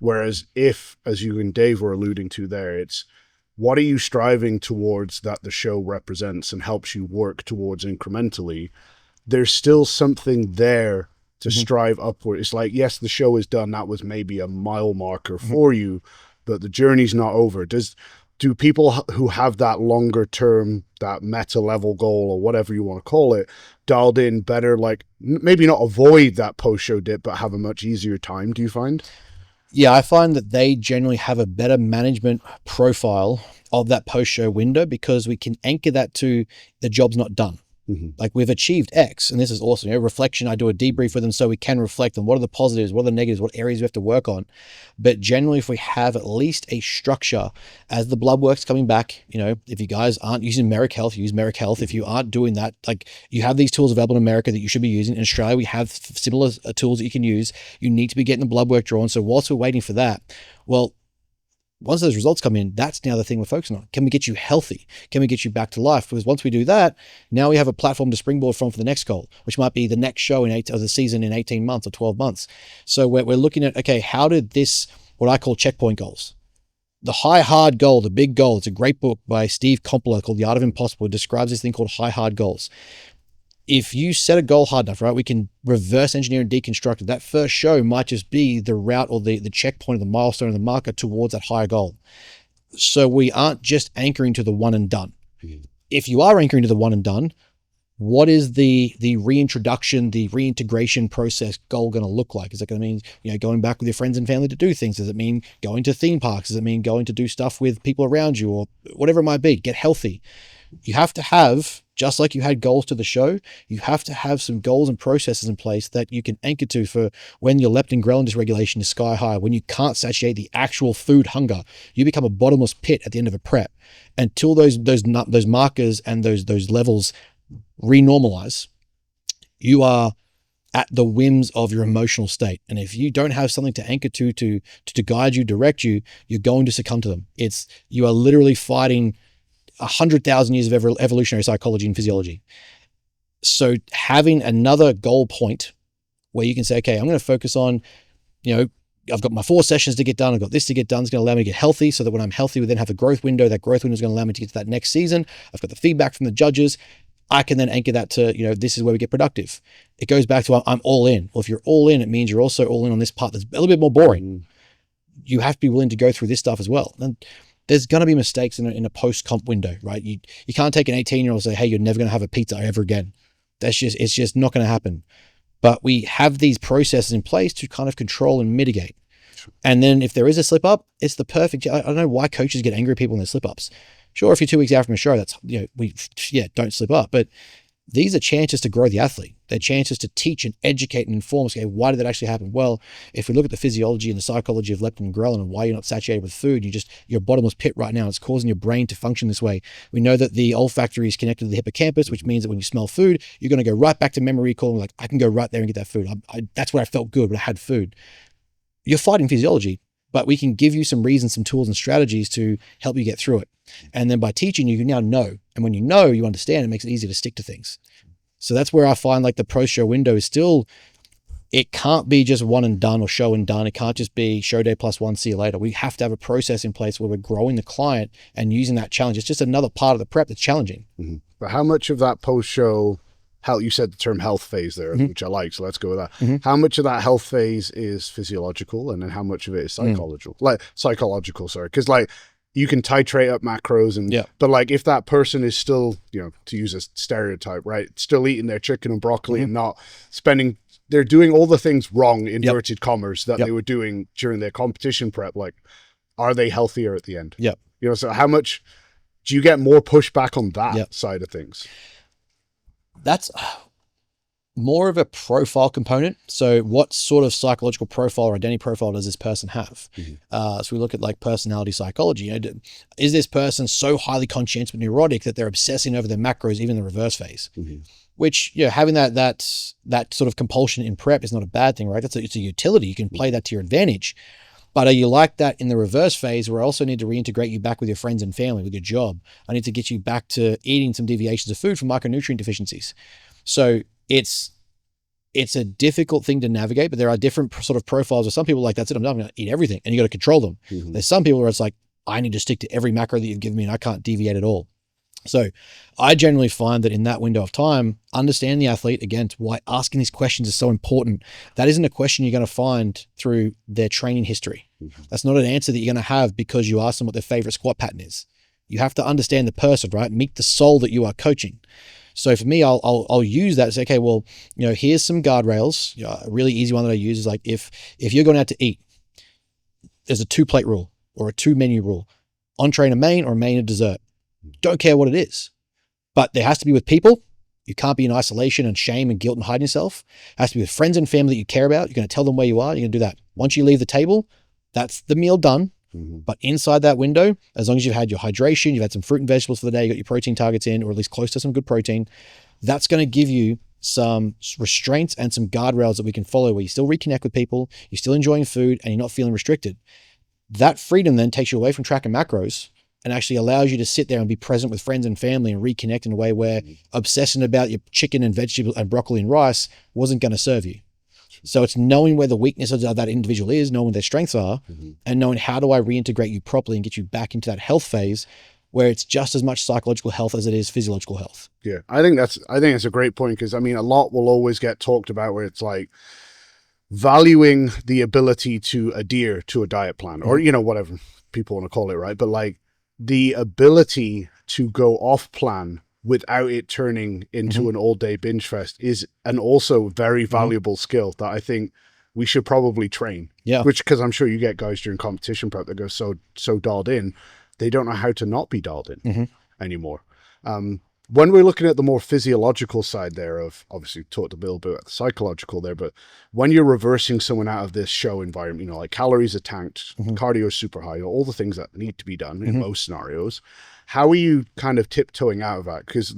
Whereas if, as you and Dave were alluding to there, it's what are you striving towards that the show represents and helps you work towards incrementally, there's still something there to strive upward. It's like, yes, the show is done. That was maybe a mile marker for you, but the journey's not over. do people who have that longer term, that meta level goal or whatever you want to call it, dialed in better, like maybe not avoid that post-show dip, but have a much easier time, do you find? Yeah, I find that they generally have a better management profile of that post-show window because we can anchor that to the job's not done. Like we've achieved X, and this is awesome. Reflection, I do a debrief with them so we can reflect on what are the positives, what are the negatives, what areas we have to work on. But generally, if we have at least a structure as the blood work's coming back, if you guys aren't using Merrick Health, use Merrick Health. If you aren't doing that, like you have these tools available in America that you should be using. In Australia, we have similar tools that you can use. You need to be getting the blood work drawn. So whilst we're waiting for that, well, once those results come in, that's now the thing we're focusing on. Can we get you healthy? Can we get you back to life? Because once we do that, now we have a platform to springboard from for the next goal, which might be the next show of the season in 18 months or 12 months. So we're looking at, okay, how did this, what I call checkpoint goals, the high hard goal, the big goal. It's a great book by Steve Kompler called The Art of Impossible. It describes this thing called high hard goals. If you set a goal hard enough, right, we can reverse engineer and deconstruct it. That first show might just be the route or the checkpoint, the milestone, or the marker towards that higher goal. So we aren't just anchoring to the one and done. If you are anchoring to the one and done, what is the reintroduction, the reintegration process goal going to look like? Is it going to mean, going back with your friends and family to do things? Does it mean going to theme parks? Does it mean going to do stuff with people around you or whatever it might be? Get healthy. You have to have, just like you had goals to the show, you have to have some goals and processes in place that you can anchor to for when your leptin ghrelin dysregulation is sky high, when you can't satiate the actual food hunger. You become a bottomless pit at the end of a prep. Until those markers and those levels renormalize, you are at the whims of your emotional state. And if you don't have something to anchor to guide you, direct you, you're going to succumb to them. You are literally fighting 100,000 years of evolutionary psychology and physiology. So having another goal point where you can say, okay, I'm going to focus on, I've got my 4 sessions to get done. I've got this to get done. It's going to allow me to get healthy so that when I'm healthy, we then have a growth window. That growth window is going to allow me to get to that next season. I've got the feedback from the judges. I can then anchor that to, this is where we get productive. It goes back to I'm all in. Well, if you're all in, it means you're also all in on this part that's a little bit more boring. You have to be willing to go through this stuff as well. And there's going to be mistakes in a post-comp window, right? You can't take an 18-year-old and say, hey, you're never going to have a pizza ever again. It's just not going to happen. But we have these processes in place to kind of control and mitigate. And then if there is a slip up, it's the perfect, I don't know why coaches get angry at people in their slip ups. Sure, if you're 2 weeks out from a show, that's, don't slip up. But these are chances to grow the athlete. They're chances to teach and educate and inform us. Okay, why did that actually happen? Well, if we look at the physiology and the psychology of leptin and ghrelin and why you're not saturated with food, you're a bottomless pit right now. It's causing your brain to function this way. We know that the olfactory is connected to the hippocampus, which means that when you smell food, you're going to go right back to memory recall. Like, I can go right there and get that food. That's where I felt good when I had food. You're fighting physiology, but we can give you some reasons, some tools and strategies to help you get through it. And then by teaching you now know. And when you understand, it makes it easier to stick to things. So that's where I find like the post-show window is still, it can't be just one and done or show and done. It can't just be show day +1, see you later. We have to have a process in place where we're growing the client and using that challenge. It's just another part of the prep that's challenging. Mm-hmm. But how much of that post-show health, you said the term health phase there, which I like, so let's go with that. How much of that health phase is physiological and then how much of it is psychological? Because you can titrate up macros but like if that person is still, to use a stereotype, right, still eating their chicken and broccoli and not spending, they're doing all the things wrong, inverted commas, that they were doing during their competition prep, like, are they healthier at the end? So how much do you get more pushback on that side of things? That's more of a profile component. So what sort of psychological profile or identity profile does this person have? So we look at like personality psychology. Is this person so highly conscientious but neurotic that they're obsessing over their macros, even in the reverse phase? Which, having that sort of compulsion in prep is not a bad thing, right? It's a utility. You can play that to your advantage. But are you like that in the reverse phase where I also need to reintegrate you back with your friends and family, with your job? I need to get you back to eating some deviations of food from micronutrient deficiencies. So it's a difficult thing to navigate, but there are different sort of profiles. Or some people are like, that's it, I'm going to eat everything. And you got to control them. There's some people where it's like, I need to stick to every macro that you've given me and I can't deviate at all. So I generally find that in that window of time, understand the athlete, again, why asking these questions is so important. That isn't a question you're going to find through their training history. That's not an answer that you're going to have because you ask them what their favorite squat pattern is. You have to understand the person, right? Meet the soul that you are coaching. So for me, I'll use that to say, okay, well, here's some guardrails. A really easy one that I use is like, if you're going out to eat, there's a 2-plate rule or a 2-menu rule, entree and a main or a main and dessert. Don't care what it is, but there has to be with people. You can't be in isolation and shame and guilt and hiding yourself. It has to be with friends and family that you care about. You're going to tell them where you are. You're going to do that. Once you leave the table, that's the meal done. But inside that window, as long as you've had your hydration, you've had some fruit and vegetables for the day, you got your protein targets in, or at least close to some good protein, that's going to give you some restraints and some guardrails that we can follow where you still reconnect with people, you're still enjoying food, and you're not feeling restricted. That freedom then takes you away from tracking macros and actually allows you to sit there and be present with friends and family and reconnect in a way where obsessing about your chicken and vegetable and broccoli and rice wasn't going to serve you. So it's knowing where the weaknesses of that individual is, knowing their strengths are, and knowing how do I reintegrate you properly and get you back into that health phase where it's just as much psychological health as it is physiological health. Yeah, I think that's a great point, because I mean, a lot will always get talked about where it's like valuing the ability to adhere to a diet plan, or whatever people want to call it, right? But like the ability to go off plan without it turning into an all-day binge fest is an also very valuable skill that I think we should probably train. Yeah. Which, because I'm sure you get guys during competition prep that go so dialed in, they don't know how to not be dialed in anymore. When we're looking at the more physiological side there of, obviously talked a little bit about the psychological there, but when you're reversing someone out of this show environment, like calories are tanked, cardio is super high, all the things that need to be done in most scenarios, how are you kind of tiptoeing out of that? Because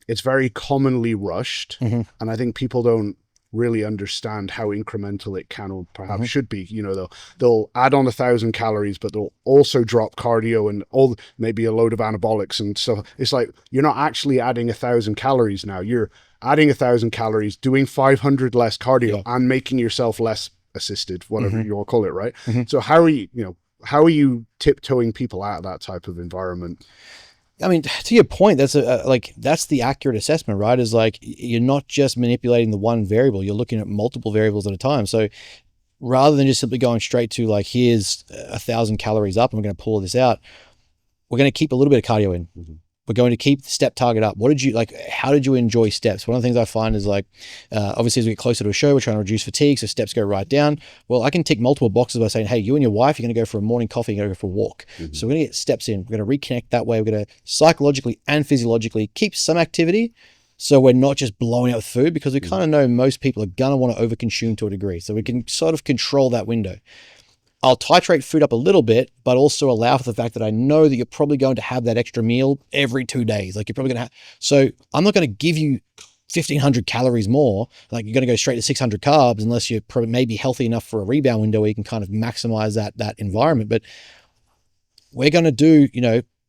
it's very commonly rushed. And I think people don't really understand how incremental it can or perhaps should be. They'll add on 1,000 calories, but they'll also drop cardio and maybe a load of anabolics and stuff. It's like, you're not actually adding 1,000 calories now. You're adding 1,000 calories, doing 500 less cardio and making yourself less assisted, whatever you want to call it, right? So how are you tiptoeing people out of that type of environment? I mean, to your point, that's that's the accurate assessment, right? Is like, you're not just manipulating the one variable, you're looking at multiple variables at a time. So rather than just simply going straight to like, here's 1,000 calories up and we're going to pull this out, we're going to keep a little bit of cardio in. We're going to keep the step target up. How did you enjoy steps? One of the things I find is like, obviously as we get closer to a show, we're trying to reduce fatigue, so steps go right down. Well, I can tick multiple boxes by saying, hey, you and your wife, you're going to go for a morning coffee, you're going to go for a walk. So we're going to get steps in. We're going to reconnect that way. We're going to psychologically and physiologically keep some activity, so we're not just blowing out with food, because we kind of know most people are going to want to overconsume to a degree. So we can sort of control that window. I'll titrate food up a little bit, but also allow for the fact that I know that you're probably going to have that extra meal every 2 days. Like, you're probably going to have, so I'm not going to give you 1,500 calories more. Like, you're going to go straight to 600 carbs unless you're probably maybe healthy enough for a rebound window where you can kind of maximize that environment. But we're going to do,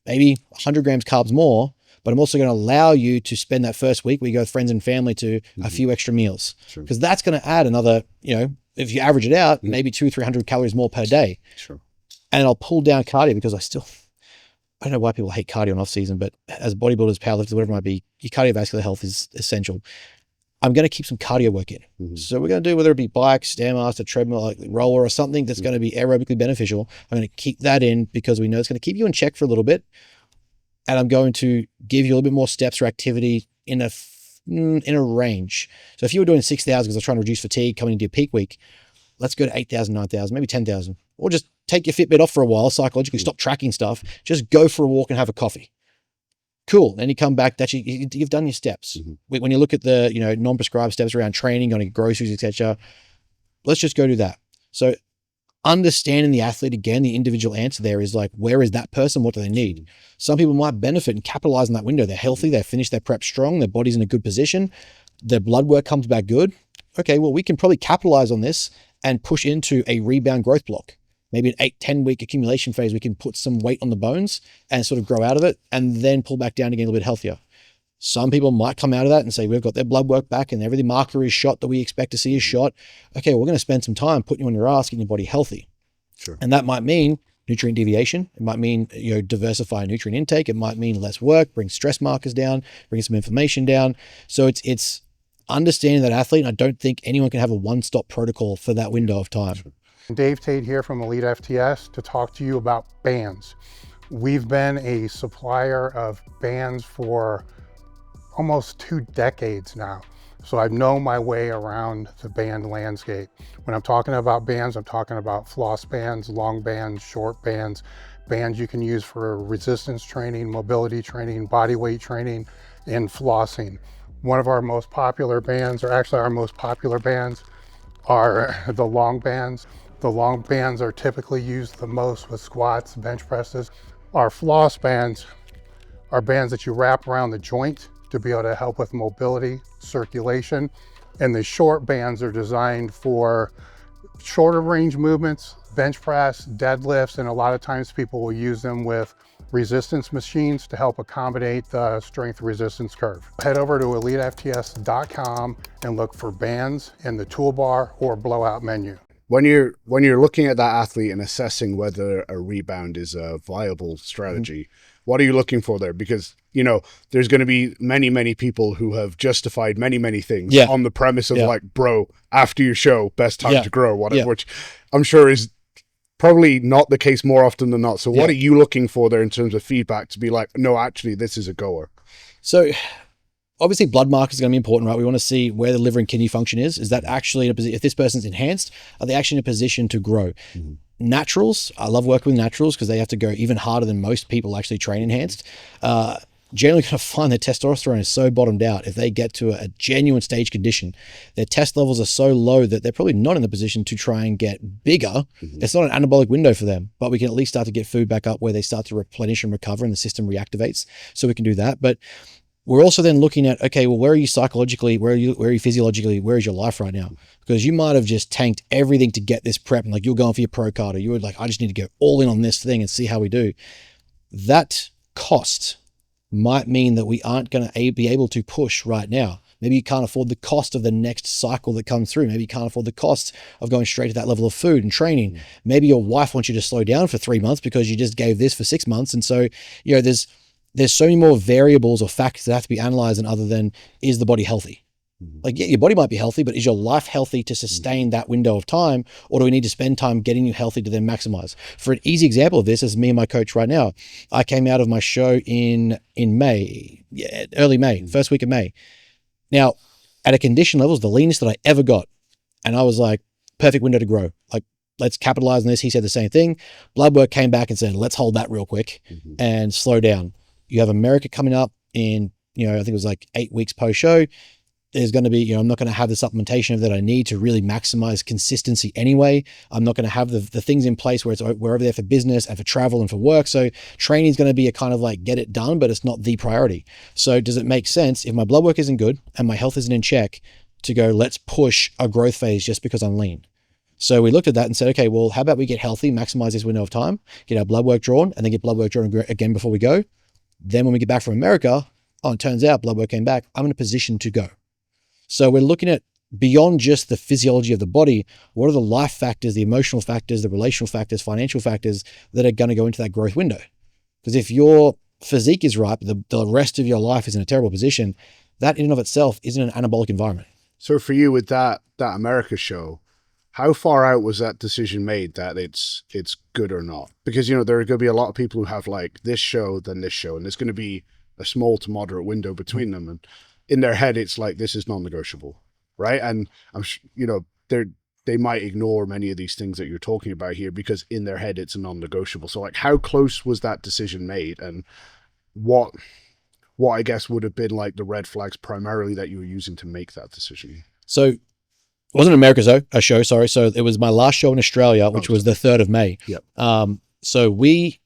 maybe 100 grams carbs more, but I'm also going to allow you to spend that first week where you go with friends and family to a few extra meals, because that's going to add another, if you average it out, maybe 200-300 calories more per day. And I'll pull down cardio, because I don't know why people hate cardio in off season, but as bodybuilders, powerlifters, whatever it might be, your cardiovascular health is essential. I'm going to keep some cardio work in. So we're going to do, whether it be bike, Stairmaster, treadmill, like roller, or something that's going to be aerobically beneficial. I'm going to keep that in, because we know it's going to keep you in check for a little bit. And I'm going to give you a little bit more steps or activity in a range. So if you were doing 6,000 because I was trying to reduce fatigue coming into your peak week, let's go to 8,000, 9,000, maybe 10,000, or just take your Fitbit off for a while, psychologically stop tracking stuff, just go for a walk and have a coffee. Cool. Then you come back, you've done your steps. When you look at the, non-prescribed steps around training, going to groceries, etc., let's just go do that. So understanding the athlete, again, the individual answer there is like, where is that person? What do they need? Some people might benefit and capitalize on that window. They're healthy. They finished their prep strong. Their body's in a good position. Their blood work comes back good. Okay, well, we can probably capitalize on this and push into a rebound growth block. Maybe an 8-10 week accumulation phase. We can put some weight on the bones and sort of grow out of it, and then pull back down again a little bit healthier. Some people might come out of that and say, we've got their blood work back and every marker is shot that we expect to see is shot. Okay, we're going to spend some time putting you on your ass, getting your body healthy. And that might mean nutrient deviation. It might mean, diversify nutrient intake. It might mean less work, bring stress markers down, bring some inflammation down. So it's understanding that athlete. And I don't think anyone can have a one-stop protocol for that window of time. Dave Tate here from Elite FTS to talk to you about bands. We've been a supplier of bands for almost 2 decades now. So I've known my way around the band landscape. When I'm talking about bands, I'm talking about floss bands, long bands, short bands, bands you can use for resistance training, mobility training, body weight training, and flossing. One of our most popular bands, or actually our most popular bands, are the long bands. The long bands are typically used the most with squats, bench presses. Our floss bands are bands that you wrap around the joint to be able to help with mobility, circulation. And the short bands are designed for shorter range movements, bench press, deadlifts, and a lot of times people will use them with resistance machines to help accommodate the strength resistance curve. Head over to elitefts.com and look for bands in the toolbar or blowout menu. When you're looking at that athlete and assessing whether a rebound is a viable strategy, what are you looking for there? Because, you know, there's going to be many people who have justified many things on the premise of like, bro, after your show, best time to grow, whatever, which I'm sure is probably not the case more often than not. So what are you looking for there in terms of feedback to be like, no, actually, this is a goer? So obviously blood markers are going to be important, right? We want to see where the liver and kidney function is. Is that actually in a position, if this person's enhanced, are they actually in a position to grow? Naturals, I love working with naturals because they have to go even harder than most people actually train enhanced. Generally going to find their testosterone is so bottomed out. If they get to a genuine stage condition, their test levels are so low that they're probably not in the position to try and get bigger. It's not an anabolic window for them, but we can at least start to get food back up where they start to replenish and recover and the system reactivates. So we can do that. But we're also then looking at, okay, well, where are you psychologically? Where are you physiologically? Where is your life right now? Because you might have just tanked everything to get this prep and like you're going for your pro card, or you were like, I just need to go all in on this thing and see how we do. That cost might mean that we aren't going to be able to push right now. Maybe you can't afford the cost of the next cycle that comes through. Maybe you can't afford the cost of going straight to that level of food and training. Maybe your wife wants you to slow down for 3 months because you just gave this for 6 months. And so, you know, there's so many more variables or factors that have to be analyzed, and other than, is the body healthy? Like, yeah, your body might be healthy, but is your life healthy to sustain that window of time? Or do we need to spend time getting you healthy to then maximize? For an easy example of this is me and my coach right now. I came out of my show in May, early May, first week of May. Now, at a condition level, it was the leanest that I ever got. And I was like, perfect window to grow. Like, let's capitalize on this. He said the same thing. Blood work came back and said, let's hold that real quick and slow down. You have America coming up in, you know, I think it was like 8 weeks post-show. There's going to be, you know, I'm not going to have the supplementation that I need to really maximize consistency anyway. I'm not going to have the things in place where we're over there for business and for travel and for work. So training is going to be a kind of like get it done, but it's not the priority. So does it make sense if my blood work isn't good and my health isn't in check to go, let's push a growth phase just because I'm lean? So we looked at that and said, okay, well, how about we get healthy, maximize this window of time, get our blood work drawn, and then get blood work drawn again before we go. Then when we get back from America, it turns out blood work came back. I'm in a position to go. So we're looking at beyond just the physiology of the body, what are the life factors, the emotional factors, the relational factors, financial factors that are going to go into that growth window? Because if your physique is right, but the rest of your life is in a terrible position, that in and of itself isn't an anabolic environment. So for you with that America show, how far out was that decision made that it's good or not? Because, you know, there are going to be a lot of people who have like this show, then this show, and there's going to be a small to moderate window between them. And in their head, it's like, this is non-negotiable, right? And I'm you know, they might ignore many of these things that you're talking about here because in their head, it's a non-negotiable. So like, how close was that decision made? And what I guess would have been like the red flags primarily that you were using to make that decision? So it wasn't America's a show, sorry. So it was my last show in Australia, which was the 3rd of May. Yep. So we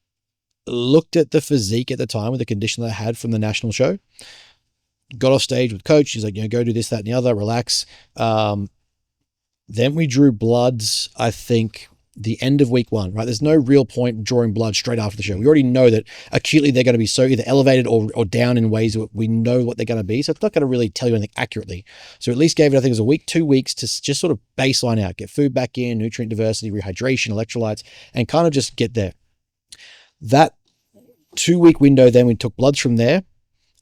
looked at the physique at the time with the condition that I had from the national show. Got off stage with coach. He's like, you know, go do this, that, and the other, relax. Then we drew bloods, I think, the end of week 1, right? There's no real point drawing blood straight after the show. We already know that acutely they're going to be so either elevated or down in ways that we know what they're going to be. So it's not going to really tell you anything accurately. So at least gave it, I think it was a week, 2 weeks to just sort of baseline out, get food back in, nutrient diversity, rehydration, electrolytes, and kind of just get there. That 2 week window, then we took bloods from there.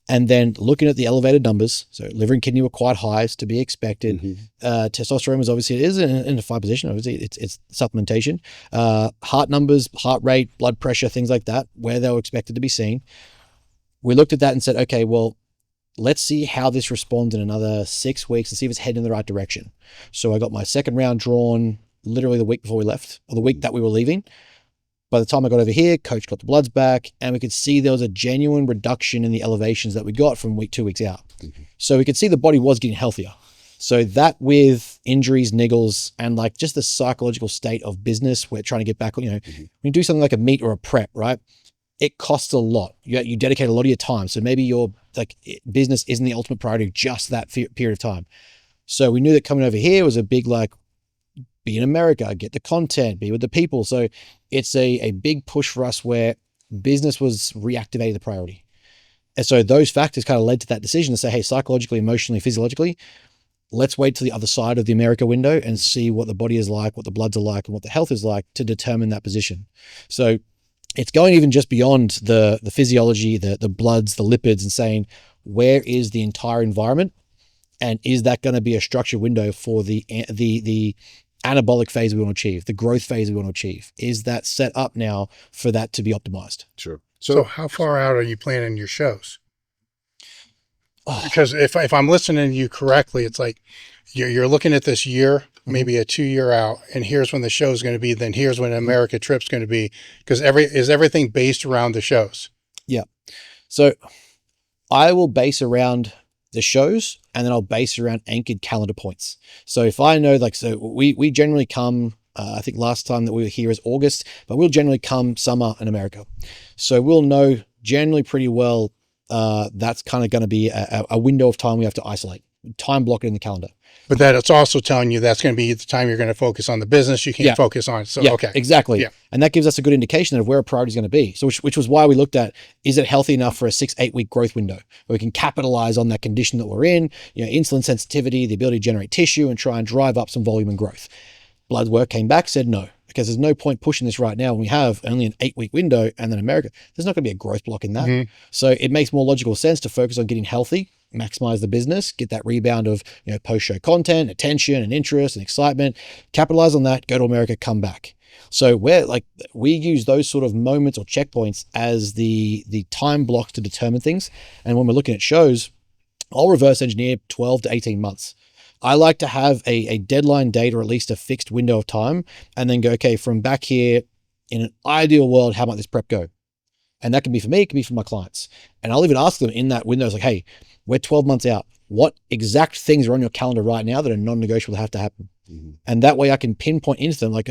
And then looking at the elevated numbers, so liver and kidney were quite high, as to be expected. Testosterone was obviously, it is in a fine position. Obviously, it's supplementation. Heart numbers, heart rate, blood pressure, things like that, where they were expected to be seen. We looked at that and said, okay, well, let's see how this responds in another 6 weeks and see if it's heading in the right direction. So I got my second round drawn literally the week before we left, or the week that we were leaving. By the time I got over here, coach got the bloods back, and we could see there was a genuine reduction in the elevations that we got from 2 weeks out. So we could see the body was getting healthier. So that, with injuries, niggles, and like just the psychological state of business, we're trying to get back, when you do something like a meet or a prep, right? It costs a lot. You dedicate a lot of your time. So maybe your business isn't the ultimate priority just that period of time. So we knew that coming over here was a big, be in America, get the content, be with the people. So it's a big push for us where business was reactivating the priority. And so those factors kind of led to that decision to say, hey, psychologically, emotionally, physiologically, let's wait to the other side of the America window and see what the body is like, what the bloods are like, and what the health is like to determine that position. So it's going even just beyond the physiology, the bloods, the lipids, and saying, where is the entire environment? And is that going to be a structured window for the anabolic phase we want to achieve, the growth phase we want to achieve? Is that set up now for that to be optimized? Sure. So how far out are you planning your shows? Because if I'm listening to you correctly, it's like you're looking at this year, maybe a 2 year out, and here's when the show is going to be, then here's when America trip's going to be, because is everything based around the shows? Yeah. So I will base around the shows, and then I'll base around anchored calendar points. So if I know, we generally come, I think last time that we were here is August, but we'll generally come summer in America. So we'll know generally pretty well, that's kind of going to be a window of time we have to isolate, time block it in the calendar. But that it's also telling you that's going to be the time you're going to focus on the business. You can't focus on. So, okay. Exactly. Yeah. And that gives us a good indication of where a priority is going to be. So which was why we looked at, is it healthy enough for a 6-8 week growth window where we can capitalize on that condition that we're in, insulin sensitivity, the ability to generate tissue and try and drive up some volume and growth. Blood work came back, said no, because there's no point pushing this right now when we have only an 8 week window, and then America, there's not going to be a growth block in that. So it makes more logical sense to focus on getting healthy, maximize the business, get that rebound of post-show content, attention and interest and excitement, capitalize on that, go to America, come back. So we use those sort of moments or checkpoints as the time blocks to determine things. And when we're looking at shows, I'll reverse engineer 12 to 18 months. I like to have a deadline date or at least a fixed window of time, and then go, okay, from back here, in an ideal world, how might this prep go? And that can be for me, it can be for my clients. And I'll even ask them in that window, it's like, hey, we're 12 months out. What exact things are on your calendar right now that are non-negotiable that have to happen? And that way I can pinpoint into them. Like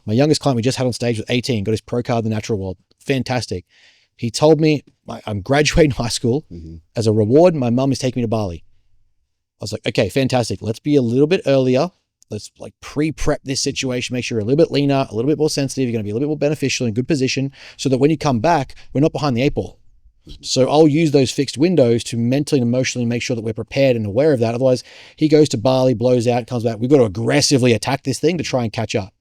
my youngest client we just had on stage was 18, got his pro card in the natural world. Fantastic. He told me, I'm graduating high school. As a reward, my mum is taking me to Bali. I was like, okay, fantastic. Let's be a little bit earlier. Let's pre-prep this situation, make sure you're a little bit leaner, a little bit more sensitive. You're going to be a little bit more beneficial in good position so that when you come back, we're not behind the 8 ball. So I'll use those fixed windows to mentally and emotionally make sure that we're prepared and aware of that. Otherwise, he goes to Bali, blows out, comes back. We've got to aggressively attack this thing to try and catch up.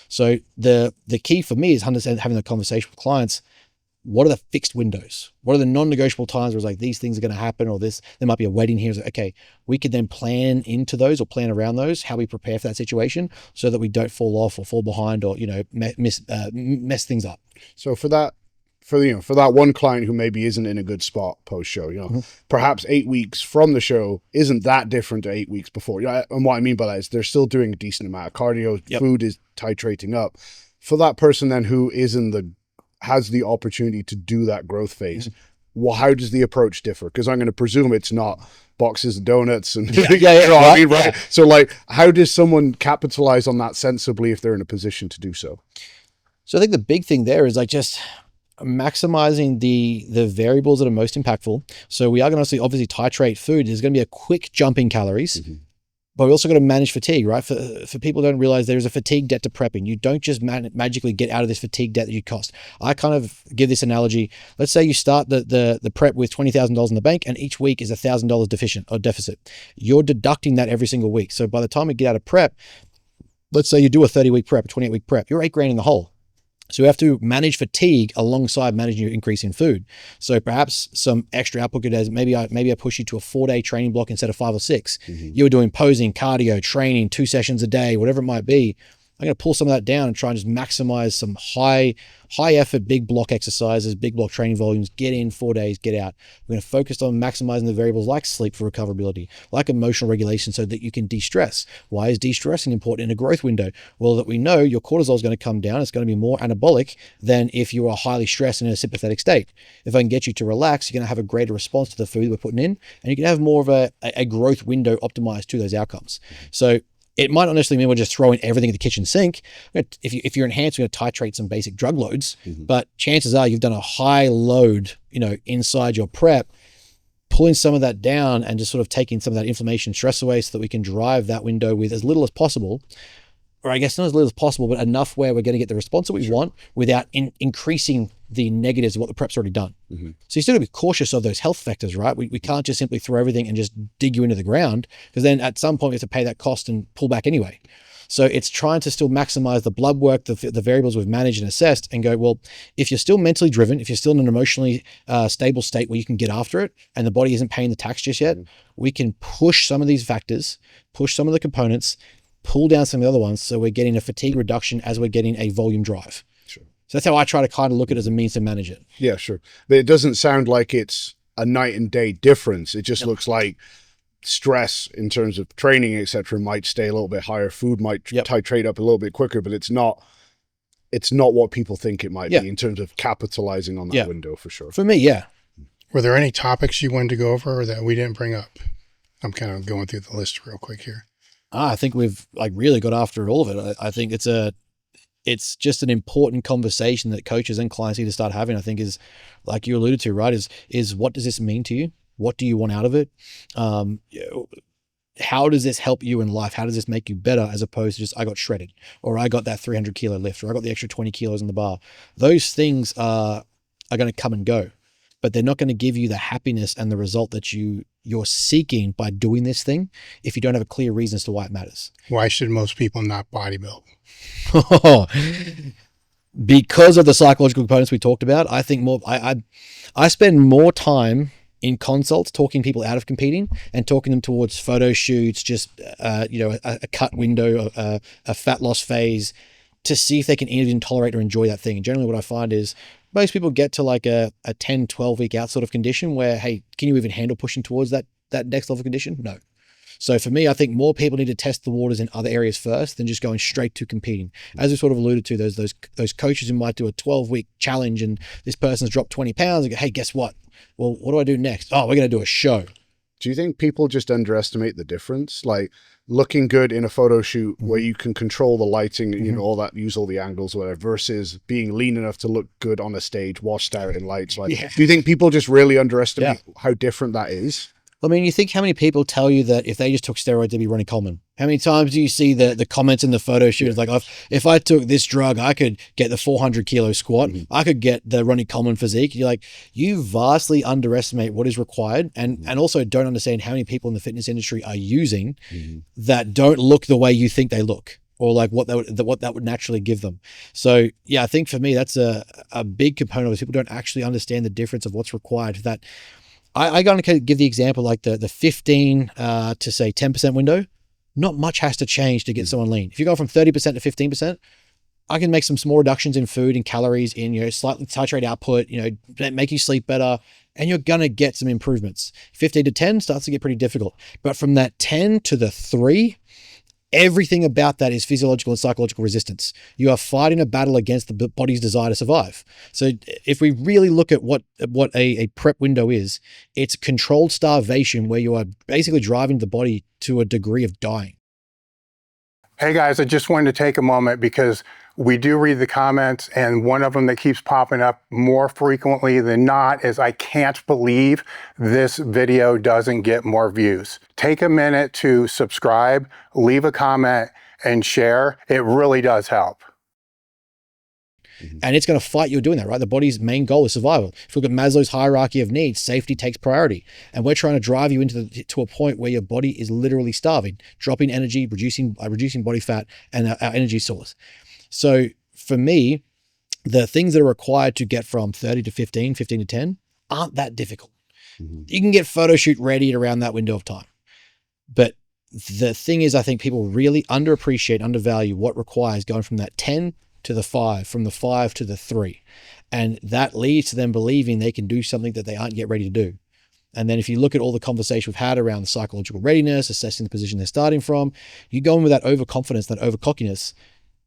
So the key for me is having the conversation with clients. What are the fixed windows? What are the non-negotiable times where it's like these things are going to happen, or there might be a wedding here. It's like, okay, we could then plan into those or plan around those, how we prepare for that situation so that we don't fall off or fall behind or, mess things up. So for that one client who maybe isn't in a good spot post-show, perhaps 8 weeks from the show isn't that different to 8 weeks before. And what I mean by that is they're still doing a decent amount of cardio, food is titrating up. For that person then who has the opportunity to do that growth phase, well, how does the approach differ? Because I'm going to presume it's not boxes of donuts and right? So how does someone capitalize on that sensibly if they're in a position to do so? So I think the big thing there is just maximizing the variables that are most impactful. So we are going to obviously titrate food. There's going to be a quick jump in calories, but we also got to manage fatigue, right? For people who don't realize there's a fatigue debt to prepping. You don't just magically get out of this fatigue debt that you cost. I kind of give this analogy. Let's say you start the prep with $20,000 in the bank and each week is $1,000 deficient or deficit. You're deducting that every single week. So by the time we get out of prep, let's say you do a 30-week prep, a 28-week prep, you're $8,000 in the hole. So we have to manage fatigue alongside managing your increase in food. So perhaps some extra output could as maybe I push you to a 4-day training block instead of 5 or 6. You were doing posing, cardio, training, 2 sessions a day, whatever it might be. I'm going to pull some of that down and try and just maximize some high effort, big block exercises, big block training volumes, get in 4 days, get out. We're going to focus on maximizing the variables like sleep for recoverability, like emotional regulation so that you can de-stress. Why is de-stressing important in a growth window? Well, that we know your cortisol is going to come down. It's going to be more anabolic than if you are highly stressed and in a sympathetic state. If I can get you to relax, you're going to have a greater response to the food we're putting in, and you can have more of a growth window optimized to those outcomes. So it might not necessarily mean we're just throwing everything at the kitchen sink. If you're enhanced, we're going to titrate some basic drug loads, but chances are you've done a high load, inside your prep, pulling some of that down and just sort of taking some of that inflammation stress away so that we can drive that window with as little as possible, or I guess not as little as possible, but enough where we're going to get the response that we want without increasing the negatives of what the prep's already done. So you still got to be cautious of those health factors, right? We can't just simply throw everything and just dig you into the ground, because then at some point we have to pay that cost and pull back anyway. So it's trying to still maximize the blood work, the variables we've managed and assessed, and go, well, if you're still mentally driven, if you're still in an emotionally stable state where you can get after it and the body isn't paying the tax just yet, we can push some of these factors, push some of the components, pull down some of the other ones, so we're getting a fatigue reduction as we're getting a volume drive. Sure. So that's how I try to kind of look at it as a means to manage it. Yeah, sure. But it doesn't sound like it's a night and day difference. It just looks like stress in terms of training, etc., might stay a little bit higher. Food might titrate up a little bit quicker, but it's not what people think it might be in terms of capitalizing on that window, for sure. For me, yeah. Were there any topics you wanted to go over that we didn't bring up? I'm kind of going through the list real quick here. I think we've really got after all of it. I think it's just an important conversation that coaches and clients need to start having. I think is, like you alluded to, right? Is what does this mean to you? What do you want out of it? How does this help you in life? How does this make you better, as opposed to just, I got shredded, or I got that 300 kilo lift, or I got the extra 20 kilos in the bar. Those things are going to come and go, but they're not going to give you the happiness and the result that you're seeking by doing this thing if you don't have a clear reason as to why it matters. Why should most people not bodybuild? Because of the psychological components we talked about. I think I spend more time in consults talking people out of competing and talking them towards photo shoots, just a cut window, a fat loss phase, to see if they can even tolerate or enjoy that thing. And generally what I find is most people get to like a 10, 12 week out sort of condition where, hey, can you even handle pushing towards that next level condition? No. So for me, I think more people need to test the waters in other areas first than just going straight to competing. As we sort of alluded to, those coaches who might do a 12-week challenge and this person's dropped 20 pounds and go, hey, guess what? Well, what do I do next? Oh, we're going to do a show. Do you think people just underestimate the difference? Like looking good in a photo shoot where you can control the lighting, all that, use all the angles, whatever, versus being lean enough to look good on a stage, washed out in lights. Do you think people just really underestimate how different that is? I mean, you think how many people tell you that if they just took steroids, they'd be Ronnie Coleman? How many times do you see the comments in the photo shoots like, if I took this drug, I could get the 400 kilo squat. I could get the Ronnie Coleman physique. You're like, you vastly underestimate what is required, and also don't understand how many people in the fitness industry are using that don't look the way you think they look, or like what that would naturally give them. So yeah, I think for me, that's a big component of it. People don't actually understand the difference of what's required. That I going to give the example like the 15 to say 10% window. Not much has to change to get someone lean. If you go from 30% to 15%, I can make some small reductions in food and calories, in slightly titrate output, make you sleep better, and you're gonna get some improvements. 15 to 10 starts to get pretty difficult, but from that 10 to the 3, everything about that is physiological and psychological resistance. You are fighting a battle against the body's desire to survive. So if we really look at what a prep window is, it's controlled starvation where you are basically driving the body to a degree of dying. Hey guys, I just wanted to take a moment because we do read the comments, and one of them that keeps popping up more frequently than not is, I can't believe this video doesn't get more views. Take a minute to subscribe, leave a comment, and share. It really does help. And it's going to fight you doing that, right? The body's main goal is survival. If you look at Maslow's hierarchy of needs, safety takes priority. And we're trying to drive you to a point where your body is literally starving, dropping energy, reducing body fat and our energy source. So for me, the things that are required to get from 30 to 15, 15 to 10 aren't that difficult. You can get photo shoot ready at around that window of time. But the thing is, I think people really underappreciate, undervalue what requires going from that 10 to the 5, from the 5 to the 3. And that leads to them believing they can do something that they aren't yet ready to do. And then if you look at all the conversation we've had around the psychological readiness, assessing the position they're starting from, you go in with that overconfidence, that overcockiness,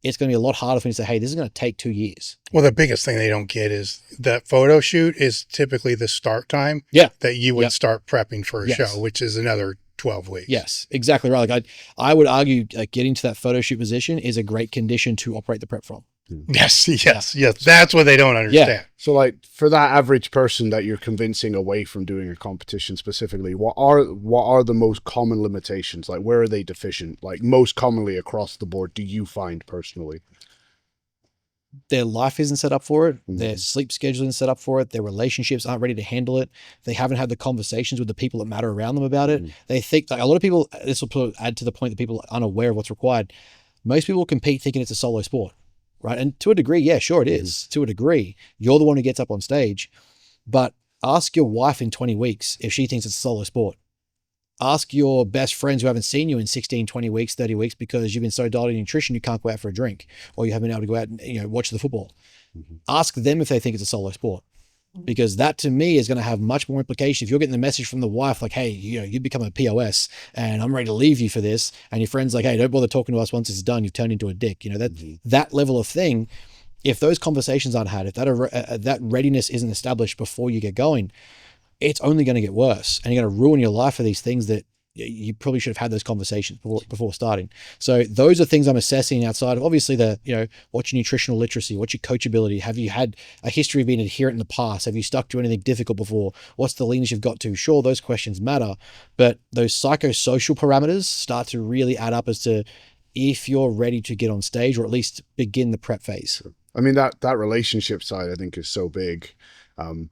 it's going to be a lot harder for you to say, hey, this is going to take 2 years. Well, the biggest thing they don't get is that photo shoot is typically the start time that you would start prepping for a show, which is another 12 weeks. Yes, exactly right. Like I would argue getting to that photo shoot position is a great condition to operate the prep from. Yes. That's what they don't understand. Yeah. So like for that average person that you're convincing away from doing a competition specifically, what are the most common limitations? Like where are they deficient? Like most commonly across the board, do you find personally? Their life isn't set up for it. Their sleep schedule isn't set up for it. Their relationships aren't ready to handle it. They haven't had the conversations with the people that matter around them about it. They think, like a lot of people, this will add to the point that people are unaware of what's required. Most people compete thinking it's a solo sport, right? And to a degree, yeah, sure it is. To a degree, you're the one who gets up on stage. But ask your wife in 20 weeks if she thinks it's a solo sport. Ask your best friends who haven't seen you in 16, 20 weeks, 30 weeks because you've been so dialed in nutrition you can't go out for a drink, or you haven't been able to go out and watch the football. Ask them if they think it's a solo sport, because that to me is going to have much more implication. If you're getting the message from the wife like, hey, you become a POS and I'm ready to leave you for this, and your friend's like, hey, don't bother talking to us once it's done, you've turned into a dick. That level of thing, if those conversations aren't had, if that readiness isn't established before you get going, it's only going to get worse, and you're going to ruin your life for these things that you probably should have had those conversations before starting. So those are things I'm assessing outside of obviously what's your nutritional literacy, what's your coachability, have you had a history of being adherent in the past, have you stuck to anything difficult before, what's the leanness you've got to. Sure, those questions matter, but those psychosocial parameters start to really add up as to if you're ready to get on stage or at least begin the prep phase. I mean, that relationship side I think is so big.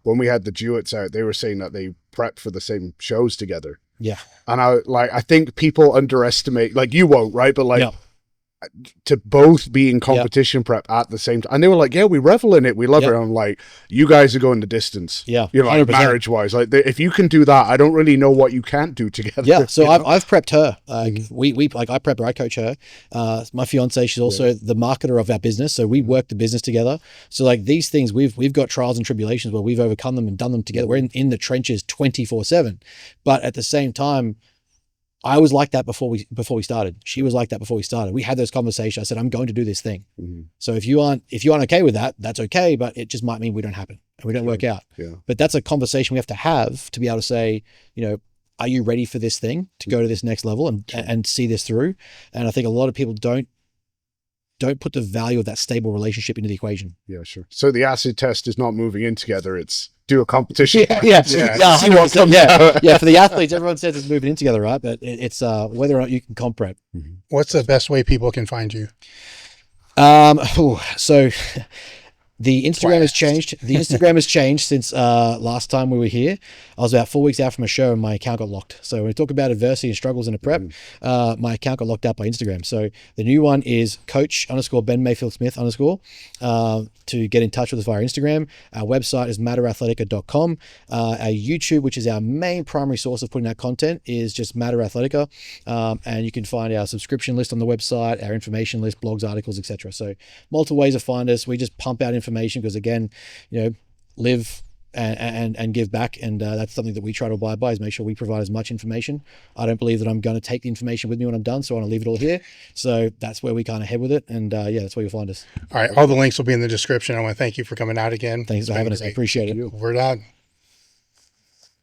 When we had the duets out, they were saying that they prepped for the same shows together. Yeah. And I think people underestimate, like you won't, right? But to both be in competition prep at the same time. And they were like, yeah, we revel in it. We love it. And I'm like, you guys are going the distance. Yeah. Like 100%. Marriage wise, like if you can do that, I don't really know what you can't do together. Yeah. So I've prepped her. I prep her, I coach her. My fiance, she's also the marketer of our business. So we work the business together. So like these things, we've got trials and tribulations where we've overcome them and done them together. We're in the trenches 24/7. But at the same time, I was like that before we started. She was like that before we started. We had those conversations. I said, I'm going to do this thing. So if you aren't okay with that, that's okay, but it just might mean we don't happen and we don't work out. Yeah. But that's a conversation we have to be able to say, are you ready for this thing to go to this next level and see this through? And I think a lot of people don't put the value of that stable relationship into the equation. Yeah, sure. So the acid test is not moving in together. It's do a competition. Yeah. For the athletes, everyone says it's moving in together, right? But it's whether or not you can comp prep. What's the best way people can find you? So the Instagram has changed. The Instagram has changed since last time we were here. I was about 4 weeks out from a show and my account got locked. So when we talk about adversity and struggles in a prep, my account got locked out by Instagram. So the new one is coach_Ben Mayfield-Smith_ to get in touch with us via Instagram. Our website is matterathletica.com. Our YouTube, which is our main primary source of putting out content, is just Matter Athletica. And you can find our subscription list on the website, our information list, blogs, articles, etc. So multiple ways to find us. We just pump out information because again, live and give back, and that's something that we try to abide by, is make sure we provide as much information. I don't believe that I'm going to take the information with me when I'm done, so I want to leave it all here. So that's where we kind of head with it, and that's where you'll find us. All right, all the links will be in the description. I want to thank you for coming out again. Thanks for having us. I appreciate it. We're done.